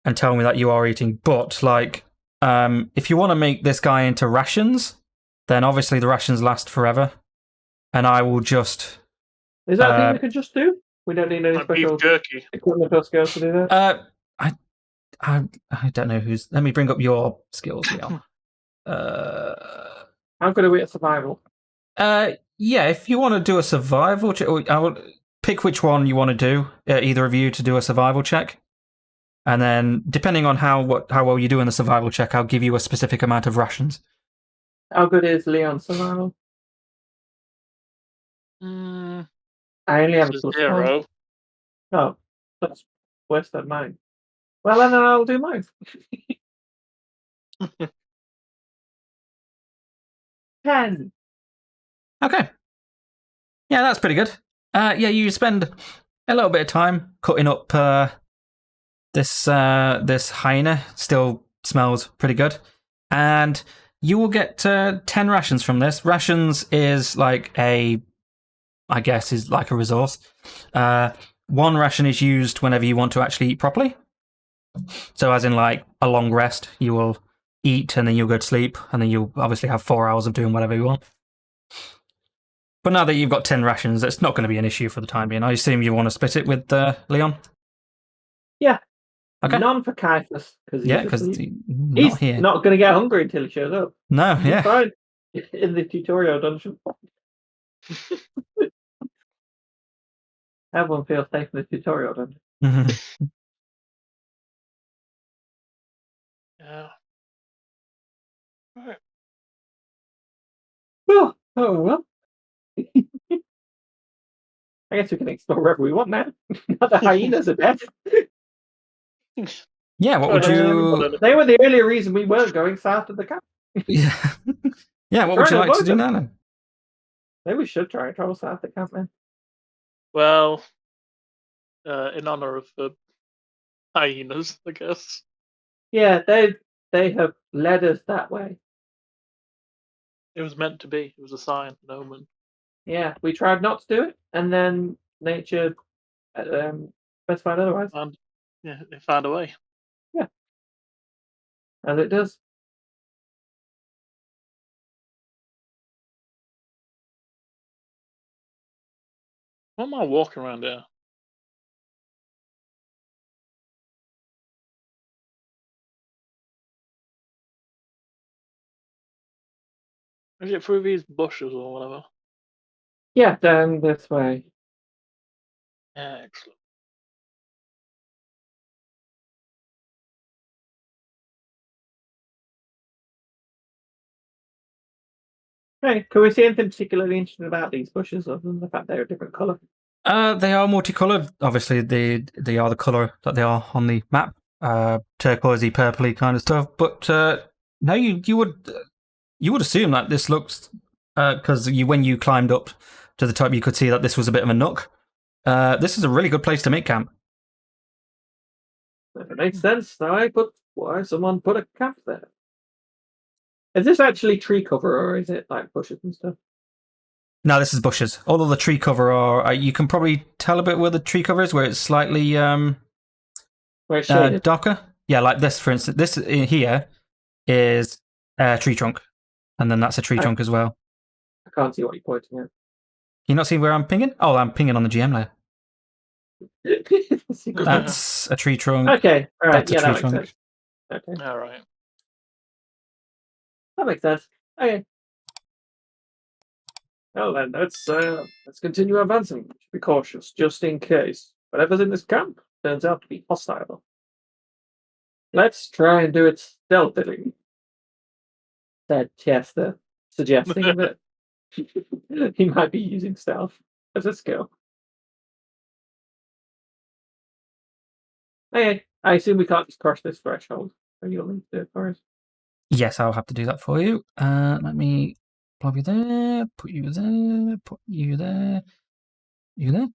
and tell me that you are eating. But like, if you want to make this guy into rations, then obviously the rations last forever, and I will just. Is that a thing we could just do? We don't need any Like special beef jerky. equipment or skills to do that. I don't know who's. Let me bring up your skills, Leon. How good are we at survival? Yeah, if you want to do a survival check, I will pick which one you want to do. Either of you to do a survival check, and then depending on how well you do in the survival check, I'll give you a specific amount of rations. How good is Leon's survival? Mm, I only have a it's plus a 0. 1. Oh, that's worse than mine. Well, then I'll do mine. 10. Okay. Yeah, that's pretty good. Yeah, you spend a little bit of time cutting up this hyena. Still smells pretty good, and you will get 10 rations from this. Rations is like a resource. 1 ration is used whenever you want to actually eat properly. So, as in like a long rest, you will eat and then you'll go to sleep, and then you'll obviously have 4 hours of doing whatever you want. But now that you've got 10 rations, it's not going to be an issue for the time being. I assume you want to split it with Leon? Yeah. Okay. None for Caiaphas. Because he's he's not here. not going to get hungry until he shows up. No, He's yeah. fine in the tutorial dungeon. Everyone feels safe in the tutorial dungeon. Yeah. Right. Oh well. I guess we can explore wherever we want now. Not the hyenas are dead. Yeah, what would you. They were the earlier reason we weren't going south of the camp. Yeah, yeah. What would you like to do now then? Maybe we should try and travel south of the camp then. Well, in honor of the hyenas, I guess. Yeah, they have led us that way. It was meant to be. It was a sign, an omen. Yeah, we tried not to do it, and then nature specified otherwise. Yeah, it found a way. Yeah, as it does. What am I walking around here? Is it through these bushes or whatever? Yeah, down this way. Yeah, excellent. Hey, can we see anything particularly interesting about these bushes other than the fact they're a different colour? They are multicolored. Obviously, they are the color that they are on the map, turquoisey, purpley kind of stuff. But no, you would assume that this looks because when you climbed up to the top, you could see that this was a bit of a nook. This is a really good place to make camp. If it makes sense, why someone put a camp there? Is this actually tree cover or is it like bushes and stuff? No, this is bushes. All of the tree cover are. You can probably tell a bit where the tree cover is, where it's slightly Where it's shaded. darker. Yeah, like this, for instance. This here is a tree trunk, and then that's a tree trunk as well. I can't see what you're pointing at. Can you not see where I'm pinging? Oh, I'm pinging on the GM layer. That's a tree trunk. Okay, all right. That's a Yeah, tree that makes trunk. sense. Okay, All right. that makes sense. Okay. Well then, let's continue advancing. Be cautious, just in case whatever's in this camp turns out to be hostile. Let's try and do it stealthily," said Chester, suggesting that he might be using stealth as a skill. Okay, I assume we can't just crush this threshold, so you'll need to do it for us. Yes, I'll have to do that for you. Let me plug you there, put you there, put you there, you there.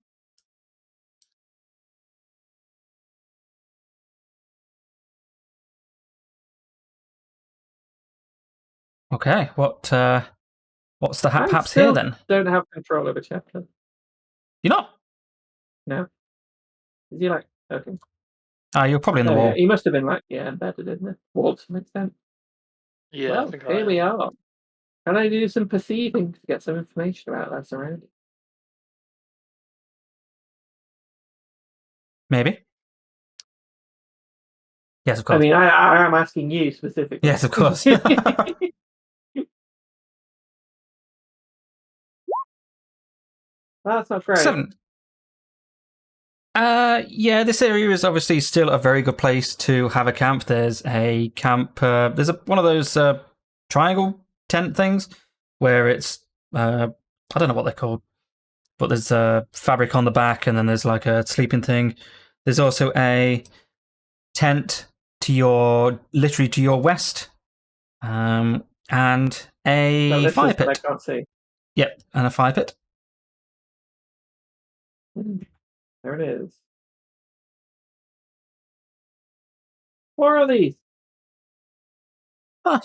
Okay, what's the I haps still here then? don't have control over Chester. You're not? No, is he like okay? You're probably in the Oh, wall. yeah, he must have been like embedded in the wall to some extent. Yeah, I Well, think here we are. Can I do some perceiving to get some information about that surrounding? Maybe. Yes, of I course. mean, I am asking you specifically. Yes, of course. That's not great. 7. Yeah, this area is obviously still a very good place to have a camp. There's a camp. There's one of those triangle tent things where it's I don't know what they're called, but there's fabric on the back, and then there's like a sleeping thing. There's also a tent literally to your west, and a fire But I pit. can't see. Yep, and a fire pit. There it is. What are these?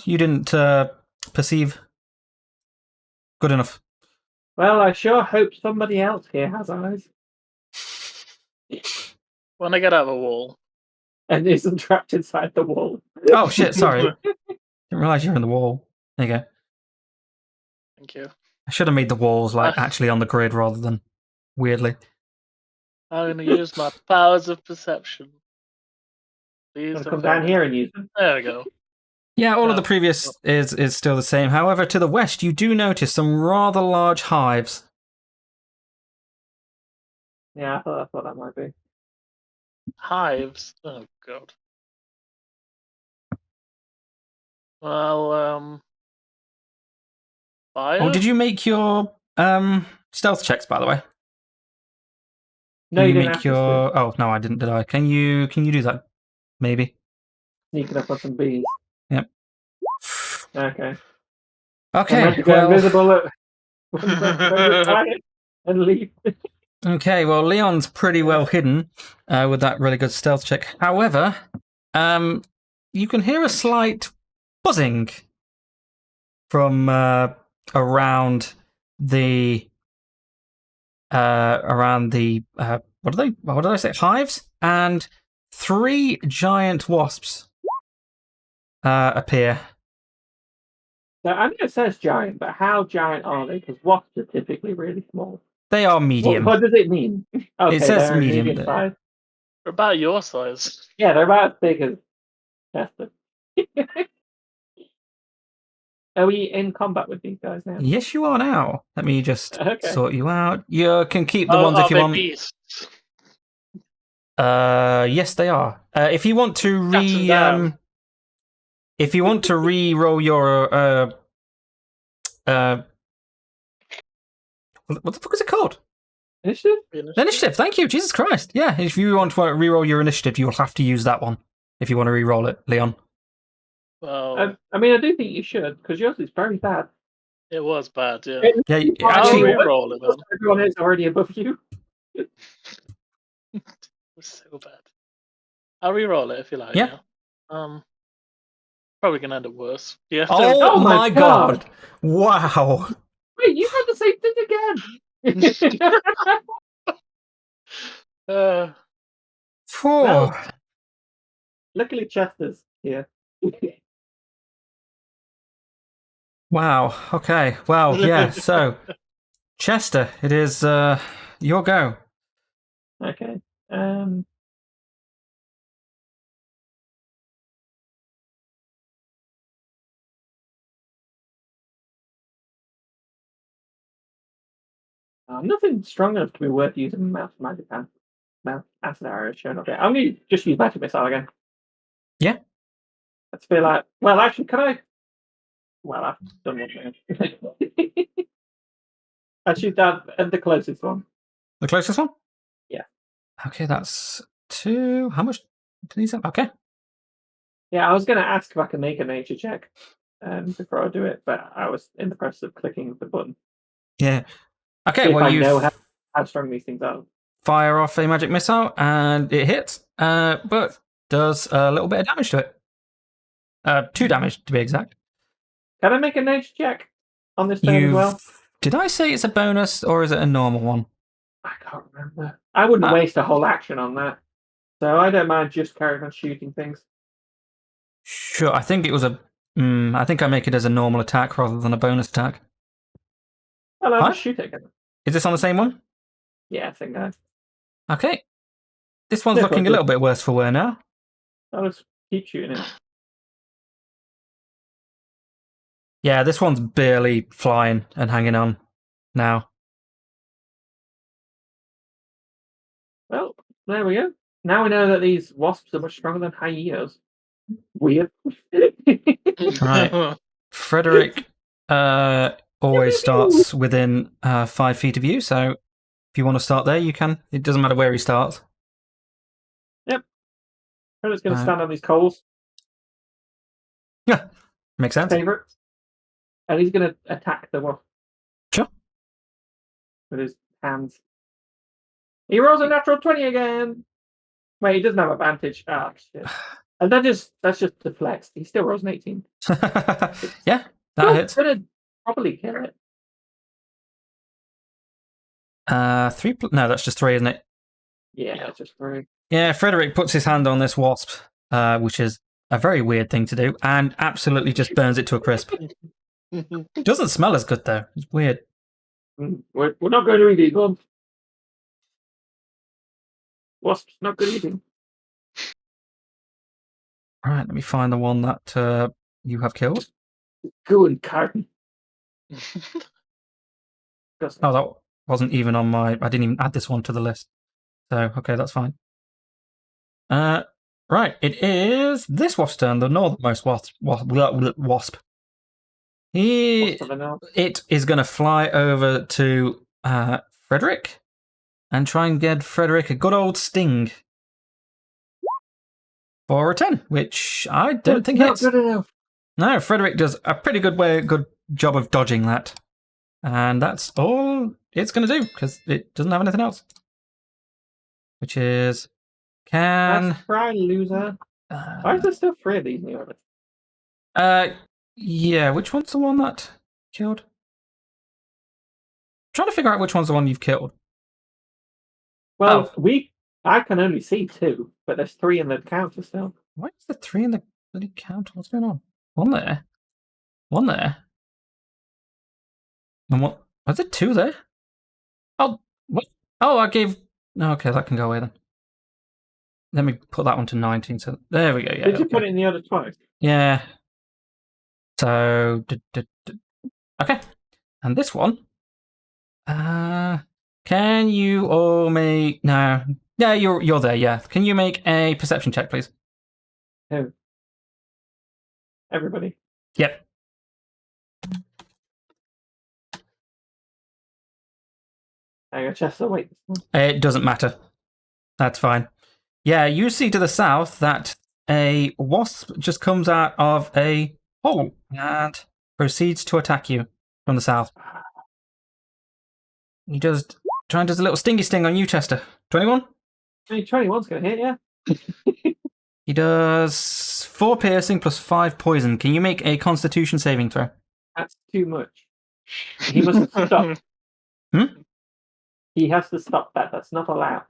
You didn't perceive. Good enough. Well, I sure hope somebody else here has eyes When I get out of the wall. and isn't trapped inside the wall. Oh shit! Sorry, didn't realize you were in the wall. There you go. Thank you. I should have made the walls like actually on the grid rather than weirdly. I'm going to use my powers of perception. Please Come down here and use them. There we go. Yeah, all of the previous is still the same. However, to the west, you do notice some rather large hives. Yeah, I thought that might be. Hives? Oh, God. Well, fire? Oh, did you make your stealth checks, by the way? No, you didn't have to. Oh no, I didn't. Did I? Can you do that? Maybe. Sneaking up on some bees. Yep. Okay. Okay. Go invisible and leave. Okay. Well, Leon's pretty well hidden with that really good stealth check. However, you can hear a slight buzzing from around the what did I say? Hives, and 3 giant wasps appear. So I know it says giant, but how giant are they? Because wasps are typically really small. They are medium. What does it mean? Okay, It says they're medium size. They're about your size. Yeah, they're about as big as Chester. Are we in combat with these guys now? Yes, you are now. Let me just Okay. sort you out. You can keep the ones Are if you they want. beasts? Yes, they are. If you want to Cut 'em down. if you want to re-roll your what the fuck is it called? Initiative? Initiative. Thank you, Jesus Christ. Yeah, if you want to re-roll your initiative, you will have to use that one if you want to re-roll it, Leon. Well, I mean, I do think you should, because yours is very bad. it was bad, yeah. Yeah, I'll actually, re-roll it then. Everyone is already above you. It was so bad. I'll re-roll it if you like. Yeah. Probably gonna end up worse. Yeah. oh Oh my my god! Wow. Wait, you had the same thing again. Phew. Well, luckily, Chester's here. Wow. Okay. Well, yeah. So, Chester, it is your go. Okay. Nothing strong enough to be worth using mouse magic hand. Mouse acid arrow showing up here. I'm going to just use magic missile again. Yeah. Let's feel like. Well, actually, can I? Well, I've done one thing. I shoot that at the closest one. The closest one? Yeah. Okay, that's 2. How much do these have? Okay. Yeah, I was going to ask if I can make a nature check before I do it, but I was in the process of clicking the button. Yeah. Okay, See well, if I you know how strong these things are. fire off a magic missile and it hits, but does a little bit of damage to it. 2 damage to be exact. Can I make a nature check on this turn as well? Did I say it's a bonus or is it a normal one? I can't remember. I wouldn't waste a whole action on that. So I don't mind just carrying on shooting things. Sure, I think it was I think I make it as a normal attack rather than a bonus attack. Well, I'll Huh? just shoot it again. Is this on the same one? Yeah, I think I. Okay. This one's looking a little bit worse for wear now. I'll just keep shooting it. Yeah, this one's barely flying and hanging on now. Well, there we go. Now we know that these wasps are much stronger than hyenas. Weird. Right. Frederick always starts within 5 feet of you, so if you want to start there, you can. It doesn't matter where he starts. Yep. Frederick's going to stand on these coals. Yeah, makes sense. Favorite. And he's going to attack the wasp. Sure. With his hands. He rolls a natural 20 again. Wait, he doesn't have advantage. Ah, shit. And that's just deflects. He still rolls an 18. Yeah, that hits. Gonna probably kill it. 3. No, that's just 3, isn't it? Yeah, it's just 3. Yeah, Frederick puts his hand on this wasp, which is a very weird thing to do, and absolutely just burns it to a crisp. Doesn't smell as good though. It's weird. We're not going to eat these ones. Wasps, not good eating. All right, let me find the one that you have killed. Good carton. Oh, that wasn't even on my. I didn't even add this one to the list. So okay, that's fine. Right, it is this wasp's turn, the northernmost wasp. It is going to fly over to Frederick and try and get Frederick a good old sting for a 10, which I don't think hits. Not good enough. No, Frederick does a pretty good job of dodging that. And that's all it's going to do, because it doesn't have anything else. Which is... Let's try, loser. Why is there still 3 of these new ones? Yeah, which one's the one that killed? I'm trying to figure out which one's the one you've killed. Well, I can only see 2, but there's 3 in the counter still. Why is there 3 in the bloody counter? What's going on? One there. One there. And what? Was there 2 there? Oh, what? Oh, I gave... Okay, that can go away then. Let me put that one to 19. So there we go. Yeah. Did you put it in the other twice? Yeah. So, okay. And this one, can you all make? No, yeah, you're there. Yeah, can you make a perception check, please? Who? Everybody. Yep. Hang on, Chester, wait. It doesn't matter. That's fine. Yeah, you see to the south that a wasp just comes out of a hole and proceeds to attack you from the south. He does try and does a little stingy sting on you, Chester. 21? 21's going to hit, yeah. He does 4 piercing plus 5 poison. Can you make a Constitution saving throw? That's too much. He must stop. He has to stop that. That's not allowed.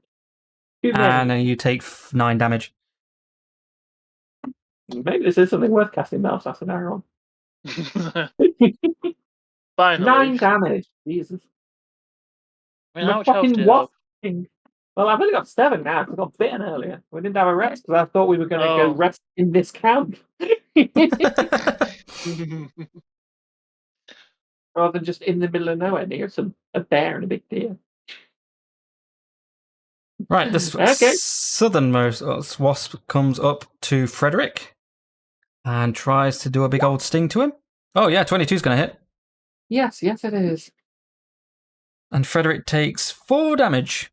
Too many. And then you take 9 damage. Maybe this is something worth casting Mail Assassinary on. Finally. 9 damage. Jesus. I mean, how I'm much health fucking do you have? wasping. Well, I've only got 7 now because I got bitten earlier. We didn't have a rest because I thought we were going to go rest in this camp. Rather than just in the middle of nowhere near a bear and a big deer. Right, this Okay. southernmost wasp comes up to Frederick and tries to do a big old sting to him. Oh, yeah, 22's going to hit. Yes, it is. And Frederick takes 4 damage.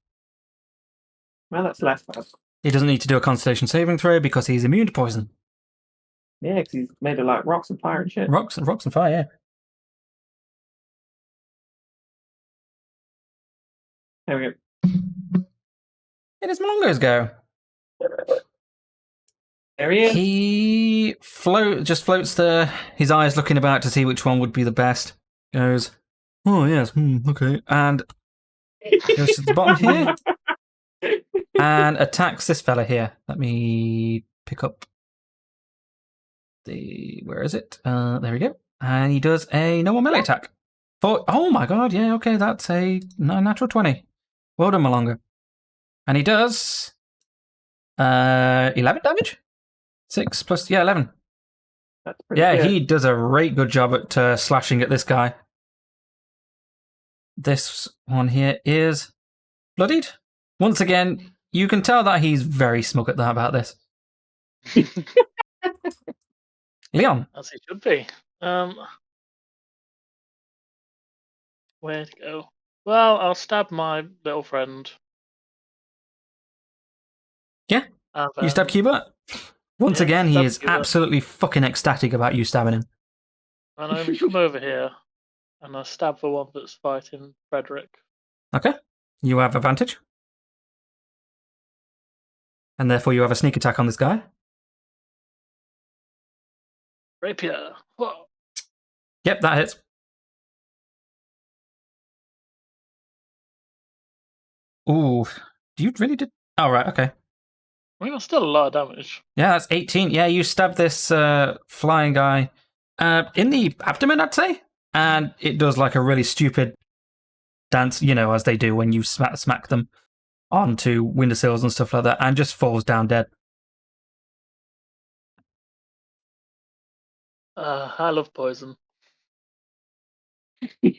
Well, that's less bad. He doesn't need to do a Constitution saving throw because he's immune to poison. Yeah, because he's made of like rocks and fire and shit. Rocks and fire, yeah. There we go. It is Mongo's go. There he is. He just floats there, his eyes looking about to see which one would be the best. Goes, oh, yes, okay. And goes to the bottom here and attacks this fella here. Let me pick up where is it? There we go. And he does a normal melee attack. Oh my god, yeah, okay, that's a natural 20. Well done, Malonga. And he does 11 damage? 6 plus, 11. That's pretty Yeah, good. he does a great good job at slashing at this guy. This one here is bloodied. Once again, you can tell that he's very smug about this. Leon. As he should be. Where to go? Well, I'll stab my little friend. Yeah, you stab Cuba? Once again, he is Cuba. absolutely fucking ecstatic about you stabbing him. And I come over here and I stab the one that's fighting Frederick. Okay, you have advantage. And therefore you have a sneak attack on this guy. Rapier. Whoa. Yep, that hits. Ooh, do you really did? Oh, right, okay. I mean, that's still a lot of damage. Yeah, that's 18. Yeah, you stab this flying guy in the abdomen, I'd say. And it does like a really stupid dance, as they do when you smack them onto windowsills and stuff like that, and just falls down dead. I love poison. Would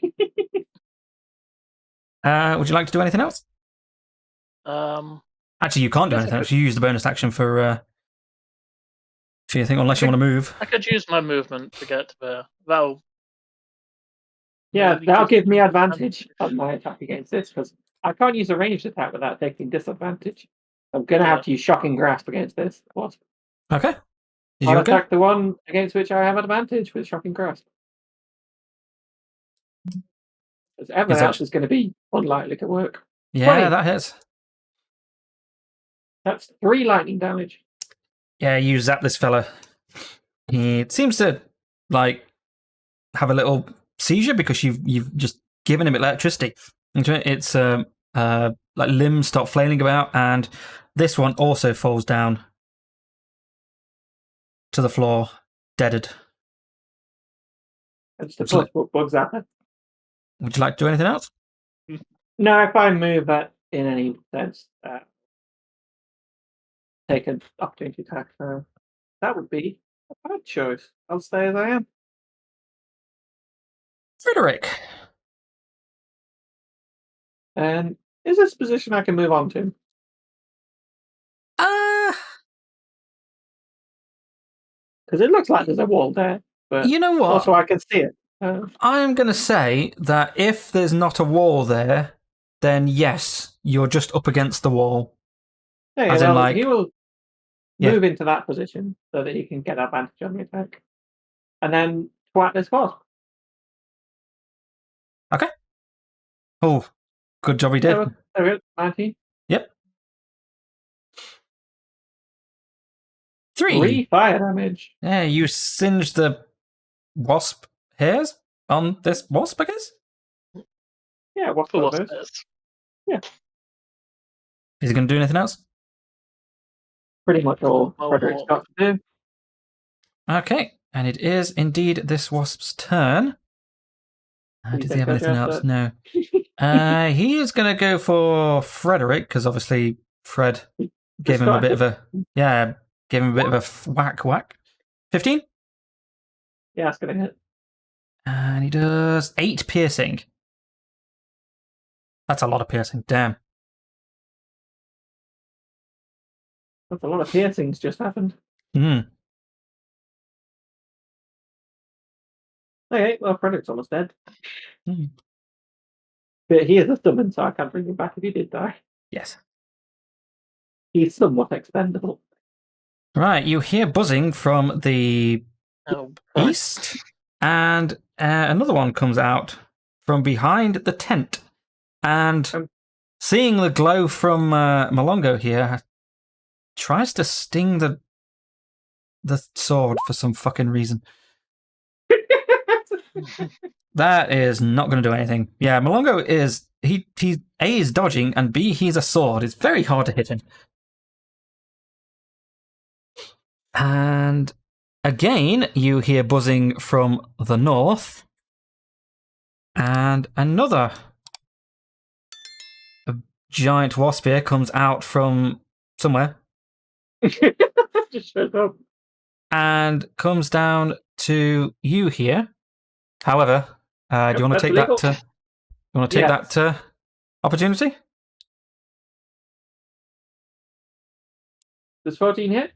you like to do anything else? Actually, you can't do anything else. You use the bonus action for your thing, unless you want to move. I could use my movement to get there. That'll give me advantage on my attack against this, because I can't use a ranged attack without taking disadvantage. I'm going to have to use Shocking Grasp against this. Okay. I'll attack the one against which I have advantage with Shocking Grasp. Because everything else is going to be unlikely to work. Yeah, 20. that hits. That's 3 lightning damage. Yeah, you zap this fella. He seems to have a little seizure because you've just given him electricity. It's limbs start flailing about, and this one also falls down to the floor, deaded. That's the bugs at it. Would you like to do anything else? No, if I move that in any sense, take an opportunity attack. That would be a bad choice. I'll stay as I am. Frederick. Is this a position I can move on to? Because it looks like there's a wall there, but you know what? also I can see it. I'm going to say that if there's not a wall there, then yes, you're just up against the wall. Hey, As in, like, he will yeah. move into that position so that he can get advantage on the attack. And then twat this wasp. Okay. Oh, good job he did. There we go, 19. Yep. 3 fire damage. Yeah, you singed the wasp hairs on this wasp, I guess? Yeah, what's For for wasp those? hairs. Yeah. Is he going to do anything else? Pretty much all Oh, Frederick's got to do. Okay, and it is indeed this wasp's turn. You Does he think have I anything just, else? No. He is going to go for Frederick, because obviously Fred gave him a bit of a... Yeah, gave him a bit of a whack. 15? Yeah, it's going to hit. And he does 8 piercing. That's a lot of piercing, damn. That's a lot of piercings just happened. Okay, well, Frederick's almost dead. But he is a summon, so I can't bring him back if he did die. Yes. He's somewhat expendable. Right, you hear buzzing from the Oh, east, and another one comes out from behind the tent. And seeing the glow from Malongo here, tries to sting the sword for some fucking reason. That is not going to do anything. Yeah, Malongo is... He A, is dodging, and B, he's a sword. It's very hard to hit him. And again, you hear buzzing from the north. And another giant wasp here comes out from somewhere. Just shut up. And comes down to you here. However, do you want to take that to... You want to take that to opportunity? Does 14 hit?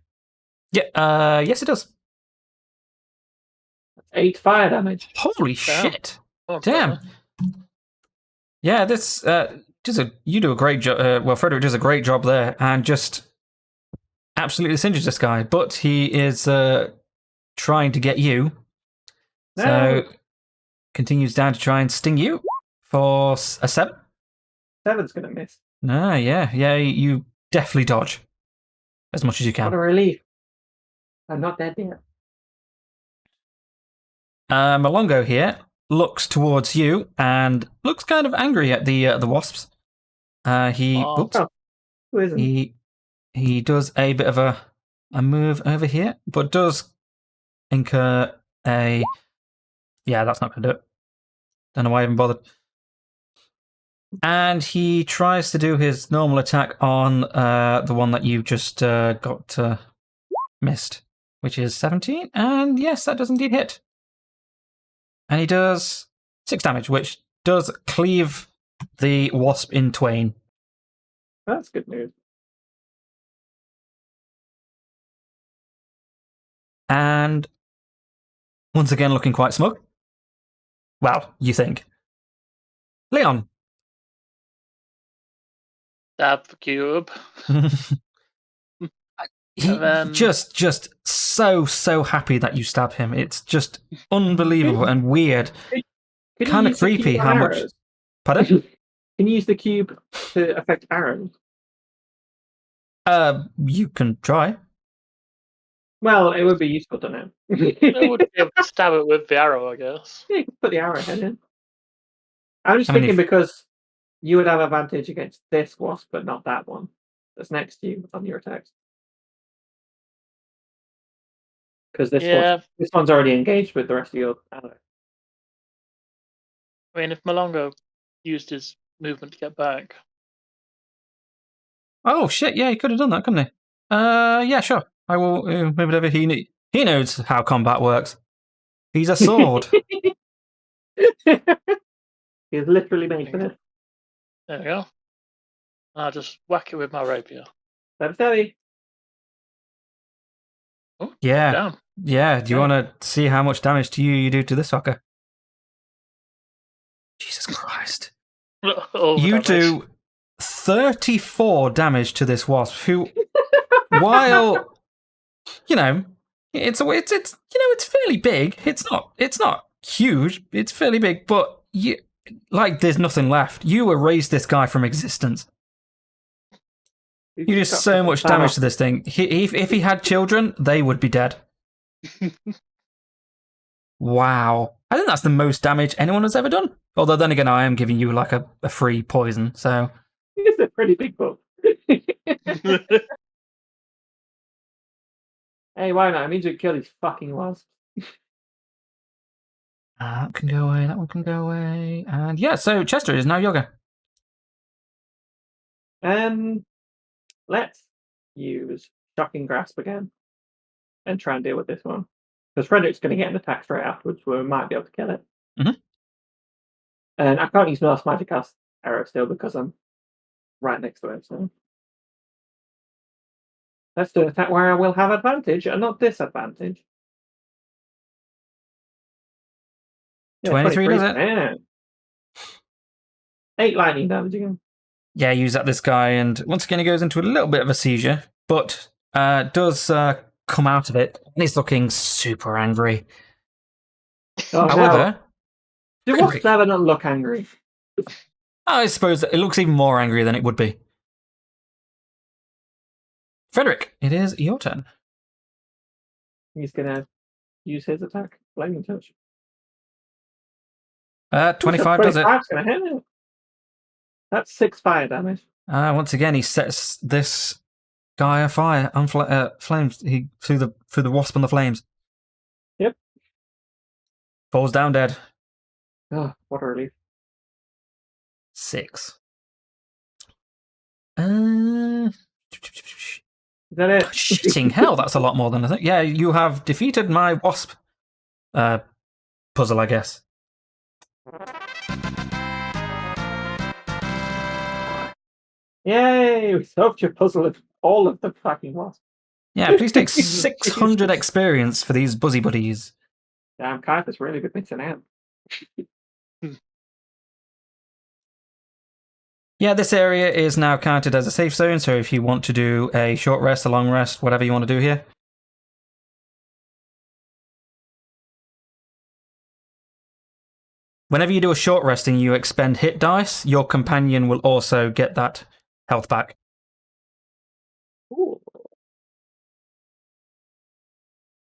Yeah, yes it does. That's 8 fire damage. Holy shit. Oh, damn. Yeah, this... you do a great job. Well, Frederick does a great job there and just absolutely singes this guy. But he is trying to get you. No. So, continues down to try and sting you for a 7. 7's going to miss. Ah, yeah, you definitely dodge as much as you What a can. relief. I'm not dead yet. Malongo here looks towards you and looks kind of angry at the wasps. Who isn't? He does a bit of a move over here, but does incur a... Yeah, that's not going to do it. Don't know why I even bothered. And he tries to do his normal attack on the one that you just got missed, which is 17. And yes, that does indeed hit. And he does 6 damage, which does cleave the wasp in twain. That's good news. And once again, looking quite smug. Well, you think. Leon. Stab the cube. He then... just so happy that you stab him. It's just unbelievable and weird. Kind of creepy how much... Arrows? Pardon? Can you use the cube to affect arrows? You can try. Well, it would be useful to know. I would be able to stab it with the arrow, I guess. Yeah, you can put the arrowhead in. I'm just thinking because you would have advantage against this wasp, but not that one that's next to you on your attacks. Because this one's already engaged with the rest of your allies. I mean, if Malongo used his movement to get back. Oh shit! Yeah, he could have done that, couldn't he? Yeah, sure. I will move it over. He knows how combat works. He's a sword. He's literally made for this. There we go. I'll just whack it with my rapier. Steady. Oh, Yeah. down. Yeah. Do you want to see how much damage to you do to this fucker? Jesus Christ. You do 34 damage to this wasp, who, while, it's fairly big. It's not huge. It's fairly big, but there's nothing left. You erase this guy from existence. You do so much damage to this thing. If he had children, they would be dead. Wow. I think that's the most damage anyone has ever done. Although then again, I am giving you like a free poison, so... It's a pretty big book. Hey, why not? It means you kill these fucking wasps. That can go away, that one can go away. And yeah, so Chester is now yoga. Let's use Shocking Grasp again and try and deal with this one. Because Frederick's going to get an attack straight afterwards, where we might be able to kill it. Mm-hmm. And I can't use my last magic cast arrow still because I'm right next to it. So let's do an attack where I will have advantage and not disadvantage. Yeah, 23 does it? Yeah. 8 lightning damage again. Yeah, use that this guy, and once again he goes into a little bit of a seizure, but does come out of it, and he's looking super angry. Oh, However, do wasps ever not look angry? I suppose it looks even more angry than it would be. Frederick, it is your turn. He's gonna use his attack, Flaming Touch. 25 does it. Gonna hit it. That's 6 fire damage. Once again, he sets this guy afire, flames. Through the wasp and the flames. Yep. Falls down dead. Oh, what a relief. 6. Is that it? Shitting hell, that's a lot more than I think. Yeah, you have defeated my wasp puzzle, I guess. Yay! We solved your puzzle of all of the fucking wasps. Yeah, please take 600 experience for these buzzy buddies. Damn, Kaipa's really good mixing out. Yeah, this area is now counted as a safe zone, so if you want to do a short rest, a long rest, whatever you want to do here. Whenever you do a short rest and you expend hit dice, your companion will also get that health back. Ooh.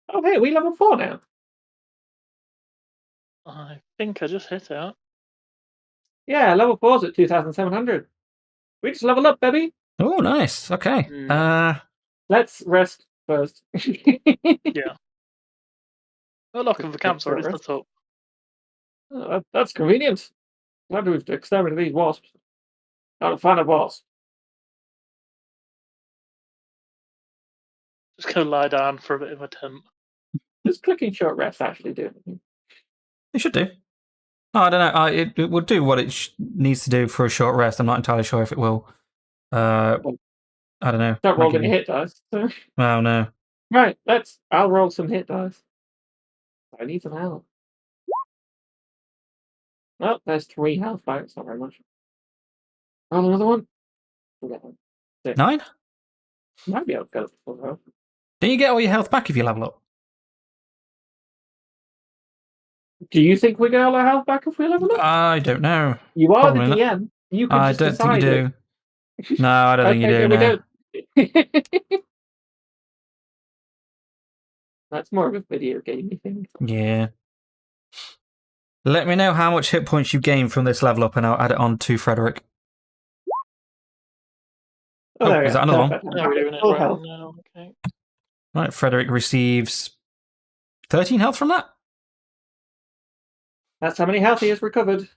Oh, hey, we level 4 now. I think I just hit out. Yeah, level 4's at 2,700. We just leveled up, baby. Oh, nice. Okay. Let's rest first. Yeah. Oh, look, the camp's already set up. Oh, that's convenient. Glad we've exterminated these wasps. Not a fan of wasps. Just gonna lie down for a bit in my tent. Just clicking short rest actually do anything. It should do. Oh, I don't know. It would do what it needs to do for a short rest. I'm not entirely sure if it will. I don't know. Don't roll any hit dice. So. Oh, no. Right, I'll roll some hit dice. I need some help. Oh, there's 3 health back. It's not very much. Roll another one. 9? Might be able to go full health. Do you get all your health back if you level up? Do you think we get all our health back if we level up? I don't know. You are Probably the DM. You can I just don't think you decide do. No, I don't think you do. No. That's more of a video gamey thing. Yeah. Let me know how much hit points you gain from this level up, and I'll add it on to Frederick. Oh, is that another one? Yeah, we're doing it right now. Okay. Right, Frederick receives 13 health from that. That's how many health he has recovered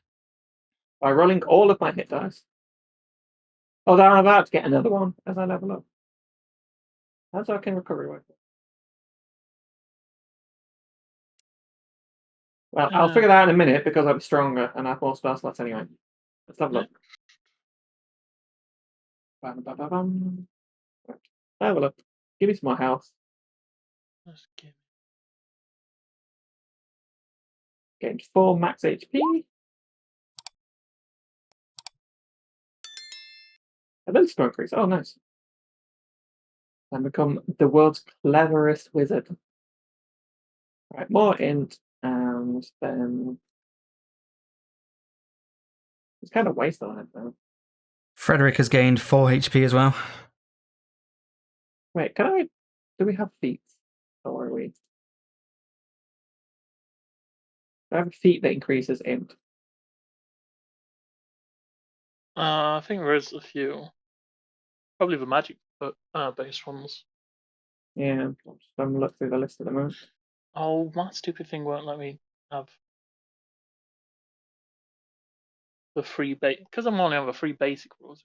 by rolling all of my hit dice. Oh, I'm about to get another one as I level up. How's our recovery work? Well, I'll figure that out in a minute because I'll be stronger and I have more spell slots anyway. Let's have a look. Bam, bam, bam, bam. Have a look. Give me some more health. Let's give Gained 4 max HP. Ability score increase. Oh, nice. And become the world's cleverest wizard. Right, more int, and then it's kind of waste on it though. Frederick has gained 4 HP as well. Wait, can I? Do we have feats? Or are we? Do I have a feat that increases int? I think there is a few. Probably the magic based ones. Yeah, I'm just going to look through the list at the moment. Oh, that stupid thing won't let me have the free base because I'm only on the free basic rules.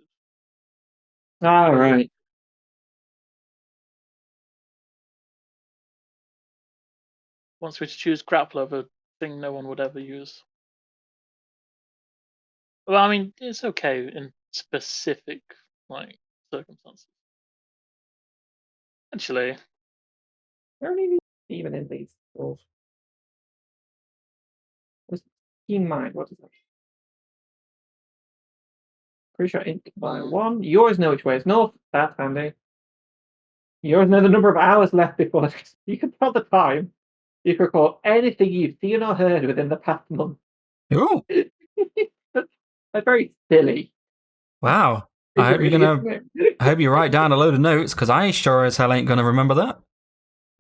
Ah, right. Wants me to choose grappler, the thing no one would ever use. Well, I mean, it's okay in specific like circumstances. Actually, There are any even in these rules. Just keen mind. What is that? Pretty sure int by 1. You always know which way is north. That's handy. You always know the number of hours left before this. You can tell the time. You can recall anything you've seen or heard within the past month. Ooh, That's very silly. wow. I hope I hope you write down a load of notes because I sure as hell ain't gonna remember that.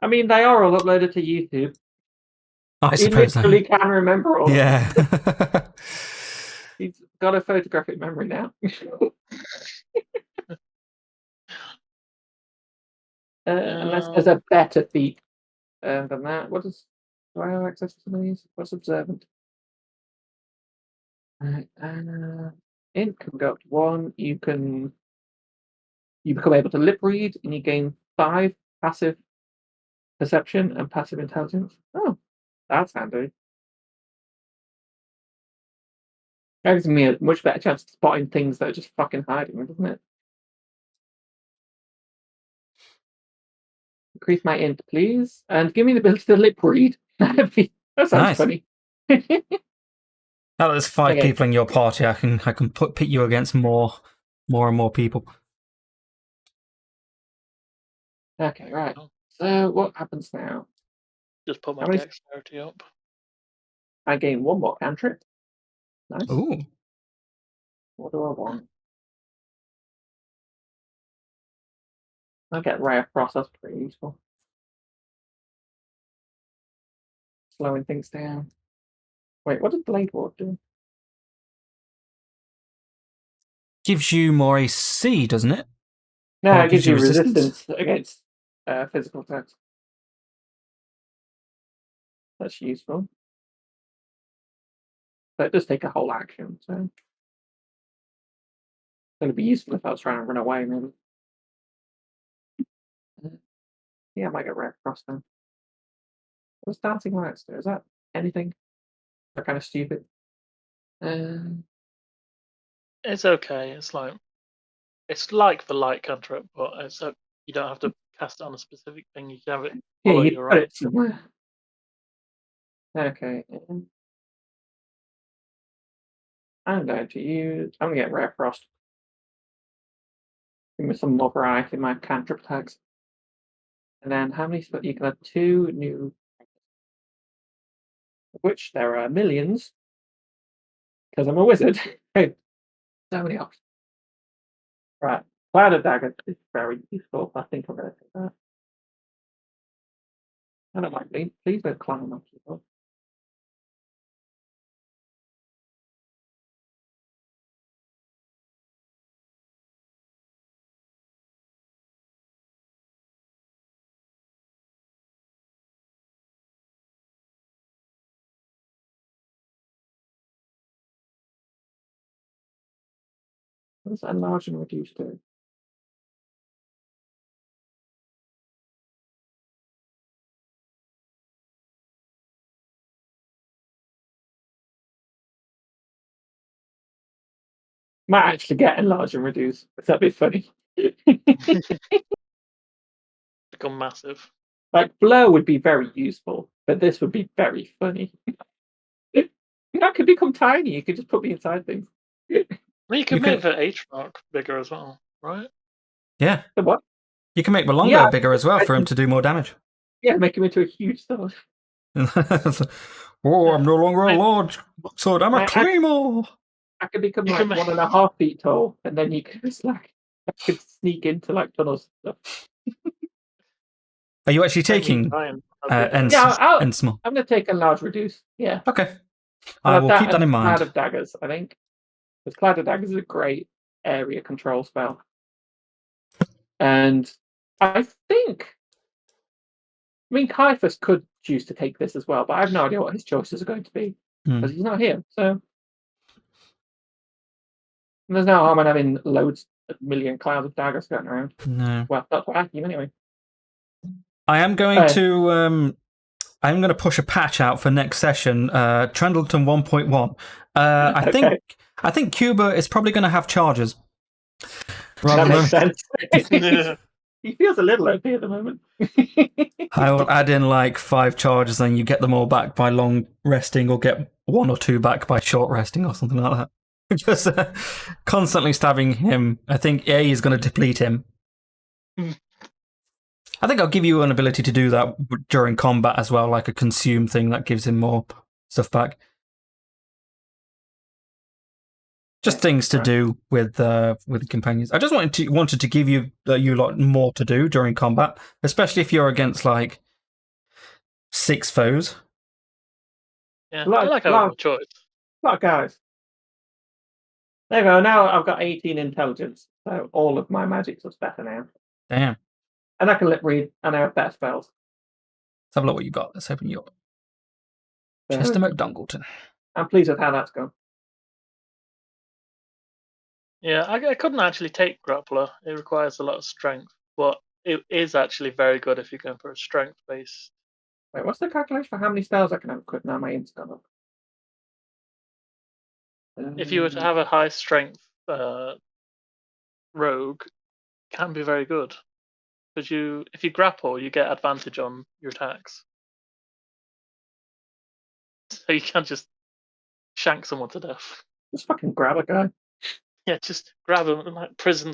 I mean, they are all uploaded to YouTube. I He suppose. literally can remember all. Yeah. He's got a photographic memory now. Unless there's a better feat than that. What is? Do I have access to these? What's observant? Int can go up to 1. You become able to lip read, and you gain 5 passive perception and passive intelligence. Oh, that's handy. That gives me a much better chance of spotting things that are just fucking hiding, doesn't it? Increase my int, please, and give me the ability to lip read. That sounds Nice. funny. Now there's 5 Okay. people in your party, I can pit you against more and more people. Okay, right. So what happens now? just put my How many- dexterity up. I gain 1 more cantrip. Nice. Ooh. What do I want? I get ray of frost. That's pretty useful. Slowing things down. Wait, what does blade ward do? Gives you more AC, doesn't it? No, Or it gives you resistance? resistance against physical attacks. That's useful. But it does take a whole action, so it's going to be useful if I was trying to run away, maybe. Yeah, I might get ray of frost then. What does dancing lights do? Is that anything? They're kind of stupid. It's okay. It's like the light cantrip, but you don't have to cast it on a specific thing. You can have it Yeah, follow you your put own. it somewhere. Okay. I'm going to get Rare Frost. Give me some more variety in my cantrip tags. And then how many you can have 2 new, of which there are millions. Because I'm a wizard. So many options. Right. Cloud of Dagger is very useful. I think I'm going to take that. I don't mind. Please don't climb on people. What does enlarge and reduce do? Might actually get enlarge and reduce. That'd be funny. Become massive. Like blur would be very useful, but this would be very funny. I could become tiny. You could just put me inside things. Well, you could make the H mark bigger as well, right? Yeah. The what? You can make Malongo bigger as well for him to do more damage. Yeah, make him into a huge sword. Oh, I'm no longer a large sword. I'm a claymore. I could become like 1.5 feet tall, and then you could just like I could sneak into like tunnels and stuff. Are you actually taking and small? I'm gonna take enlarge reduce. Yeah. Okay. I will keep that in mind. Cloud of Daggers, I think. Because Cloud of Daggers is a great area control spell. And I think Caiaphas could choose to take this as well, but I have no idea what his choices are going to be. Because he's not here. So there's no harm in having loads of million clouds of daggers going around. No. Well, that's what I think anyway. I am going to I'm going to push a patch out for next session, Trendleton 1.1. I think Cuba is probably going to have charges. That makes sense. He feels a little OP at the moment. I will add in like 5 charges, and you get them all back by long resting, or get 1 or 2 back by short resting, or something like that. Just constantly stabbing him. I think A is going to deplete him. I think I'll give you an ability to do that during combat as well, like a consume thing that gives him more stuff back. Just things to do with companions. I just wanted to give you lot more to do during combat, especially if you're against like 6 foes. Yeah, I like having a choice. A lot of guys. There you go. Now I've got 18 intelligence, so all of my magics are better now. Damn. And I can lip read, and I have better spells. Let's have a look what you got. Let's open your Chester McDongleton. I'm pleased with how that's gone. Yeah, I couldn't actually take Grappler. It requires a lot of strength, but it is actually very good if you're going for a strength-based. Wait, what's the calculation for how many spells I can have equipped now? My int's gone up. If you were to have a high strength rogue, it can be very good. Because if you grapple, you get advantage on your attacks. So you can't just shank someone to death. Just fucking grab a guy. Yeah, just grab him and like prison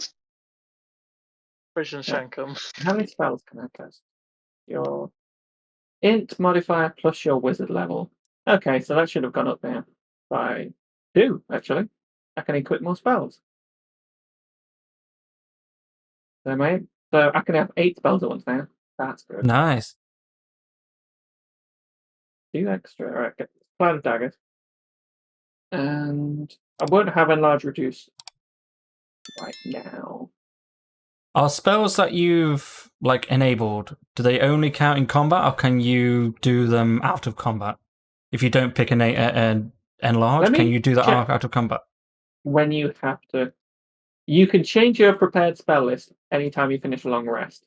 shank him. How many spells can I cast? Your int modifier plus your wizard level. Okay, so that should have gone up there by 2, actually. I can equip more spells. So I can have 8 spells at once now. That's good. Nice. 2 extra. Alright, get Cloud of Daggers. And I won't have enlarge reduce right now. Are spells that you've like enabled, do they only count in combat, or can you do them out of combat? If you don't pick an enlarge, can you do that out of combat? When you have to, you can change your prepared spell list anytime you finish a long rest.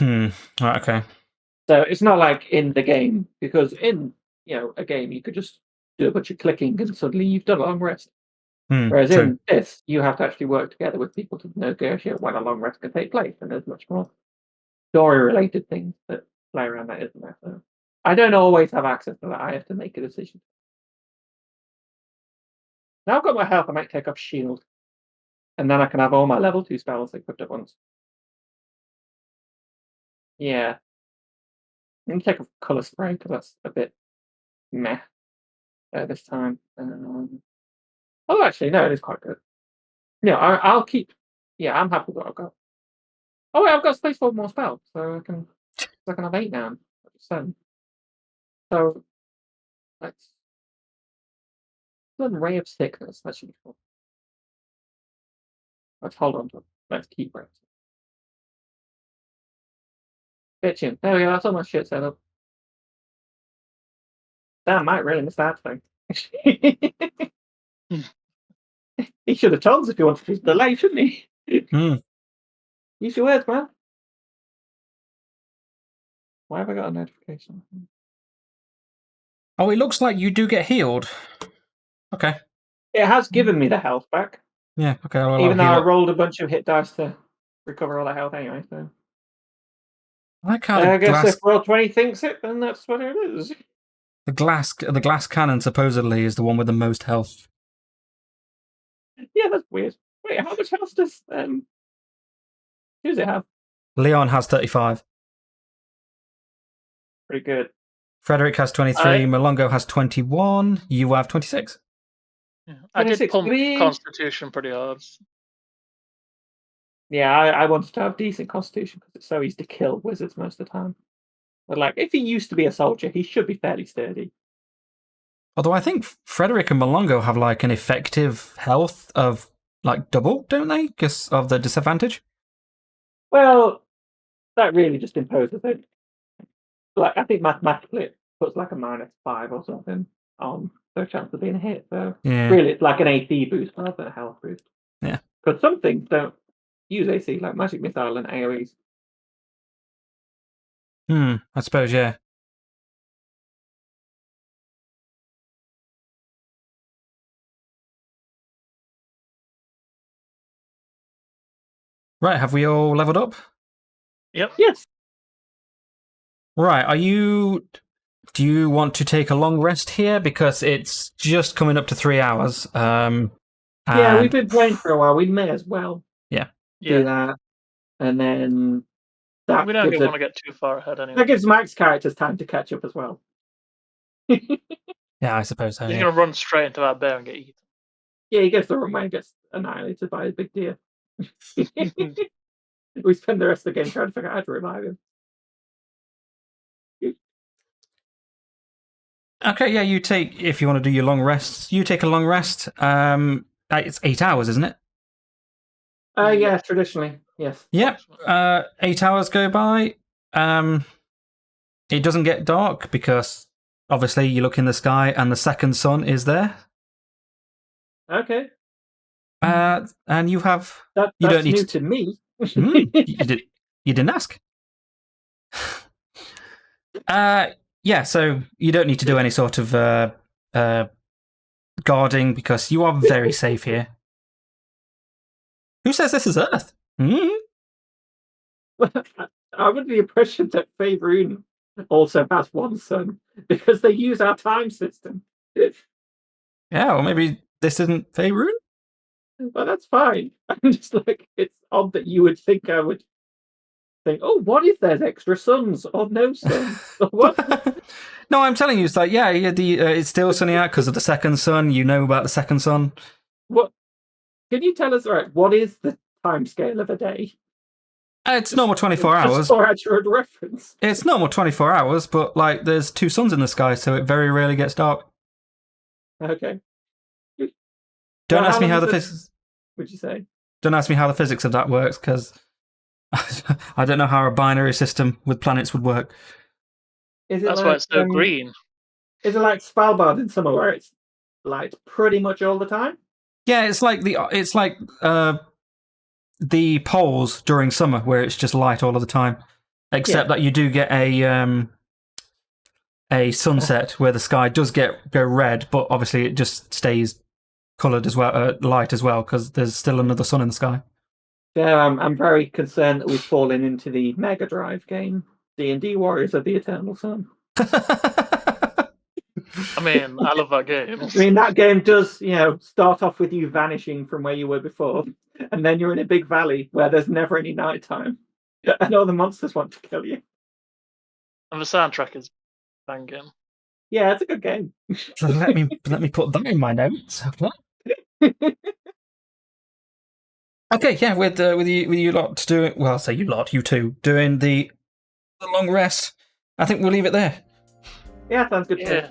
Right, okay. So it's not like in the game, because in a game you could just do a bunch of clicking and suddenly you've done a long rest. Whereas in this, you have to actually work together with people to negotiate when a long rest can take place, and there's much more story-related things that play around that, isn't there? So I don't always have access to that. I have to make a decision. Now I've got my health, I might take off shield, and then I can have all my level 2 spells equipped at once. Yeah. I'm going to take a colour spray because that's a bit meh this time. Oh, actually, no, it is quite good. Yeah, I'll keep. Yeah, I'm happy with what I've got. Oh, wait, I've got space for more spells, so I can have 8 now. So let's. Ray of Sickness. That should be cool. Let's hold on to it. Let's keep it. Bitchin'. There we go. That's all my shit set up. Damn, Mike really missed that thing. He should have told us if he wanted to delay, shouldn't he? Use your words, man. Why have I got a notification? Oh, it looks like you do get healed. Okay. It has given me the health back, Yeah, okay. Well, even though I'll I heal up. rolled a bunch of hit dice to recover all the health anyway. So I like how the I guess glass, if Roll20 thinks it, then that's what it is. the glass cannon supposedly is the one with the most health. Yeah, that's weird. Wait, how much health does who does it have? Leon has 35. Pretty good. Frederick has 23. Malongo has 21. You have 26. Yeah. I did 26, pump maybe? Constitution pretty hard. Yeah, I wanted to have decent constitution because it's so easy to kill wizards most of the time. But like, if he used to be a soldier, he should be fairly sturdy. Although I think Frederick and Malongo have like an effective health of like double, don't they? Because of the disadvantage. Well, that really just imposes it. Like, I think mathematically it puts like a -5 or something on their chance of being a hit. So Yeah. really, it's like an AC boost rather than a health boost. Yeah. Because some things don't use AC, like magic missile and AoEs. I suppose, yeah. Right, have we all leveled up? Yep. Yes. Right, do you want to take a long rest here? Because it's just coming up to 3 hours. Yeah, and- we've been playing for a while. We may as well do Yeah. that. And then that We don't gives, want to get too far ahead anyway. that gives Mike's characters time to catch up as well. Yeah, I suppose so. He's Yeah. going to run straight into that bear and get eaten. Yeah, he gets the wrong way and gets annihilated by a big deer. We spend the rest of the game trying to figure out how to revive him. Okay, yeah, you take, if you want to do your long rests, you take a long rest. It's 8 hours, isn't it? Yeah, traditionally, yes. Yep. 8 hours go by. It doesn't get dark because obviously you look in the sky and the second sun is there. Okay, And you have that's You don't need new to- to me. you didn't ask. Yeah, so you don't need to do any sort of guarding because you are very safe here. Who says this is Earth? I'm under the impression that Faerun also has one sun because they use our time system. Yeah, or maybe this isn't Faerun? Well, that's fine. I'm just like, it's odd that you would think I would think, oh, what if there's extra suns or no sun? Or what? No, I'm telling you, it's like, it's still sunny out because of the second sun. You know about the second sun. What? Can you tell us, right, what is the time scale of a day? It's normal 24 Just hours. for accurate reference. It's normal 24 hours, but like there's two suns in the sky, so it very rarely gets dark. Okay. Don't Well, ask me how the long is physics. Would you say? Don't ask me how the physics of that works because I don't know how a binary system with planets would work. Is it That's like, why it's so green. Is it like Svalbard in summer where it's light pretty much all the time? Yeah, it's like the poles during summer where it's just light all of the time, except that you do get a sunset where the sky does go red, but obviously it just stays coloured as well, light as well, because there's still another sun in the sky. Yeah, I'm very concerned that we've fallen into the Mega Drive game, D&D Warriors of the Eternal Sun. I mean, I love that game. I mean, that game does, start off with you vanishing from where you were before, and then you're in a big valley where there's never any nighttime, and all the monsters want to kill you. And the soundtrack is banging. Yeah, it's a good game. So let me put that in my notes. Okay, yeah, with you lot doing, well, I'll say you lot, you two doing the long rest. I think we'll leave it there. Yeah, sounds good. Yeah.